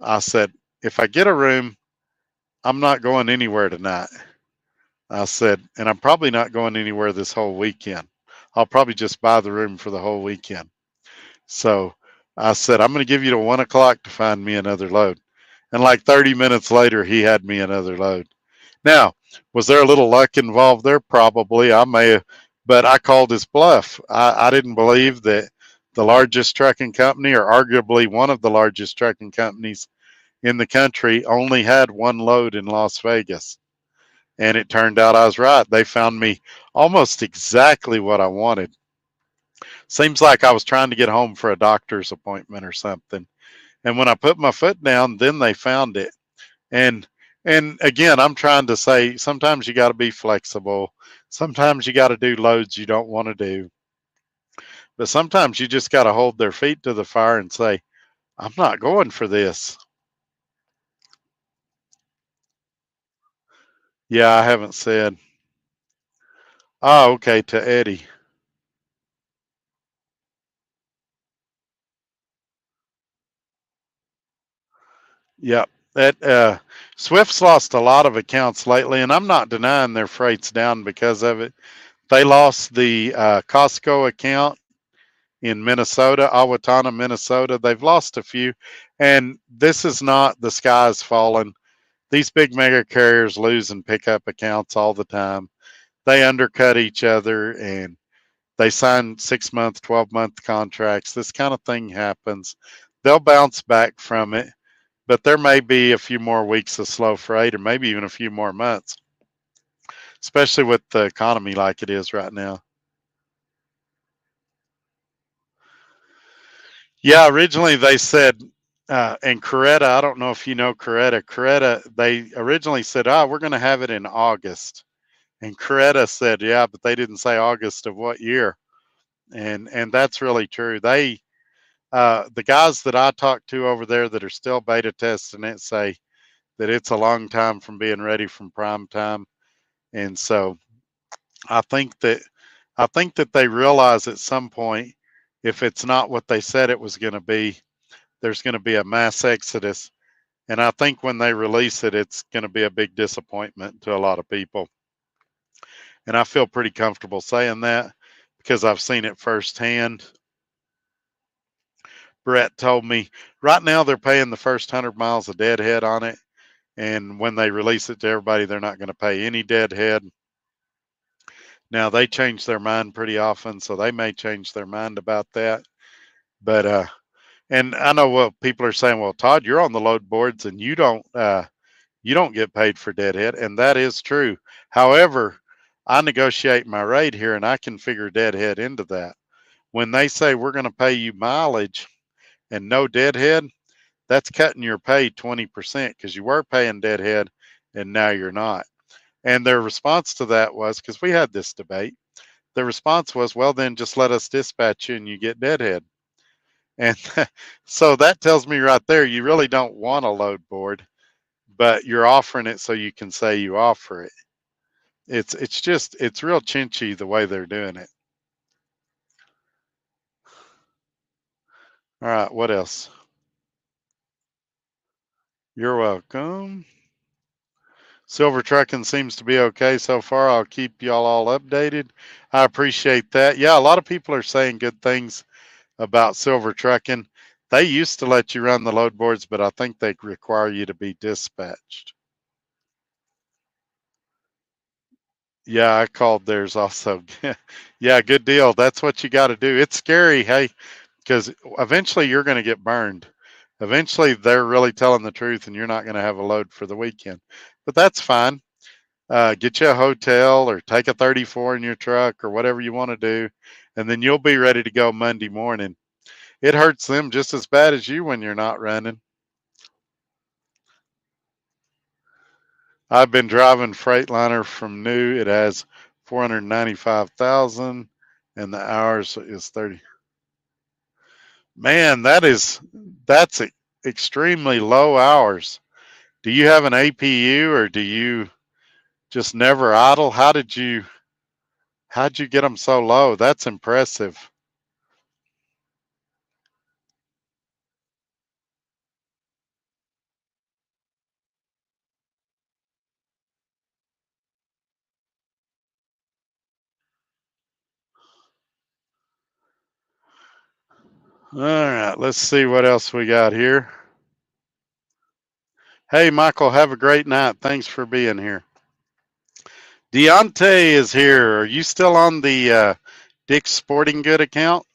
I said, if I get a room, I'm not going anywhere tonight. I said, and I'm probably not going anywhere this whole weekend. I'll probably just buy the room for the whole weekend. So I said, I'm going to give you to 1 o'clock to find me another load. And like 30 minutes later, he had me another load. Now, was there a little luck involved there? Probably. I may have, but I called his bluff. I didn't believe that the largest trucking company, or arguably one of the largest trucking companies in the country, only had one load in Las Vegas. And it turned out I was right. They found me almost exactly what I wanted. Seems like I was trying to get home for a doctor's appointment or something. And when I put my foot down, then they found it. And and again, I'm trying to say sometimes you got to be flexible. Sometimes you got to do loads you don't want to do. But sometimes you just got to hold their feet to the fire and say, I'm not going for this. Yeah, I haven't said. Oh, okay, to Eddie. Yep. That Swift's lost a lot of accounts lately, and I'm not denying their freight's down because of it. They lost the Costco account in Minnesota, Owatonna, Minnesota. They've lost a few, and this is not the sky's falling. These big mega carriers lose and pick up accounts all the time. They undercut each other and they sign 6 month, 12-month contracts. This kind of thing happens. They'll bounce back from it, but there may be a few more weeks of slow freight or maybe even a few more months, especially with the economy like it is right now. Yeah, originally they said, and Coretta, I don't know if you know Coretta. Coretta, they originally said, we're going to have it in August. And Coretta said, yeah, but they didn't say August of what year. And that's really true. The guys that I talk to over there that are still beta testing it say that it's a long time from being ready from prime time. And so I think that I think that they realize at some point, if it's not what they said it was going to be, there's going to be a mass exodus. And I think when they release it, it's going to be a big disappointment to a lot of people. And I feel pretty comfortable saying that because I've seen it firsthand. Brett told me right now they're paying the first 100 miles a deadhead on it. And when they release it to everybody, they're not going to pay any deadhead. Now they change their mind pretty often, so they may change their mind about that. But and I know what people are saying. Well, Todd, you're on the load boards and you don't get paid for deadhead, and that is true. However, I negotiate my rate here, and I can figure deadhead into that. When they say we're going to pay you mileage and no deadhead, that's cutting your pay 20% because you were paying deadhead and now you're not. And their response to that was, because we had this debate, the response was, well, then just let us dispatch you and you get deadhead. And so that tells me right there, you really don't want a load board, but you're offering it so you can say you offer it. It's real chinchy the way they're doing it. All right, what else? You're welcome. Silver trucking seems to be okay so far. I'll keep y'all all updated. I appreciate that. Yeah, a lot of people are saying good things about silver trucking. They used to let you run the load boards, but I think they require you to be dispatched. Yeah, I called theirs also. Yeah, good deal. That's what you got to do. It's scary, hey, because eventually you're going to get burned. Eventually they're really telling the truth and you're not going to have a load for the weekend. But that's fine. Get you a hotel or take a 34 in your truck or whatever you want to do, and then you'll be ready to go Monday morning. It hurts them just as bad as you when you're not running. I've been driving Freightliner from new. It has 495,000 and the hours is 30. Man, that's extremely low hours. Do you have an APU or do you just never idle? How'd you get them so low? That's impressive. All right, let's see what else we got here. Hey, Michael, have a great night. Thanks for being here. Deontay is here. Are you still on the Dick's Sporting Good account?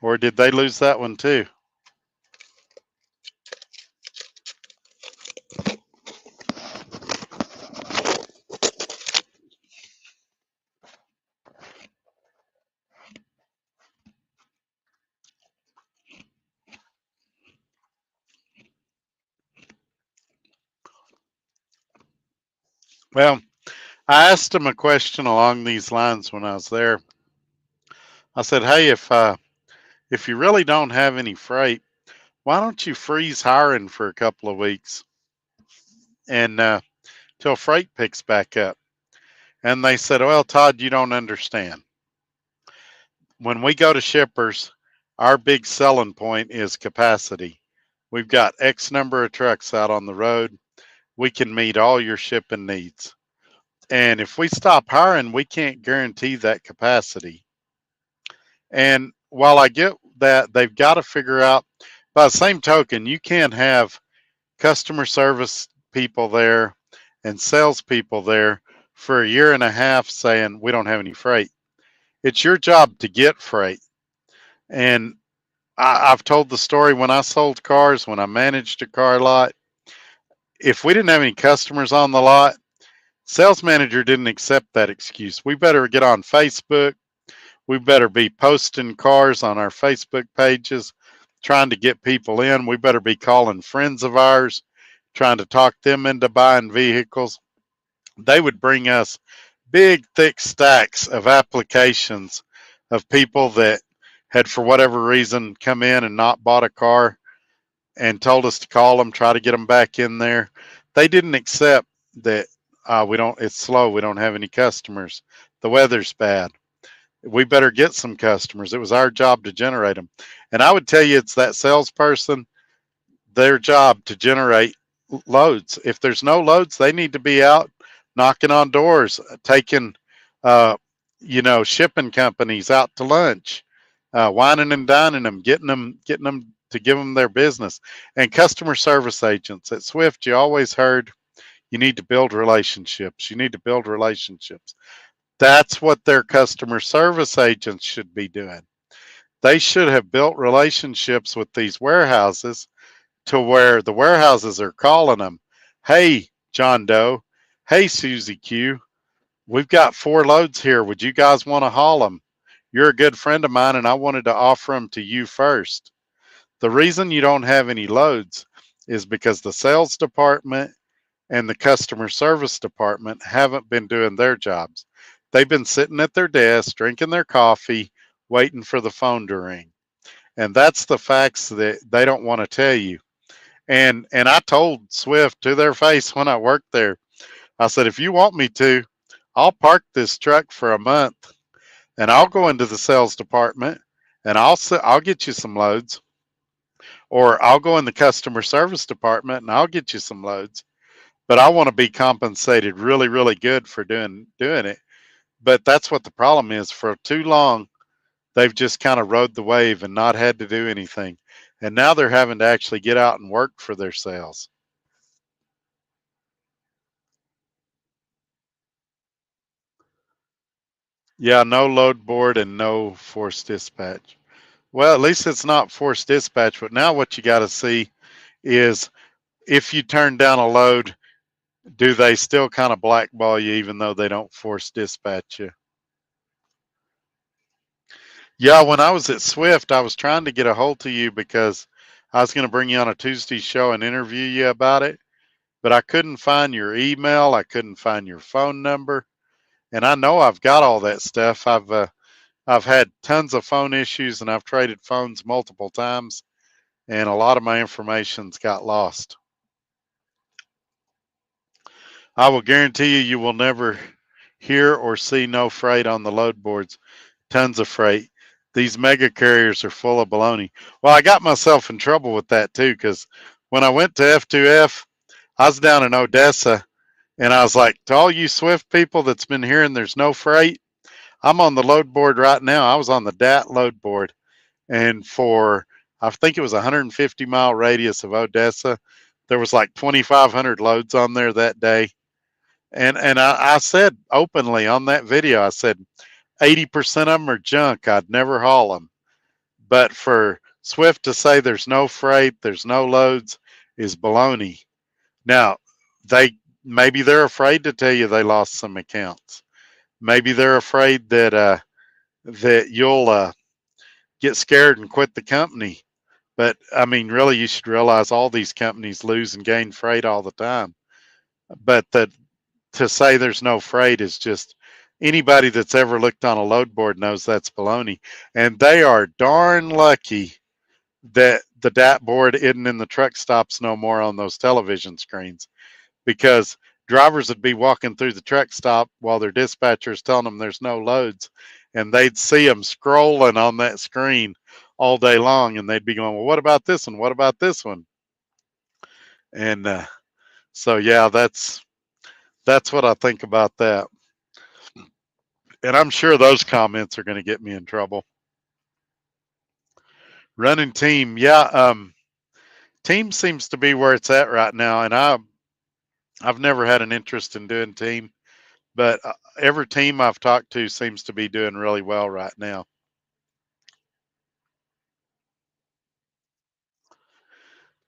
Or did they lose that one too? Well, I asked him a question along these lines when I was there. I said, "Hey, if you really don't have any freight, why don't you freeze hiring for a couple of weeks and till freight picks back up?" And they said, "Well, Todd, you don't understand. When we go to shippers, our big selling point is capacity. We've got X number of trucks out on the road. We can meet all your shipping needs. And if we stop hiring, we can't guarantee that capacity." And while I get that, they've got to figure out, by the same token, you can't have customer service people there and salespeople there for a year and a half saying, we don't have any freight. It's your job to get freight. And I've told the story when I sold cars, when I managed a car lot. If we didn't have any customers on the lot, sales manager didn't accept that excuse. We better get on Facebook. We better be posting cars on our Facebook pages, trying to get people in. We better be calling friends of ours, trying to talk them into buying vehicles. They would bring us big, thick stacks of applications of people that had, for whatever reason, come in and not bought a car and told us to call them, try to get them back in there. They didn't accept that we don't, it's slow, we don't have any customers, the weather's bad, we better get some customers. It was our job to generate them. And I would tell you, it's that salesperson, their job to generate loads. If there's no loads, they need to be out knocking on doors, taking, uh, shipping companies out to lunch, whining and dining them, getting them to give them their business. And customer service agents at Swift, you always heard you need to build relationships. You need to build relationships. That's what their customer service agents should be doing. They should have built relationships with these warehouses to where the warehouses are calling them, "Hey, John Doe. Hey, Susie Q. We've got 4 loads here. Would you guys want to haul them? You're a good friend of mine, and I wanted to offer them to you first." The reason you don't have any loads is because the sales department and the customer service department haven't been doing their jobs. They've been sitting at their desk, drinking their coffee, waiting for the phone to ring. And that's the facts that they don't want to tell you. And I told Swift to their face when I worked there, I said, if you want me to, I'll park this truck for a month and I'll go into the sales department and I'll get you some loads, or I'll go in the customer service department and I'll get you some loads. But I want to be compensated really, really good for doing it. But that's what the problem is. For too long, they've just kind of rode the wave and not had to do anything. And now they're having to actually get out and work for their sales. Yeah, no load board and no forced dispatch. Well, at least it's not forced dispatch. But now what you got to see is, if you turn down a load, do they still kind of blackball you even though they don't force dispatch you? Yeah, when I was at Swift, I was trying to get a hold of you because I was going to bring you on a Tuesday show and interview you about it. but I couldn't find your email. I couldn't find your phone number. And I know I've got all that stuff. I've had tons of phone issues and I've traded phones multiple times and a lot of my information's got lost. I will guarantee you will never hear or see no freight on the load boards. Tons of freight. These mega carriers are full of baloney. Well, I got myself in trouble with that too because when I went to F2F, I was down in Odessa and I was like, to all you Swift people that's been hearing there's no freight, I'm on the load board right now. I was on the DAT load board. And for, I think it was a 150-mile radius of Odessa, there was like 2,500 loads on there that day. And I said openly on that video, I said 80% of them are junk. I'd never haul them. But for Swift to say there's no freight, there's no loads is baloney. Now, maybe they're afraid to tell you they lost some accounts. Maybe they're afraid that you'll get scared and quit the company. But I mean, really, you should realize all these companies lose and gain freight all the time. But to say there's no freight is just anybody that's ever looked on a load board knows that's baloney. And they are darn lucky that the DAT board isn't in the truck stops no more on those television screens because drivers would be walking through the truck stop while their dispatcher's telling them there's no loads and they'd see them scrolling on that screen all day long and they'd be going, well, what about this one? What about this one? And so yeah, that's what I think about that. And I'm sure those comments are going to get me in trouble. Running team, yeah, team seems to be where it's at right now, and I've never had an interest in doing team, but every team I've talked to seems to be doing really well right now.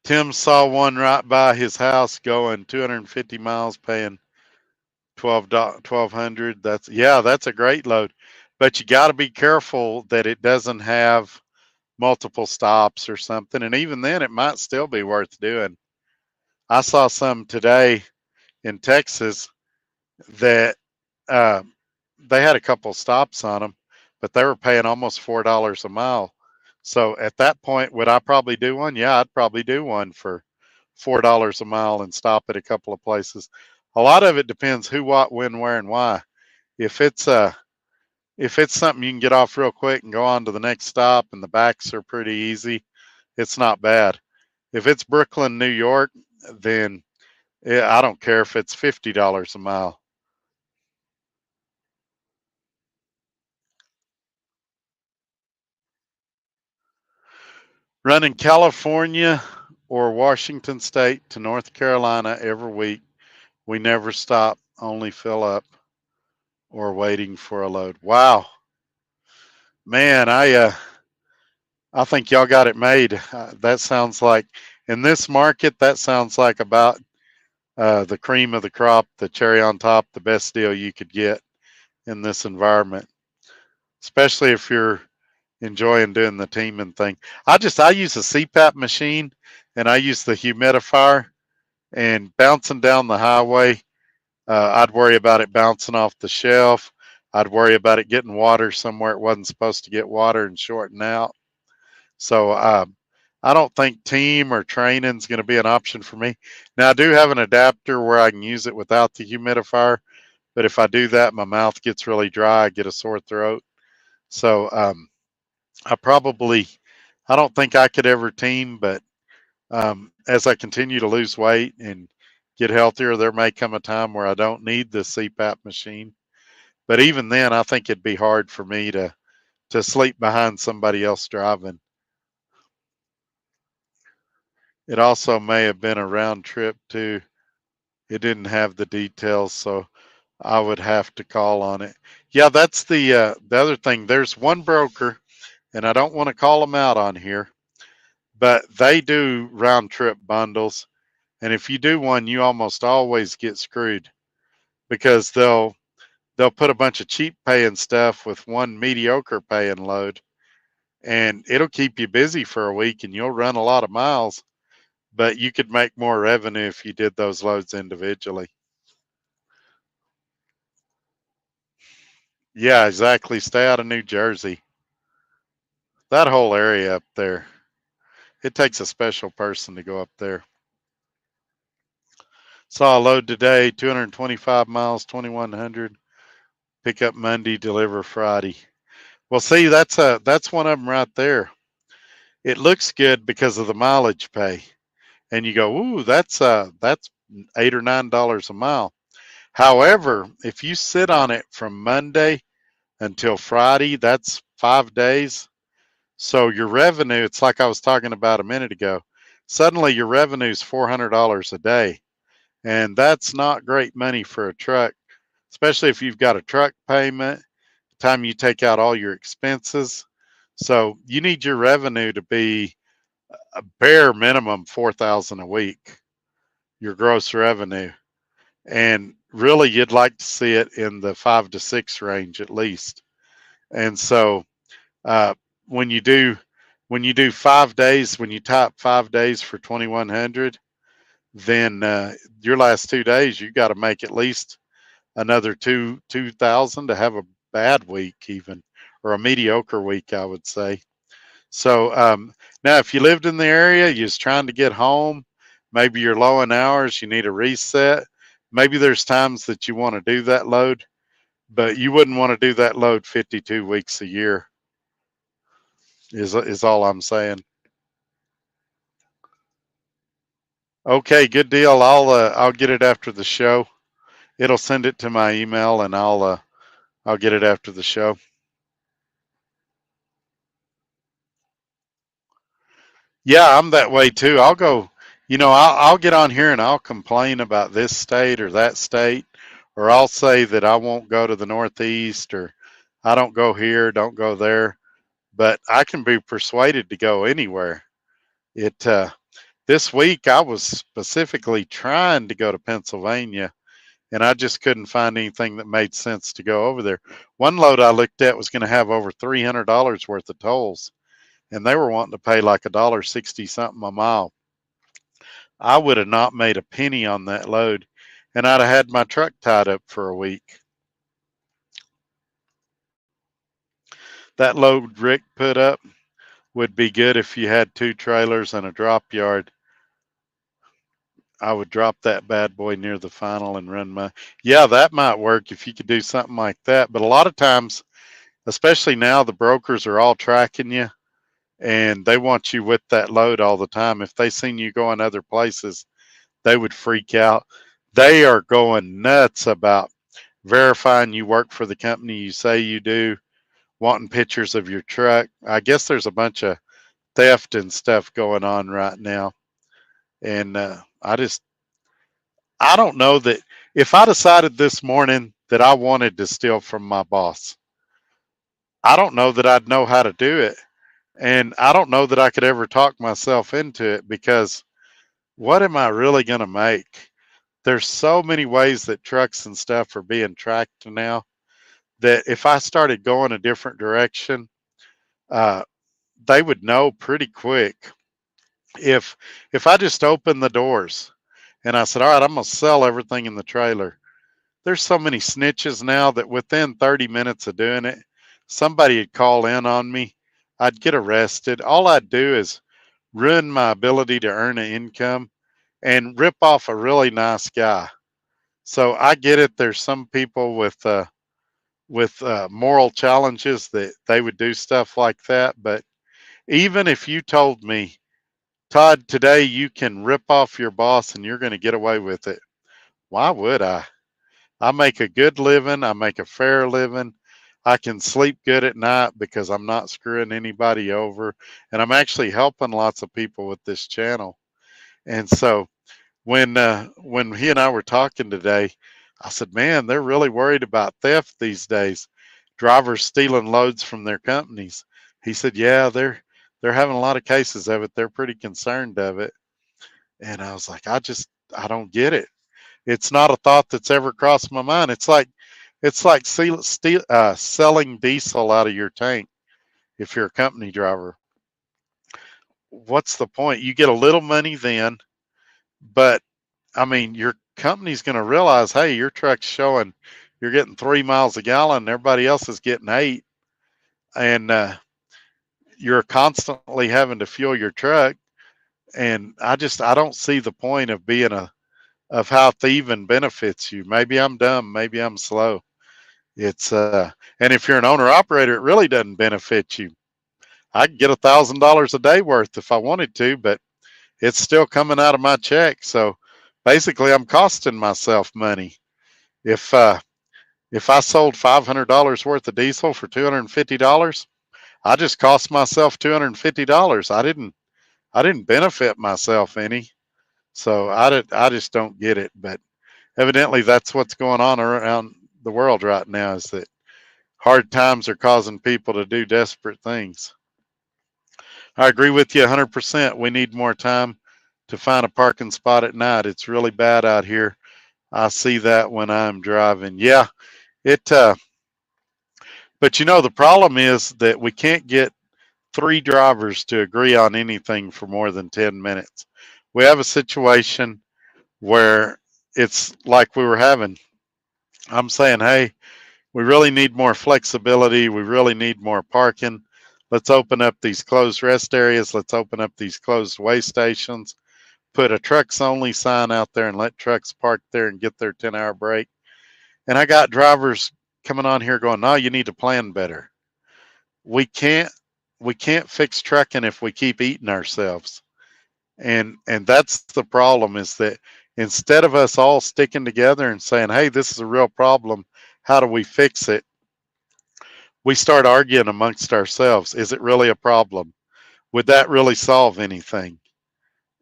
Tim saw one right by his house going 250 miles, paying 1,200. That's a great load, but you got to be careful that it doesn't have multiple stops or something, and even then, it might still be worth doing. I saw some today in Texas that uh, they had a couple stops on them, but they were paying almost $4 a mile. So at that point, would I probably do one? Yeah, I'd probably do one for $4 a mile and stop at a couple of places. A lot of it depends who, what, when, where, and why. If it's something you can get off real quick and go on to the next stop, and the backs are pretty easy, it's not bad. If it's Brooklyn, New York, then I don't care if it's $50 a mile. Running California or Washington State to North Carolina every week. We never stop, only fill up or waiting for a load. Wow. Man, I think y'all got it made. That sounds like in this market, that sounds like about the cream of the crop, the cherry on top, the best deal you could get in this environment, especially if you're enjoying doing the teaming thing. I use a CPAP machine and I use the humidifier, and bouncing down the highway, I'd worry about it bouncing off the shelf. I'd worry about it getting water somewhere it wasn't supposed to get water and shorting out. So I don't think team or training is going to be an option for me. Now, I do have an adapter where I can use it without the humidifier, but if I do that, my mouth gets really dry. I get a sore throat. So I don't think I could ever team, but as I continue to lose weight and get healthier, there may come a time where I don't need the CPAP machine. But even then, I think it'd be hard for me to sleep behind somebody else driving. It also may have been a round trip too. It didn't have the details, so I would have to call on it. Yeah, that's the other thing. There's one broker, and I don't want to call them out on here, but they do round trip bundles. And if you do one, you almost always get screwed because they'll put a bunch of cheap paying stuff with one mediocre paying load, and it'll keep you busy for a week and you'll run a lot of miles. but you could make more revenue if you did those loads individually. Yeah, exactly. Stay out of New Jersey. That whole area up there. It takes a special person to go up there. Saw a load today, 225 miles, 2100. Pick up Monday, deliver Friday. Well, see, that's one of them right there. It looks good because of the mileage pay, and you go, ooh, that's $8 or $9 a mile. However, if you sit on it from Monday until Friday, that's 5 days. So your revenue, it's like I was talking about a minute ago. Suddenly your revenue is $400 a day. And that's not great money for a truck, especially if you've got a truck payment, time you take out all your expenses. So you need your revenue to be a bare minimum 4,000 a week, your gross revenue. And really you'd like to see it in the 5 to 6 range at least. And so uh, when you do when you do 5 days, when you type 5 days for 2100, then your last 2 days you got to make at least another 2,000 to have a bad week, even, or a mediocre week, I would say. So now, if you lived in the area, you're just trying to get home, maybe you're low in hours, you need a reset. Maybe there's times that you want to do that load, but you wouldn't want to do that load 52 weeks a year. Is all I'm saying. Okay, good deal. I'll get it after the show. It'll send it to my email, and I'll get it after the show. Yeah, I'm that way too. I'll go, I'll get on here and I'll complain about this state or that state, or I'll say that I won't go to the Northeast, or I don't go here, don't go there, but I can be persuaded to go anywhere. It This week I was specifically trying to go to Pennsylvania, and I just couldn't find anything that made sense to go over there. One load I looked at was going to have over $300 worth of tolls, and they were wanting to pay like $1.60 something a mile. I would have not made a penny on that load, and I'd have had my truck tied up for a week. That load Rick put up would be good if you had 2 trailers and a drop yard. I would drop that bad boy near the final and run my. Yeah, that might work if you could do something like that. But a lot of times, especially now, the brokers are all tracking you, and they want you with that load all the time. If they seen you going other places, they would freak out. They are going nuts about verifying you work for the company you say you do, wanting pictures of your truck. I guess there's a bunch of theft and stuff going on right now. And I don't know that if I decided this morning that I wanted to steal from my boss, I don't know that I'd know how to do it. And I don't know that I could ever talk myself into it, because what am I really going to make? There's so many ways that trucks and stuff are being tracked now, that if I started going a different direction, uh, they would know pretty quick. If I just opened the doors and I said, all right, I'm gonna sell everything in the trailer. There's so many snitches now that within 30 minutes of doing it, somebody would call in on me. I'd get arrested. All I'd do is ruin my ability to earn an income and rip off a really nice guy. So I get it. There's some people with moral challenges that they would do stuff like that. But even if you told me, Todd, today you can rip off your boss and you're going to get away with it, why would I? I make a good living. I make a fair living. I can sleep good at night because I'm not screwing anybody over. And I'm actually helping lots of people with this channel. And so when he and I were talking today, I said, man, they're really worried about theft these days. Drivers stealing loads from their companies. He said, yeah, they're having a lot of cases of it. They're pretty concerned of it. And I was like, I don't get it. It's not a thought that's ever crossed my mind. It's like selling diesel out of your tank if you're a company driver. what's the point? You get a little money then, but I mean, your company's going to realize, hey, your truck's showing you're getting 3 miles a gallon, and everybody else is getting 8, and you're constantly having to fuel your truck. And I don't see the point of being of how thieving benefits you. Maybe I'm dumb, maybe I'm slow. It's and if you're an owner operator, it really doesn't benefit you. I could get $1,000 a day worth if I wanted to, but it's still coming out of my check. So basically, I'm costing myself money. If uh, if I sold $500 worth of diesel for $250, I just cost myself $250. I didn't benefit myself any. So I just don't get it. But evidently, that's what's going on around the world right now. Is that hard times are causing people to do desperate things. I agree with you 100%. We need more time to find a parking spot at night. It's really bad out here. I see that when I'm driving. Yeah, it. But the problem is that we can't get 3 drivers to agree on anything for more than 10 minutes. We have a situation where it's like we were having. I'm saying, hey, we really need more flexibility. We really need more parking. Let's open up these closed rest areas. Let's open up these closed way stations. Put a trucks only sign out there and let trucks park there and get their 10-hour break. And I got drivers coming on here going, no, you need to plan better. We can't fix trucking if we keep eating ourselves. And that's the problem, is that instead of us all sticking together and saying, hey, this is a real problem, how do we fix it? We start arguing amongst ourselves. Is it really a problem? Would that really solve anything?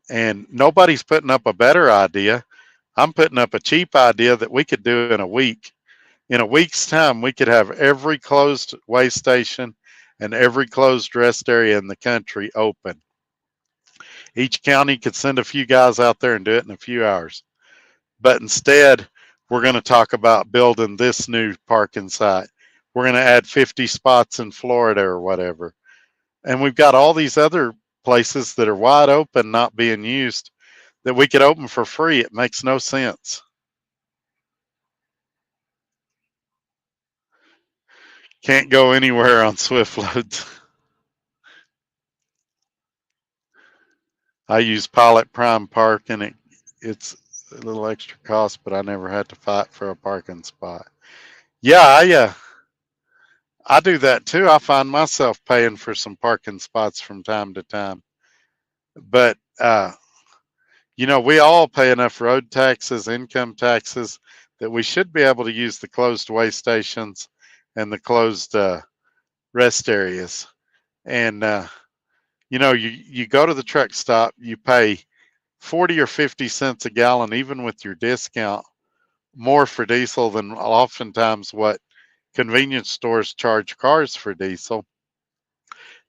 And nobody's putting up a better idea. I'm putting up a cheap idea that we could do in a week. In a week's time, we could have every closed way station and every closed rest area in the country open. Each county could send a few guys out there and do it in a few hours. But instead, we're going to talk about building this new parking site. We're going to add 50 spots in Florida or whatever. And we've got all these other places that are wide open, not being used, that we could open for free. It makes no sense. Can't go anywhere on Swift loads. I use Pilot Prime Park, and it's a little extra cost, but I never had to fight for a parking spot. Yeah, I do that too. I find myself paying for some parking spots from time to time. But we all pay enough road taxes, income taxes, that we should be able to use the closed way stations and the closed rest areas. And you go to the truck stop, you pay 40 or 50 cents a gallon, even with your discount, more for diesel than oftentimes what convenience stores charge cars for diesel.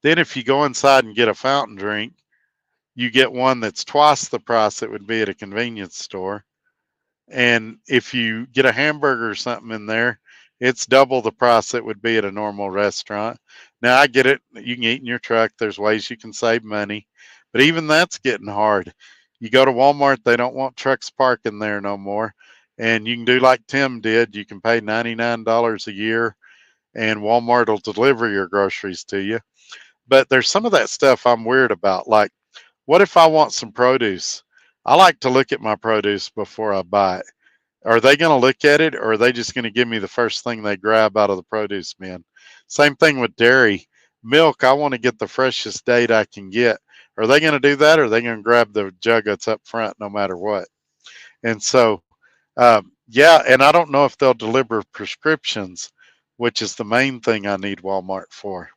Then if you go inside and get a fountain drink, you get one that's twice the price it would be at a convenience store. And if you get a hamburger or something in there, it's double the price it would be at a normal restaurant. Now, I get it. You can eat in your truck. There's ways you can save money. But even that's getting hard. You go to Walmart, they don't want trucks parking there no more. And you can do like Tim did. You can pay $99 a year, and Walmart will deliver your groceries to you. But there's some of that stuff I'm weird about. Like, what if I want some produce? I like to look at my produce before I buy it. Are they going to look at it, or are they just going to give me the first thing they grab out of the produce bin? Same thing with dairy. Milk, I want to get the freshest date I can get. Are they going to do that, or are they going to grab the jug that's up front no matter what? And so, yeah, and I don't know if they'll deliver prescriptions, which is the main thing I need Walmart for.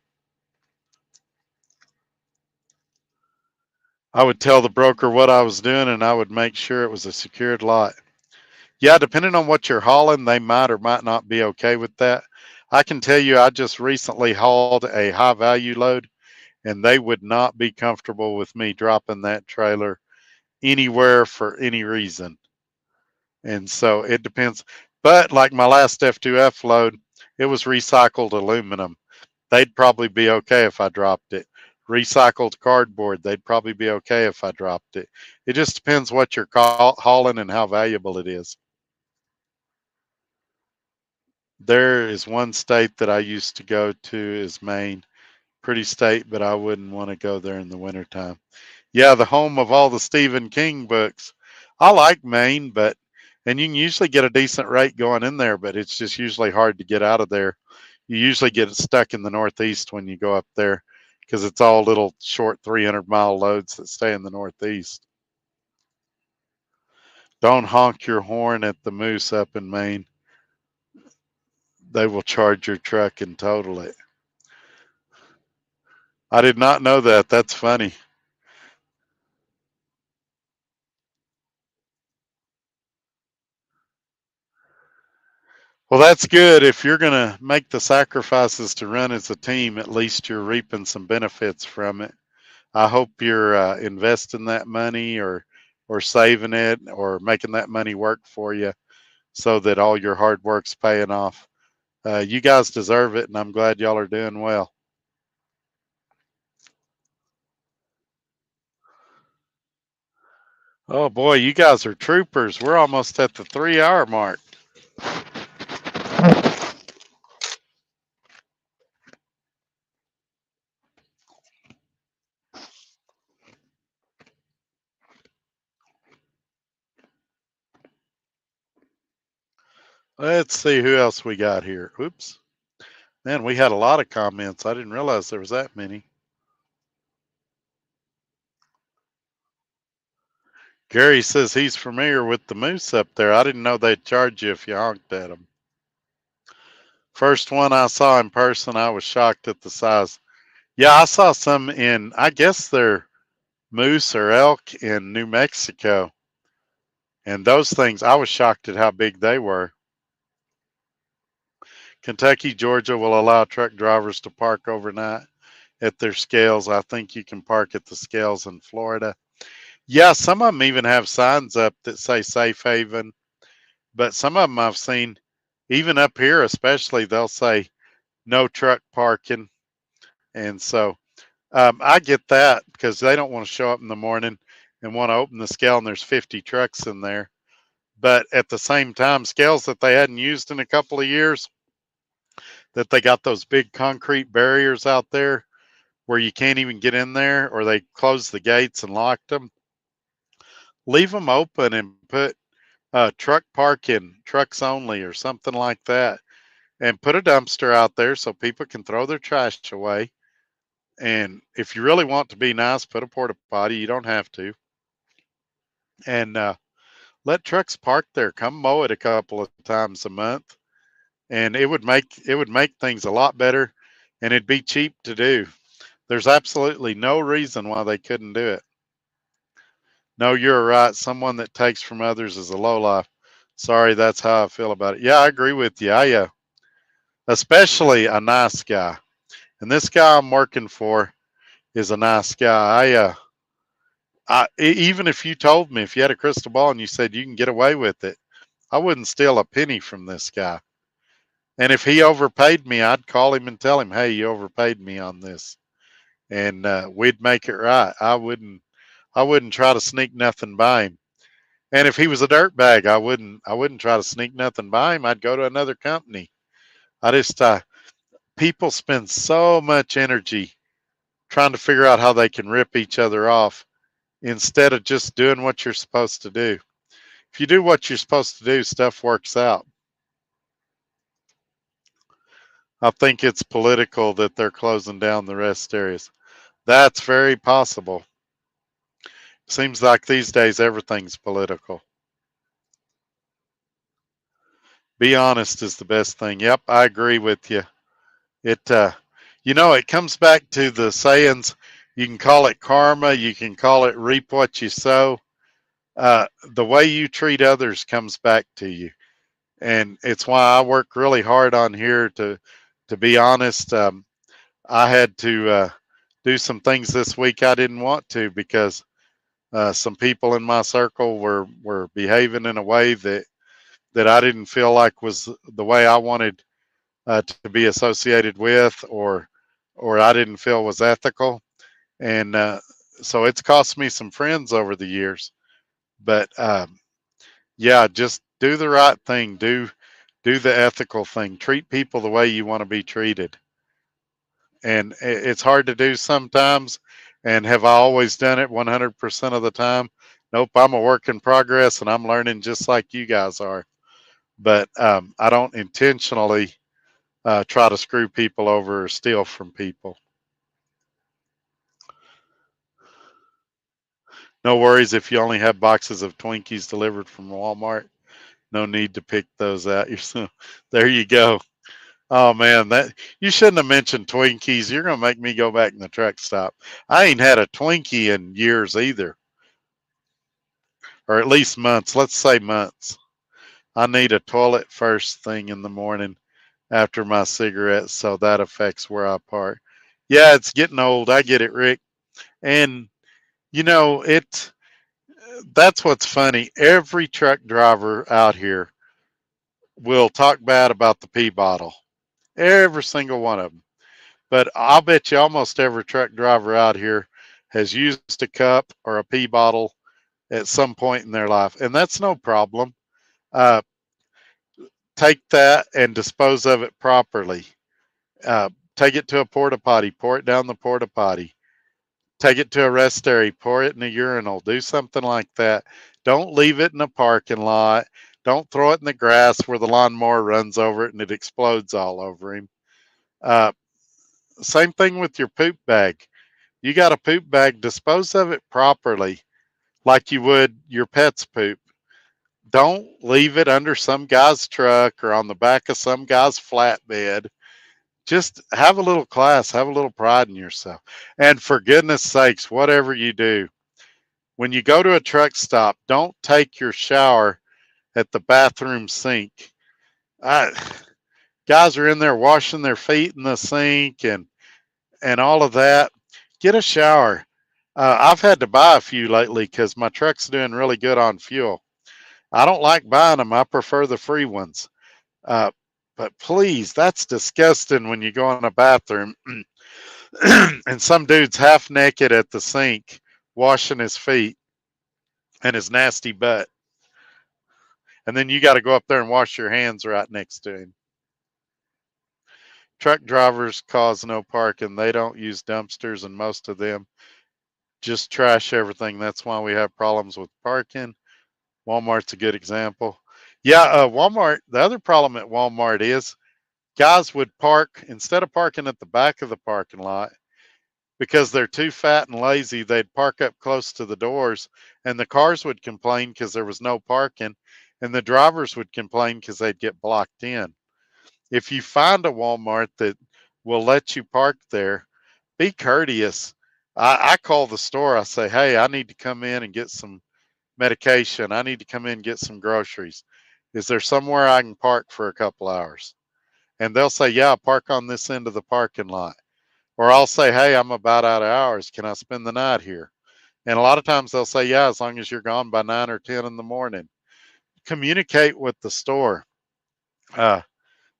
I would tell the broker what I was doing, and I would make sure it was a secured lot. Yeah, depending on what you're hauling, they might or might not be okay with that. I can tell you, I just recently hauled a high value load, and they would not be comfortable with me dropping that trailer anywhere for any reason. And so it depends. But like my last F2F load, it was recycled aluminum. They'd probably be okay if I dropped it. recycled cardboard, they'd probably be okay if I dropped it. It just depends what you're hauling and how valuable it is. There is one state that I used to go to is Maine. Pretty state, but I wouldn't want to go there in the wintertime. Yeah, the home of all the Stephen King books. I like Maine, but and you can usually get a decent rate going in there, but it's just usually hard to get out of there. You usually get stuck in the Northeast when you go up there because it's all little short 300-mile loads that stay in the Northeast. Don't honk your horn at the moose up in Maine. They will charge your truck and total it. I did not know that. That's funny. Well, that's good. If you're going to make the sacrifices to run as a team, at least you're reaping some benefits from it. I hope you're investing that money or saving it or making that money work for you so that all your hard work's paying off. You guys deserve it, and I'm glad y'all are doing well. Oh boy, you guys are troopers. We're almost at the 3 hour mark. Let's see who else we got here. Oops. Man, we had a lot of comments. I didn't realize there was that many. Gary says he's familiar with the moose up there. I didn't know they'd charge you if you honked at them. First one I saw in person, I was shocked at the size. Yeah, I saw some in, I guess they're moose or elk in New Mexico. And those things, I was shocked at how big they were. Kentucky, Georgia will allow truck drivers to park overnight at their scales. I think you can park at the scales in Florida. Yeah, some of them even have signs up that say safe haven, but some of them I've seen, even up here especially, they'll say no truck parking. And so I get that because they don't want to show up in the morning and want to open the scale and there's 50 trucks in there. But at the same time, scales that they hadn't used in a couple of years, that they got those big concrete barriers out there where you can't even get in there, or they closed the gates and locked them. Leave them open and put truck parking, trucks only, or something like that, and put a dumpster out there so people can throw their trash away. And if you really want to be nice, put a porta potty. You don't have to. And let trucks park there. Come mow it a couple of times a month, and it would make things a lot better, and it'd be cheap to do. There's absolutely no reason why they couldn't do it. No, you're right. Someone that takes from others is a lowlife. Sorry, that's how I feel about it. Yeah, I agree with you. Especially a nice guy, and this guy I'm working for is a nice guy. Even if you told me, if you had a crystal ball and you said you can get away with it, I wouldn't steal a penny from this guy. And if he overpaid me, I'd call him and tell him, "Hey, you overpaid me on this," and we'd make it right. I wouldn't try to sneak nothing by him. And if he was a dirtbag, I wouldn't try to sneak nothing by him. I'd go to another company. I just people spend so much energy trying to figure out how they can rip each other off instead of just doing what you're supposed to do. If you do what you're supposed to do, stuff works out. I think it's political that they're closing down the rest areas. That's very possible. Seems like these days everything's political. Be honest is the best thing. Yep, I agree with you. It comes back to the sayings. You can call it karma. You can call it reap what you sow. The way you treat others comes back to you, and it's why I work really hard on here to be honest. I had to do some things this week I didn't want to because some people in my circle were behaving in a way that I didn't feel like was the way I wanted to be associated with, or I didn't feel was ethical. And so it's cost me some friends over the years. But yeah, just do the right thing. Do the ethical thing. Treat people the way you want to be treated. And it's hard to do sometimes. And have I always done it 100% of the time? Nope, I'm a work in progress and I'm learning just like you guys are. But I don't intentionally try to screw people over or steal from people. No worries if you only have boxes of Twinkies delivered from Walmart. No need to pick those out yourself. There you go. Oh man, that you shouldn't have mentioned Twinkies. You're gonna make me go back in the truck stop. I ain't had a Twinkie in years either, or at least months. Let's say months. I need a toilet first thing in the morning after my cigarettes, so that affects where I park. Yeah, it's getting old. I get it, Rick. And you know, it that's what's funny. Every truck driver out here will talk bad about the pee bottle. Every single one of them. But I'll bet you almost every truck driver out here has used a cup or a pee bottle at some point in their life, and that's no problem. Uh, take that and dispose of it properly. Take it to a porta potty, pour it down the porta potty. Take it to a rest area, pour it in a urinal, do something like that. Don't leave it in a parking lot. Don't throw it in the grass where the lawnmower runs over it and it explodes all over him. Uh, Same thing with your poop bag. You got a poop bag, dispose of it properly, like you would your pet's poop. Don't leave it under some guy's truck or on the back of some guy's flatbed. Just have a little class, have a little pride in yourself. And for goodness sakes, whatever you do, when you go to a truck stop, don't take your shower at the bathroom sink. I, Guys are in there washing their feet in the sink and all of that. Get a shower. I've had to buy a few lately because my truck's doing really good on fuel. I don't like buying them. I prefer the free ones. Uh, but please, that's disgusting when you go in a bathroom and some dude's half naked at the sink washing his feet and his nasty butt. And then you got to go up there and wash your hands right next to him. Truck drivers cause no parking. They don't use dumpsters, and most of them just trash everything. That's why we have problems with parking. Walmart's a good example. Yeah, Walmart, the other problem at Walmart is guys would park, instead of parking at the back of the parking lot, because they're too fat and lazy, they'd park up close to the doors, and the cars would complain because there was no parking, and the drivers would complain because they'd get blocked in. If you find a Walmart that will let you park there, be courteous. I call the store. I say, hey, I need to come in and get some medication. I need to come in and get some groceries. Is there somewhere I can park for a couple hours? And they'll say, yeah, park on this end of the parking lot. Or I'll say, hey, I'm about out of hours. Can I spend the night here? And a lot of times they'll say, yeah, as long as you're gone by 9 or 10 in the morning. Communicate with the store. Uh,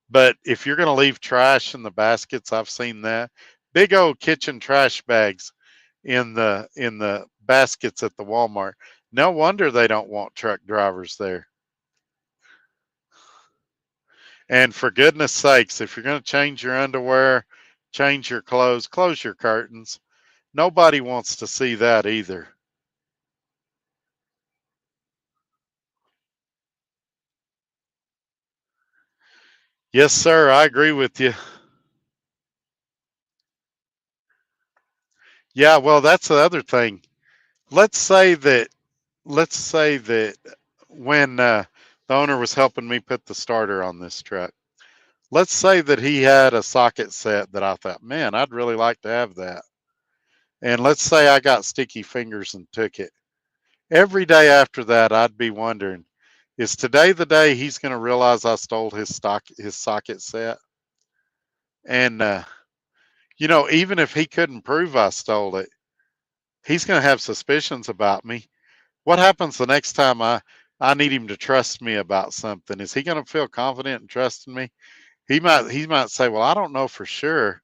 but if you're going to leave trash in the baskets, I've seen that. Big old kitchen trash bags in the baskets at the Walmart. No wonder they don't want truck drivers there. And for goodness sakes, if you're going to change your underwear, change your clothes, close your curtains. Nobody wants to see that either. Yes, sir, I agree with you. Yeah, well, that's the other thing. Let's say that let's say that when the owner was helping me put the starter on this truck, let's say that he had a socket set that I thought, man, I'd really like to have that. And let's say I got sticky fingers and took it. Every day after that, I'd be wondering, is today the day he's going to realize I stole his socket set? And even if he couldn't prove I stole it, he's going to have suspicions about me. What happens the next time I need him to trust me about something? Is he going to feel confident and trusting me? He might say, "Well, I don't know for sure,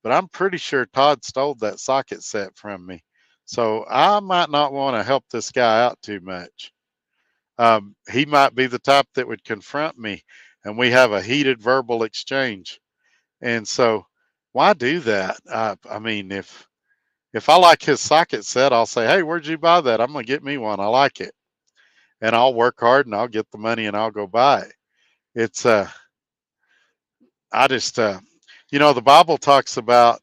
but I'm pretty sure Todd stole that socket set from me. So I might not want to help this guy out too much. He might be the type that would confront me and we have a heated verbal exchange. And so why do that? I mean, if I like his socket set, I'll say, hey, where'd you buy that? I'm going to get me one. I like it. And I'll work hard and I'll get the money and I'll go buy it. It's, I just, the Bible talks about,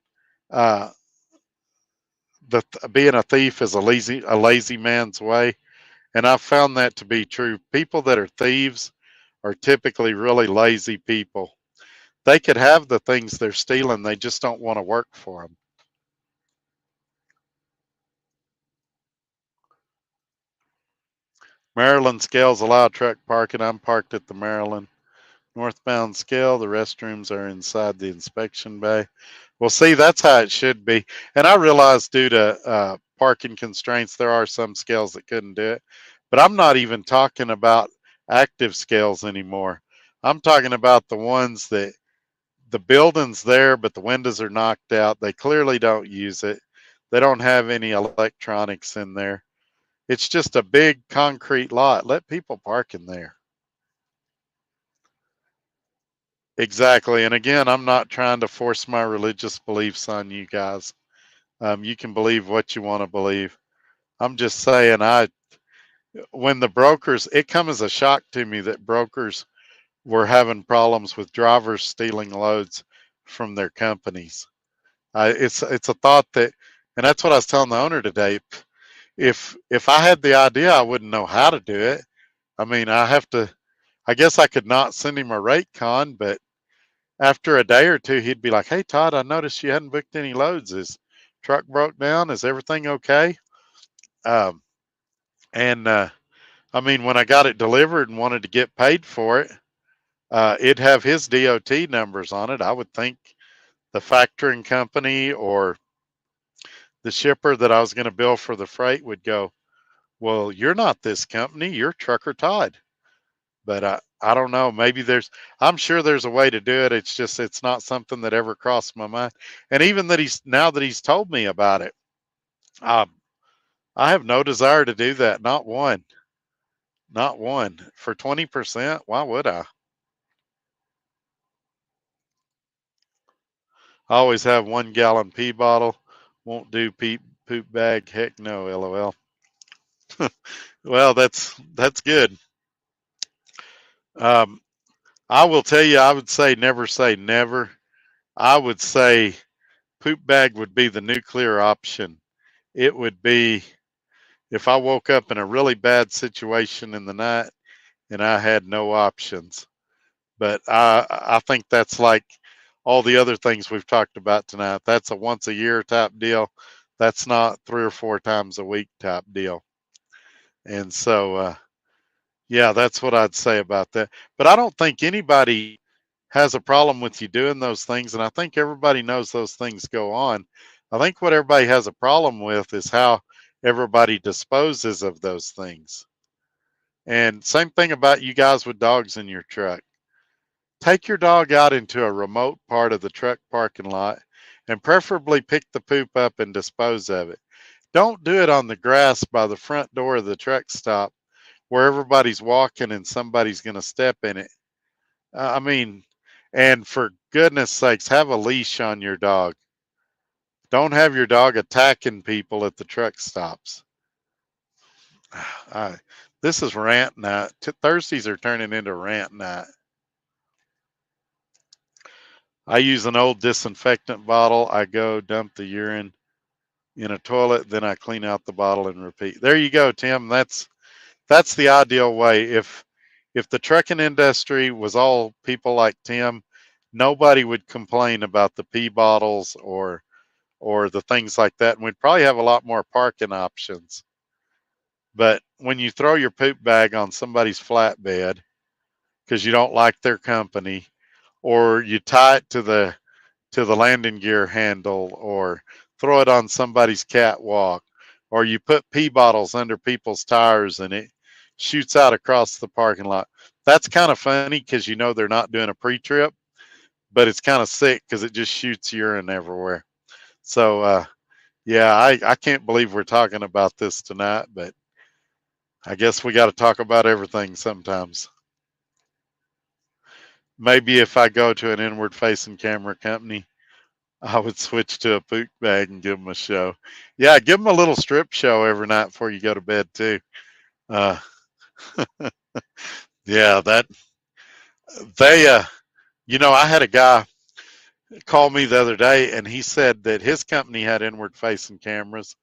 uh, being a thief is a lazy man's way. And I've found that to be true. People that are thieves are typically really lazy people. They could have the things they're stealing, they just don't want to work for them. Maryland scales allow truck parking. I'm parked at the Maryland northbound scale. The restrooms are inside the inspection bay. Well, see, that's how it should be. And I realize due to parking constraints, there are some scales that couldn't do it. But I'm not even talking about active scales anymore. I'm talking about the ones that the building's there, but the windows are knocked out. They clearly don't use it. They don't have any electronics in there. It's just a big concrete lot. Let people park in there. Exactly. And again, I'm not trying to force my religious beliefs on you guys. You can believe what you want to believe. I'm just saying, when the brokers, it come as a shock to me that brokers were having problems with drivers stealing loads from their companies. It's a thought that, and that's what I was telling the owner today. If I had the idea, I wouldn't know how to do it. I mean, I guess I could not send him a rate con, but after a day or two, he'd be like, "Hey, Todd, I noticed you hadn't booked any loads. Is truck broke down? Is everything okay?" Um, and I mean, when I got it delivered and wanted to get paid for it, it'd have his DOT numbers on it. I would think the factoring company or the shipper that I was going to bill for the freight would go, "Well, you're not this company. You're Trucker Todd." But I don't know. I'm sure there's a way to do it. It's just, it's not something that ever crossed my mind. And even now that he's told me about it, um, I have no desire to do that. Not one for 20%. Why would I? I always have 1 gallon pee bottle. Won't do poop bag. Heck no. LOL. Well, that's good. Um, I will tell you, I would say never. I would say poop bag would be the nuclear option. It would be if I woke up in a really bad situation in the night and I had no options. But I think that's like all the other things we've talked about tonight. That's a once a year type deal. That's not 3 or 4 times a week type deal. And so yeah, that's what I'd say about that. But I don't think anybody has a problem with you doing those things. And I think everybody knows those things go on. I think what everybody has a problem with is how everybody disposes of those things. And same thing about you guys with dogs in your truck. Take your dog out into a remote part of the truck parking lot and preferably pick the poop up and dispose of it. Don't do it on the grass by the front door of the truck stop where everybody's walking and somebody's going to step in it. I mean, and for goodness sakes, have a leash on your dog. Don't have your dog attacking people at the truck stops. I, this is rant night. Thursdays are turning into rant night. I use an old disinfectant bottle. I go dump the urine in a toilet, then I clean out the bottle and repeat. There you go, Tim. That's the ideal way. If the trucking industry was all people like Tim, nobody would complain about the pee bottles or the things like that. And we'd probably have a lot more parking options. But when you throw your poop bag on somebody's flatbed because you don't like their company, or you tie it to the landing gear handle, or throw it on somebody's catwalk, or you put pee bottles under people's tires and it shoots out across the parking lot. That's kind of funny because they're not doing a pre-trip, but it's kind of sick because it just shoots urine everywhere. So, yeah, I can't believe we're talking about this tonight, but I guess we got to talk about everything sometimes. Maybe if I go to an inward facing camera company, I would switch to a poop bag and give them a show. Yeah, give them a little strip show every night before you go to bed too. Uh, yeah, that they, I had a guy call me the other day and he said that his company had inward facing cameras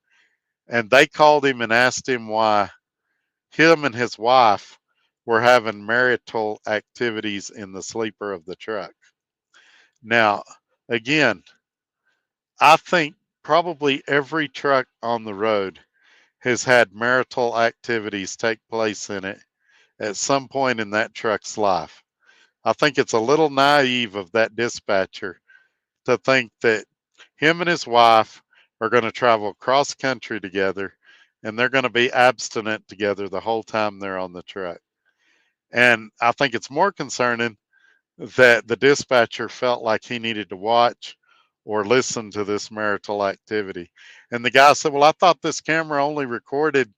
and they called him and asked him why him and his wife were having marital activities in the sleeper of the truck. Now, again, I think probably every truck on the road has had marital activities take place in it at some point in that truck's life. I think it's a little naive of that dispatcher to think that him and his wife are going to travel cross country together and they're going to be abstinent together the whole time they're on the truck. And I think it's more concerning that the dispatcher felt like he needed to watch or listen to this marital activity. And the guy said, "Well, I thought this camera only recorded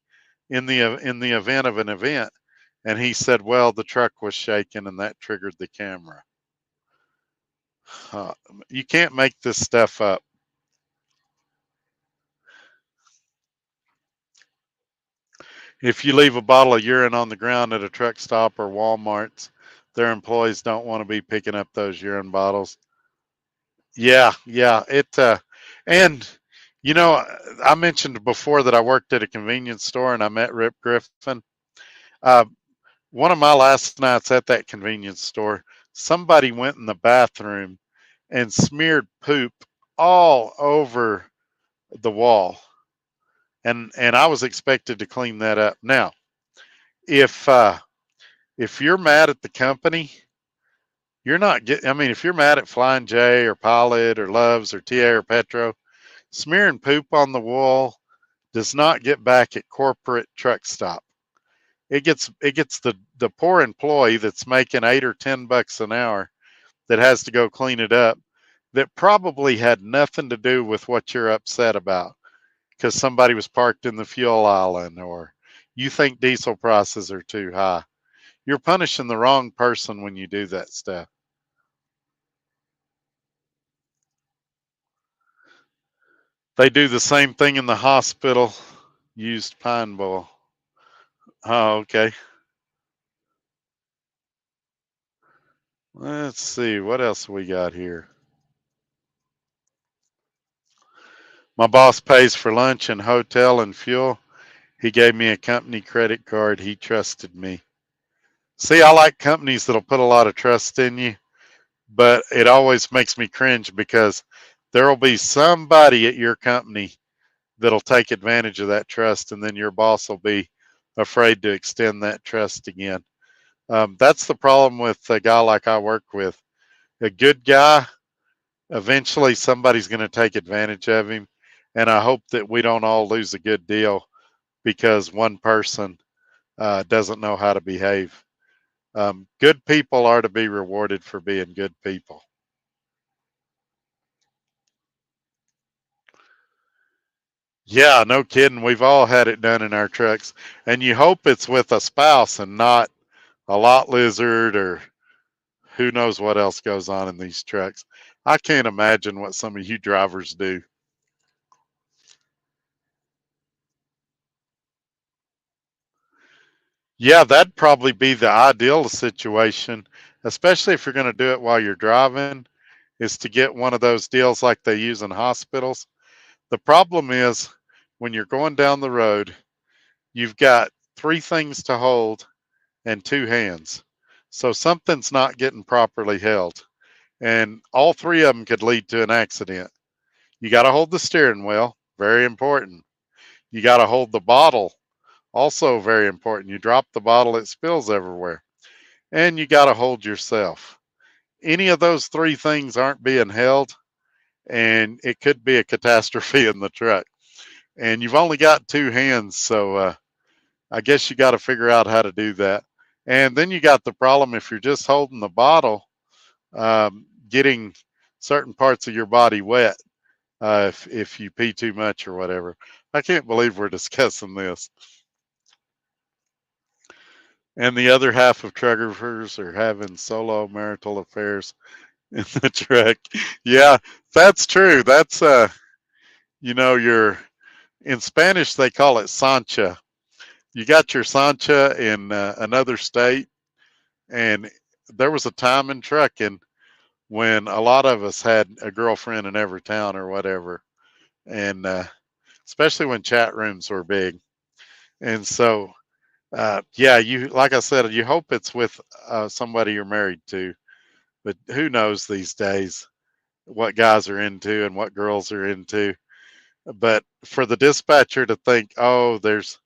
in the event of an event." And he said, "Well, the truck was shaking and that triggered the camera." Uh, you can't make this stuff up. If you leave a bottle of urine on the ground at a truck stop or Walmart's, their employees don't want to be picking up those urine bottles. Yeah, yeah. And I mentioned before that I worked at a convenience store and I met Rip Griffin. Uh, one of my last nights at that convenience store, somebody went in the bathroom and smeared poop all over the wall, and I was expected to clean that up. Now, if uh, if you're mad at the company, you're not getting. I mean, if you're mad at Flying J or Pilot or Loves or TA or Petro, smearing poop on the wall does not get back at corporate truck stop. It gets the poor employee that's making $8 or $10 an hour that has to go clean it up that probably had nothing to do with what you're upset about because somebody was parked in the fuel island or you think diesel prices are too high. You're punishing the wrong person when you do that stuff. They do the same thing in the hospital, used pine bowl. Oh, okay. Let's see what else we got here. My boss pays for lunch and hotel and fuel. He gave me a company credit card. He trusted me. See, I like companies that'll put a lot of trust in you, but it always makes me cringe because there will be somebody at your company that'll take advantage of that trust, and then your boss will be afraid to extend that trust again. That's the problem with a guy like I work with. A good guy, eventually somebody's going to take advantage of him, and I hope that we don't all lose a good deal because one person doesn't know how to behave. Good people are to be rewarded for being good people. Yeah, no kidding. We've all had it done in our trucks, and you hope it's with a spouse and not a lot lizard or who knows what else goes on in these trucks. I can't imagine what some of you drivers do. Yeah, that'd probably be the ideal situation, especially if you're going to do it while you're driving, is to get one of those deals like they use in hospitals. The problem is when you're going down the road, you've got three things to hold and two hands. So something's not getting properly held. And all three of them could lead to an accident. You got to hold the steering wheel, very important. You got to hold the bottle, also very important. You drop the bottle, it spills everywhere. And you got to hold yourself. Any of those three things aren't being held, and it could be a catastrophe in the truck. And you've only got two hands, so I guess you got to figure out how to do that. And then you got the problem if you're just holding the bottle, getting certain parts of your body wet if you pee too much or whatever. I can't believe we're discussing this. And the other half of truckers are having solo marital affairs in the truck. Yeah, that's true. That's your in Spanish they call it Sancha. You got your Sancha in another state, and there was a time in trucking when a lot of us had a girlfriend in every town or whatever, and especially when chat rooms were big. And so, yeah, you like I said, you hope it's with somebody you're married to, but who knows these days what guys are into and what girls are into. But for the dispatcher to think, oh, there's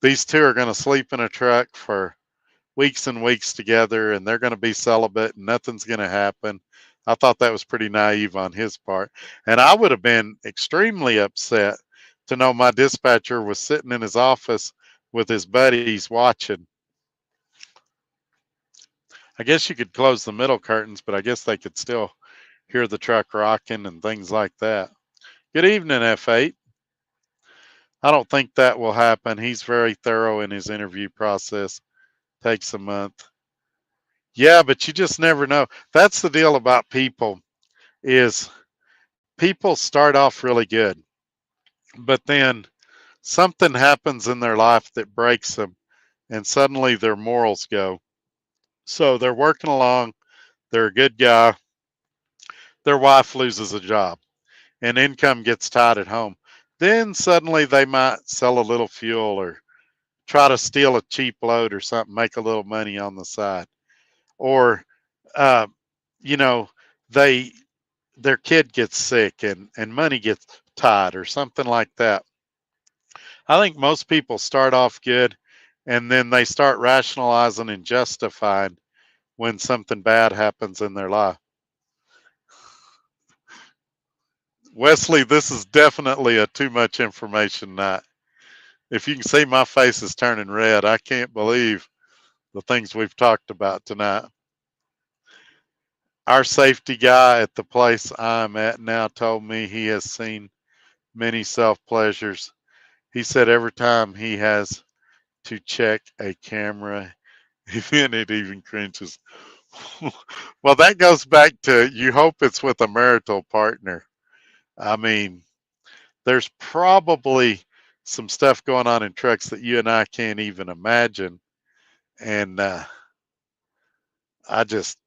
these two are going to sleep in a truck for weeks and weeks together and they're going to be celibate and nothing's going to happen. I thought that was pretty naive on his part. And I would have been extremely upset to know my dispatcher was sitting in his office with his buddies watching. I guess you could close the middle curtains, but I guess they could still hear the truck rocking and things like that. Good evening, F8. I don't think that will happen. He's very thorough in his interview process. Takes a month. Yeah, but you just never know. That's the deal about people is people start off really good, but then something happens in their life that breaks them and suddenly their morals go. So they're working along, they're a good guy, their wife loses a job and income gets tight at home. Then suddenly they might sell a little fuel or try to steal a cheap load or something, make a little money on the side. Or, uh, you know, they their kid gets sick and money gets tight or something like that. I think most people start off good and then they start rationalizing and justifying when something bad happens in their life. Wesley, this is definitely a too much information night. If you can see my face is turning red, I can't believe the things we've talked about tonight. Our safety guy at the place I'm at now told me he has seen many self pleasures. He said every time he has to check a camera, even it even cringes. Well, that goes back to you hope it's with a marital partner. I mean, there's probably some stuff going on in trucks that you and I can't even imagine. And I just,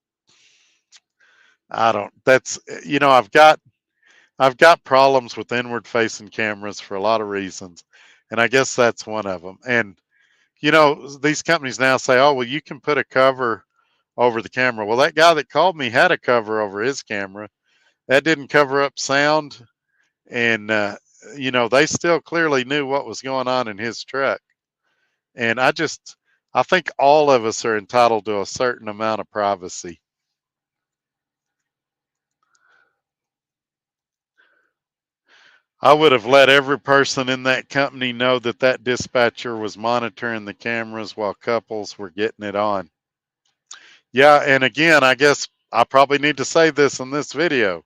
I don't, that's, I've got problems with inward facing cameras for a lot of reasons. And I guess that's one of them. And, these companies now say, oh, well, you can put a cover over the camera. Well, that guy that called me had a cover over his camera. That didn't cover up sound. And, they still clearly knew what was going on in his truck. And I think all of us are entitled to a certain amount of privacy. I would have let every person in that company know that that dispatcher was monitoring the cameras while couples were getting it on. Yeah, and again, I guess I probably need to say this in this video.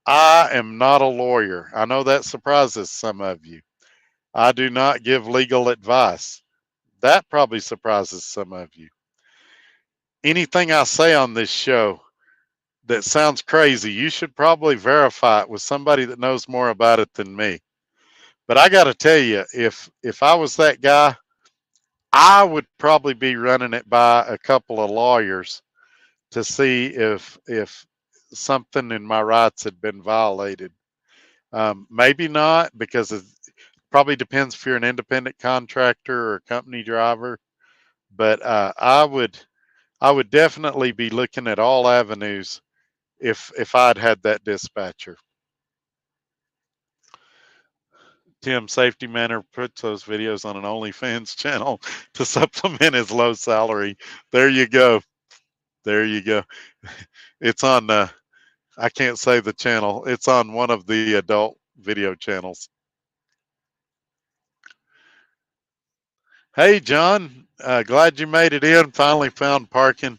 I am not a lawyer. I know that surprises some of you. I do not give legal advice. That probably surprises some of you. Anything I say on this show that sounds crazy, you should probably verify it with somebody that knows more about it than me. But I got to tell you, if I was that guy, I would probably be running it by a couple of lawyers to see if something in my rights had been violated. Maybe not, because it probably depends if you're an independent contractor or a company driver. But I would definitely be looking at all avenues if I'd had that dispatcher. Tim Safety Manor puts those videos on an OnlyFans channel to supplement his low salary. There you go. There you go. It's on I can't say the channel. It's on one of the adult video channels. Hey John, glad you made it in. Finally found parking.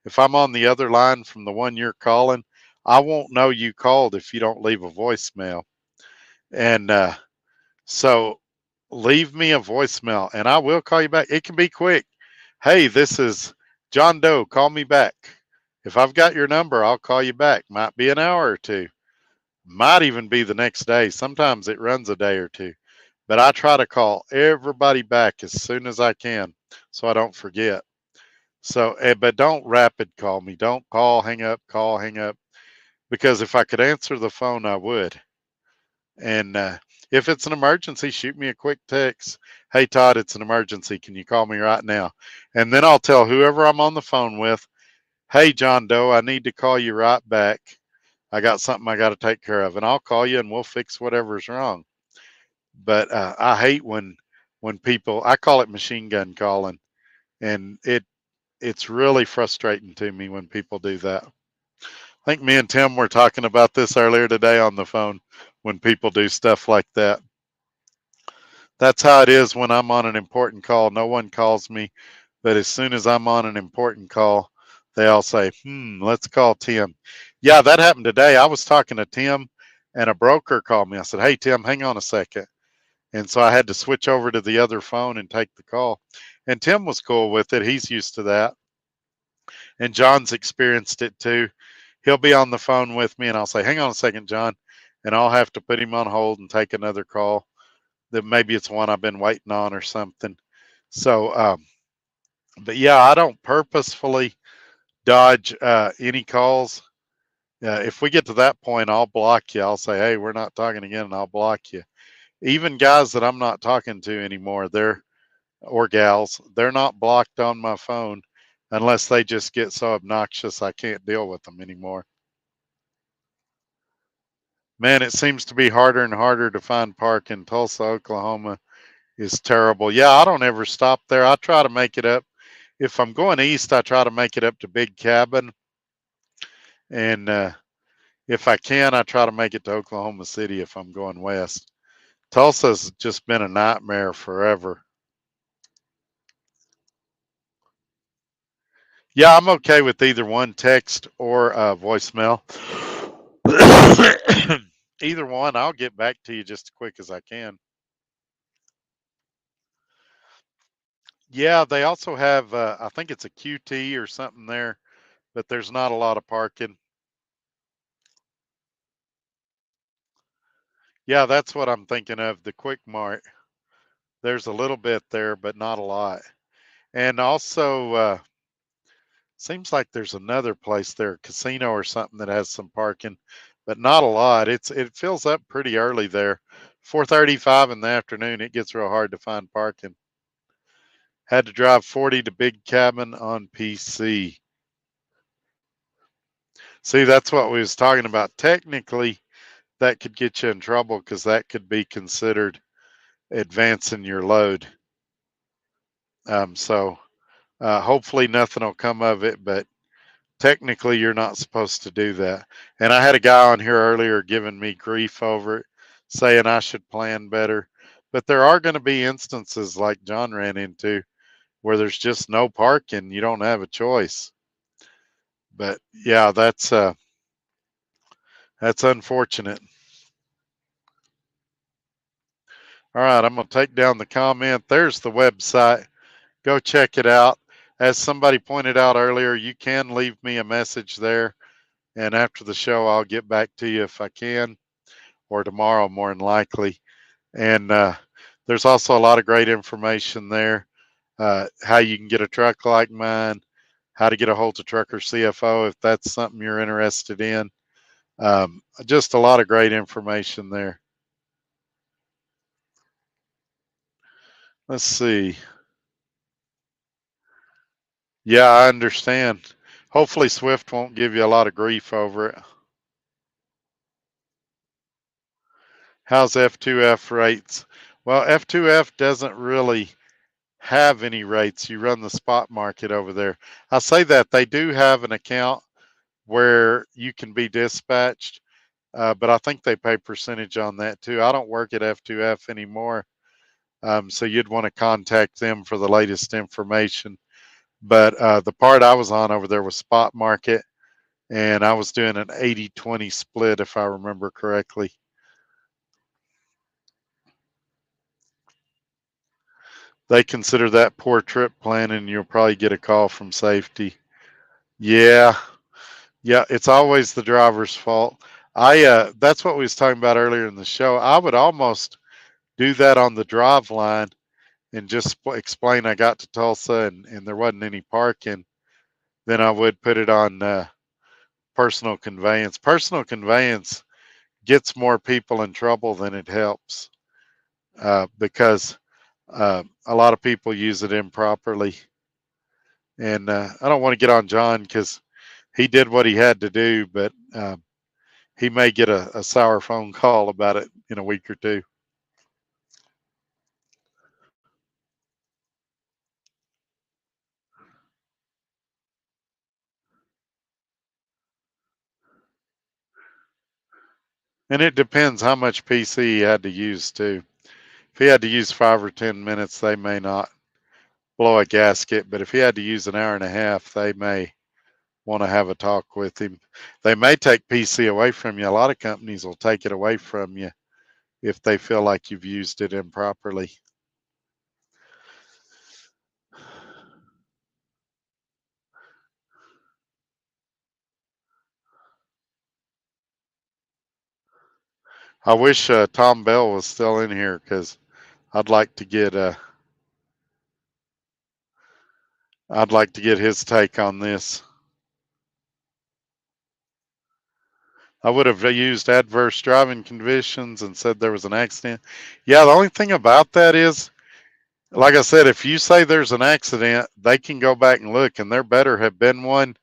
If I'm on the other line from the one you're calling, I won't know you called if you don't leave a voicemail. And so leave me a voicemail and I will call you back. It can be quick. Hey, this is John Doe. Call me back. If I've got your number, I'll call you back. Might be an hour or two. Might even be the next day. Sometimes it runs a day or two. But I try to call everybody back as soon as I can so I don't forget. So, but don't rapid call me. Don't call, hang up. Because if I could answer the phone, I would. And if it's an emergency, shoot me a quick text. Hey, Todd, it's an emergency. Can you call me right now? And then I'll tell whoever I'm on the phone with, hey, John Doe, I need to call you right back. I got something I got to take care of. And I'll call you and we'll fix whatever's wrong. But I hate when people, I call it machine gun calling. And it's really frustrating to me when people do that. I think me and Tim were talking about this earlier today on the phone when people do stuff like that. That's how it is when I'm on an important call. No one calls me, but as soon as I'm on an important call, they all say, let's call Tim. Yeah, that happened today. I was talking to Tim and a broker called me. I said, hey, Tim, hang on a second. And so I had to switch over to the other phone and take the call. And Tim was cool with it. He's used to that. And John's experienced it too. He'll be on the phone with me and I'll say, hang on a second, John. And I'll have to put him on hold and take another call. That maybe it's one I've been waiting on or something. So, but yeah, I don't purposefully dodge any calls. If we get to that point, I'll block you. I'll say, hey, we're not talking again, and I'll block you. Even guys that I'm not talking to anymore, or gals, they're not blocked on my phone unless they just get so obnoxious I can't deal with them anymore. Man, it seems to be harder and harder to find park in Tulsa, Oklahoma is terrible. Yeah, I don't ever stop there. I try to make it up. If I'm going east, I try to make it up to Big Cabin. And if I can, I try to make it to Oklahoma City if I'm going west. Tulsa's just been a nightmare forever. Yeah, I'm okay with either one, text or voicemail. Either one, I'll get back to you just as quick as I can. Yeah, they also have, I think it's a QT or something there, but there's not a lot of parking. Yeah, that's what I'm thinking of, the Quick Mart. There's a little bit there, but not a lot. And also, seems like there's another place there, a casino or something that has some parking, but not a lot. It fills up pretty early there. 4:35 in the afternoon, it gets real hard to find parking. Had to drive 40 to Big Cabin on PC. See, that's what we was talking about. Technically, that could get you in trouble because that could be considered advancing your load. So hopefully nothing will come of it, but technically you're not supposed to do that. And I had a guy on here earlier giving me grief over it, saying I should plan better. But there are going to be instances like John ran into where there's just no parking. You don't have a choice. But yeah, that's unfortunate. All right, I'm going to take down the comment. There's the website. Go check it out. As somebody pointed out earlier, you can leave me a message there. And after the show, I'll get back to you if I can, or tomorrow more than likely. And there's also a lot of great information there. How you can get a truck like mine, how to get a hold of Trucker CFO if that's something you're interested in. Just a lot of great information there. Let's see. Yeah, I understand. Hopefully, Swift won't give you a lot of grief over it. How's F2F rates? Well, F2F doesn't really have any rates. You run the spot market over there. I say that they do have an account where you can be dispatched, but I think they pay percentage on that too. I don't work at F2F anymore, so you'd want to contact them for the latest information. But the part I was on over there was spot market, and I was doing an 80-20 split, if I remember correctly. They consider that poor trip planning, and you'll probably get a call from safety. Yeah, yeah, it's always the driver's fault. That's what we was talking about earlier in the show. I would almost do that on the drive line and just explain I got to Tulsa and there wasn't any parking. Then I would put it on personal conveyance. Personal conveyance gets more people in trouble than it helps because a lot of people use it improperly. And I don't want to get on John because he did what he had to do, but he may get a sour phone call about it in a week or two. And it depends how much PC he had to use too. If he had to use 5 or 10 minutes, they may not blow a gasket. But if he had to use an hour and a half, they may want to have a talk with him. They may take PC away from you. A lot of companies will take it away from you if they feel like you've used it improperly. I wish Tom Bell was still in here because I'd like to get I'd like to get his take on this. I would have used adverse driving conditions and said there was an accident. Yeah, the only thing about that is, like I said, if you say there's an accident, they can go back and look, and there better have been one,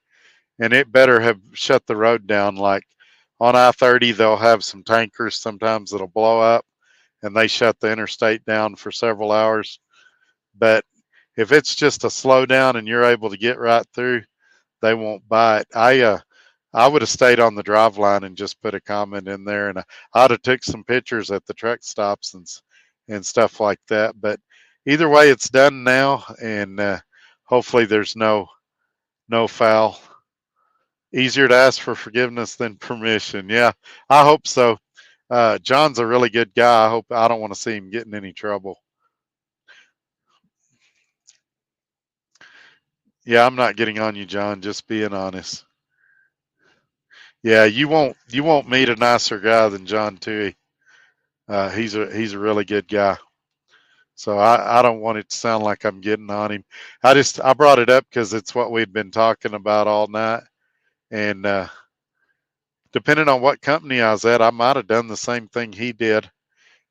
and it better have shut the road down. Like on I-30, they'll have some tankers sometimes that'll blow up, and they shut the interstate down for several hours. But if it's just a slowdown and you're able to get right through, they won't buy it. I would have stayed on the drive line and just put a comment in there, and I'd have took some pictures at the truck stops and stuff like that. But either way, it's done now, and hopefully there's no foul. Easier to ask for forgiveness than permission. Yeah, I hope so. John's a really good guy. I don't want to see him get in any trouble. Yeah, I'm not getting on you, John. Just being honest. Yeah, you won't meet a nicer guy than John Toohey. He's a really good guy. So I don't want it to sound like I'm getting on him. I brought it up because it's what we'd been talking about all night, and depending on what company I was at, I might have done the same thing he did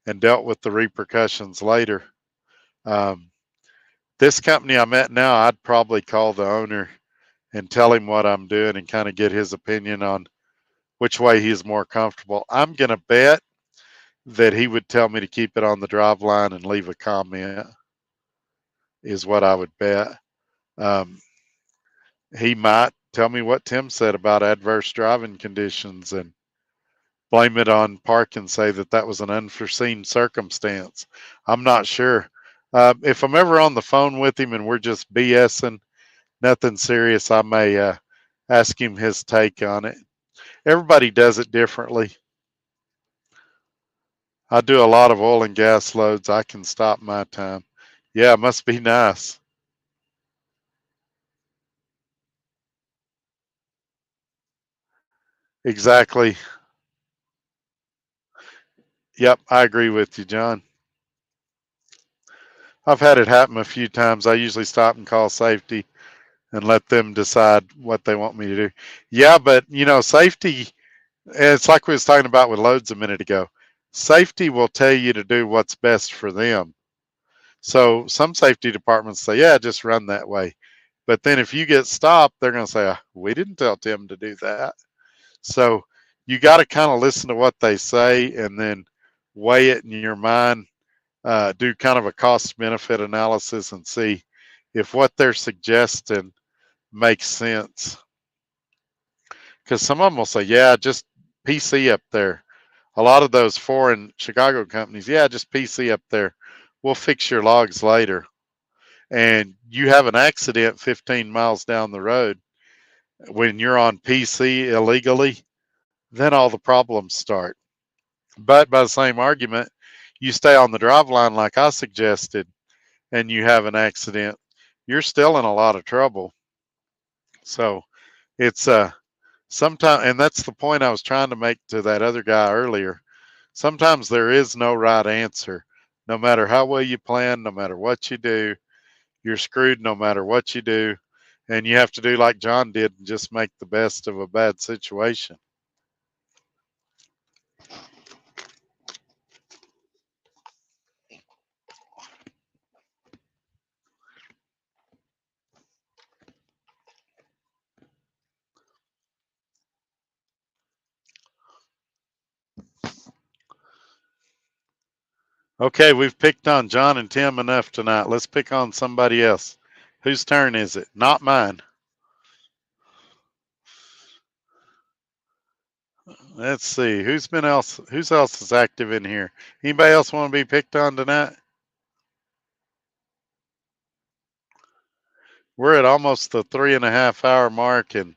and dealt with the repercussions later. Um, this company I'm at now, I'd probably call the owner and tell him what I'm doing and kind of get his opinion on which way he's more comfortable. I'm gonna bet that he would tell me to keep it on the drive line and leave a comment, is what I would bet. Um, he might tell me what Tim said about adverse driving conditions and blame it on park and say that that was an unforeseen circumstance. I'm not sure. If I'm ever on the phone with him and we're just BSing, nothing serious, I may ask him his take on it. Everybody does it differently. I do a lot of oil and gas loads. I can stop my time. Yeah, it must be nice. Exactly. Yep, I agree with you, John. I've had it happen a few times. I usually stop and call safety and let them decide what they want me to do. Yeah, but safety, it's like we was talking about with loads a minute ago. Safety will tell you to do what's best for them. So some safety departments say, yeah, just run that way. But then if you get stopped, they're going to say, we didn't tell Tim to do that. So you got to kind of listen to what they say and then weigh it in your mind, do kind of a cost benefit analysis and see if what they're suggesting makes sense. Because some of them will say, yeah, just PC up there. A lot of those foreign Chicago companies, yeah, just PC up there. We'll fix your logs later. and you have an accident 15 miles down the road when you're on PC illegally, then all the problems start. But by the same argument, you stay on the drive line like I suggested and you have an accident, you're still in a lot of trouble. So it's sometimes, and that's the point I was trying to make to that other guy earlier. Sometimes there is no right answer. No matter how well you plan, no matter what you do, you're screwed no matter what you do. And you have to do like John did and just make the best of a bad situation. Okay, we've picked on John and Tim enough tonight. Let's pick on somebody else. Whose turn is it? Not mine. Let's see. Who's else is active in here? Anybody else want to be picked on tonight? We're at almost the 3.5 hour mark and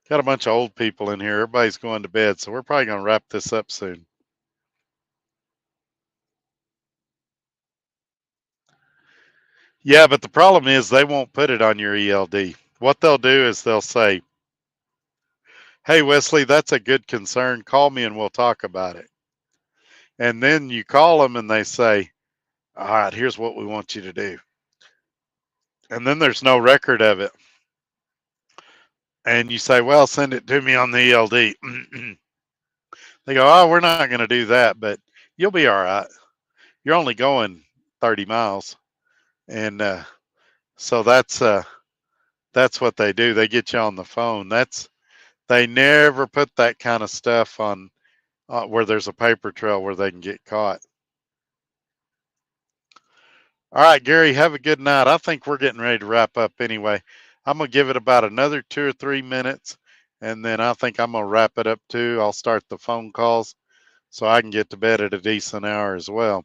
got a bunch of old people in here. Everybody's going to bed, so we're probably going to wrap this up soon. Yeah, but the problem is they won't put it on your ELD. What they'll do is they'll say, "Hey, Wesley, that's a good concern. Call me and we'll talk about it." And then you call them and they say, "All right, here's what we want you to do." And then there's no record of it. And you say, "Well, send it to me on the ELD." They go, "Oh, we're not going to do that, but you'll be all right. You're only going 30 miles." And so that's what they do. They get you on the phone. They never put that kind of stuff on where there's a paper trail where they can get caught. All right, Gary, have a good night. I think we're getting ready to wrap up anyway. I'm going to give it about another 2 or 3 minutes, and then I think I'm going to wrap it up too. I'll start the phone calls so I can get to bed at a decent hour as well.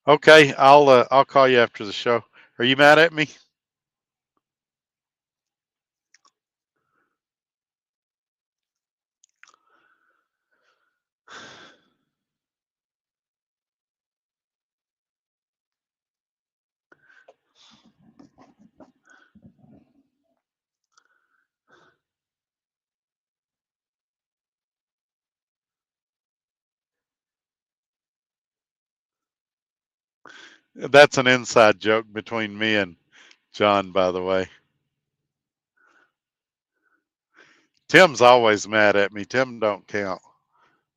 Okay, I'll call you after the show. Are you mad at me? That's an inside joke between me and John, by the way. Tim's always mad at me. Tim don't count.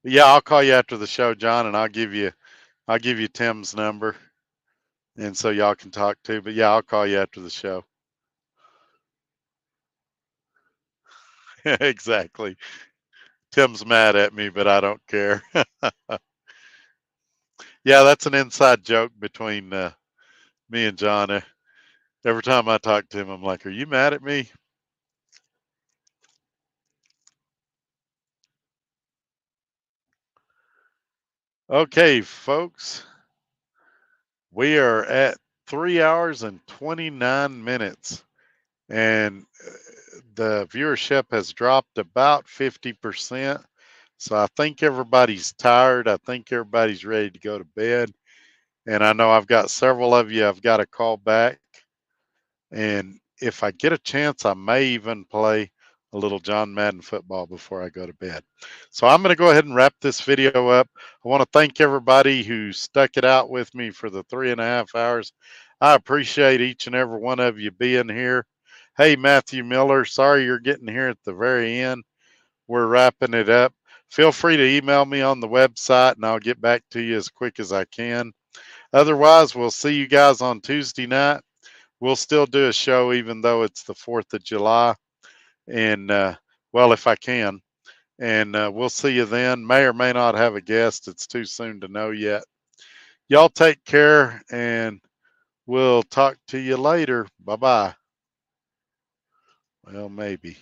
Yeah, I'll call you after the show, John, and I'll give you Tim's number, and so y'all can talk too. But yeah, I'll call you after the show. Exactly. Tim's mad at me, but I don't care. Yeah, that's an inside joke between me and John. Every time I talk to him, I'm like, "Are you mad at me?" Okay, folks, we are at 3 hours and 29 minutes, and the viewership has dropped about 50%. So I think everybody's tired. I think everybody's ready to go to bed. And I know I've got several of you I've got to call back. And if I get a chance, I may even play a little John Madden football before I go to bed. So I'm going to go ahead and wrap this video up. I want to thank everybody who stuck it out with me for the 3.5 hours. I appreciate each and every one of you being here. Hey, Matthew Miller, sorry you're getting here at the very end. We're wrapping it up. Feel free to email me on the website and I'll get back to you as quick as I can. Otherwise, we'll see you guys on Tuesday night. We'll still do a show even though it's the 4th of July. And, well, if I can. And we'll see you then. May or may not have a guest. It's too soon to know yet. Y'all take care and we'll talk to you later. Bye bye. Well, maybe.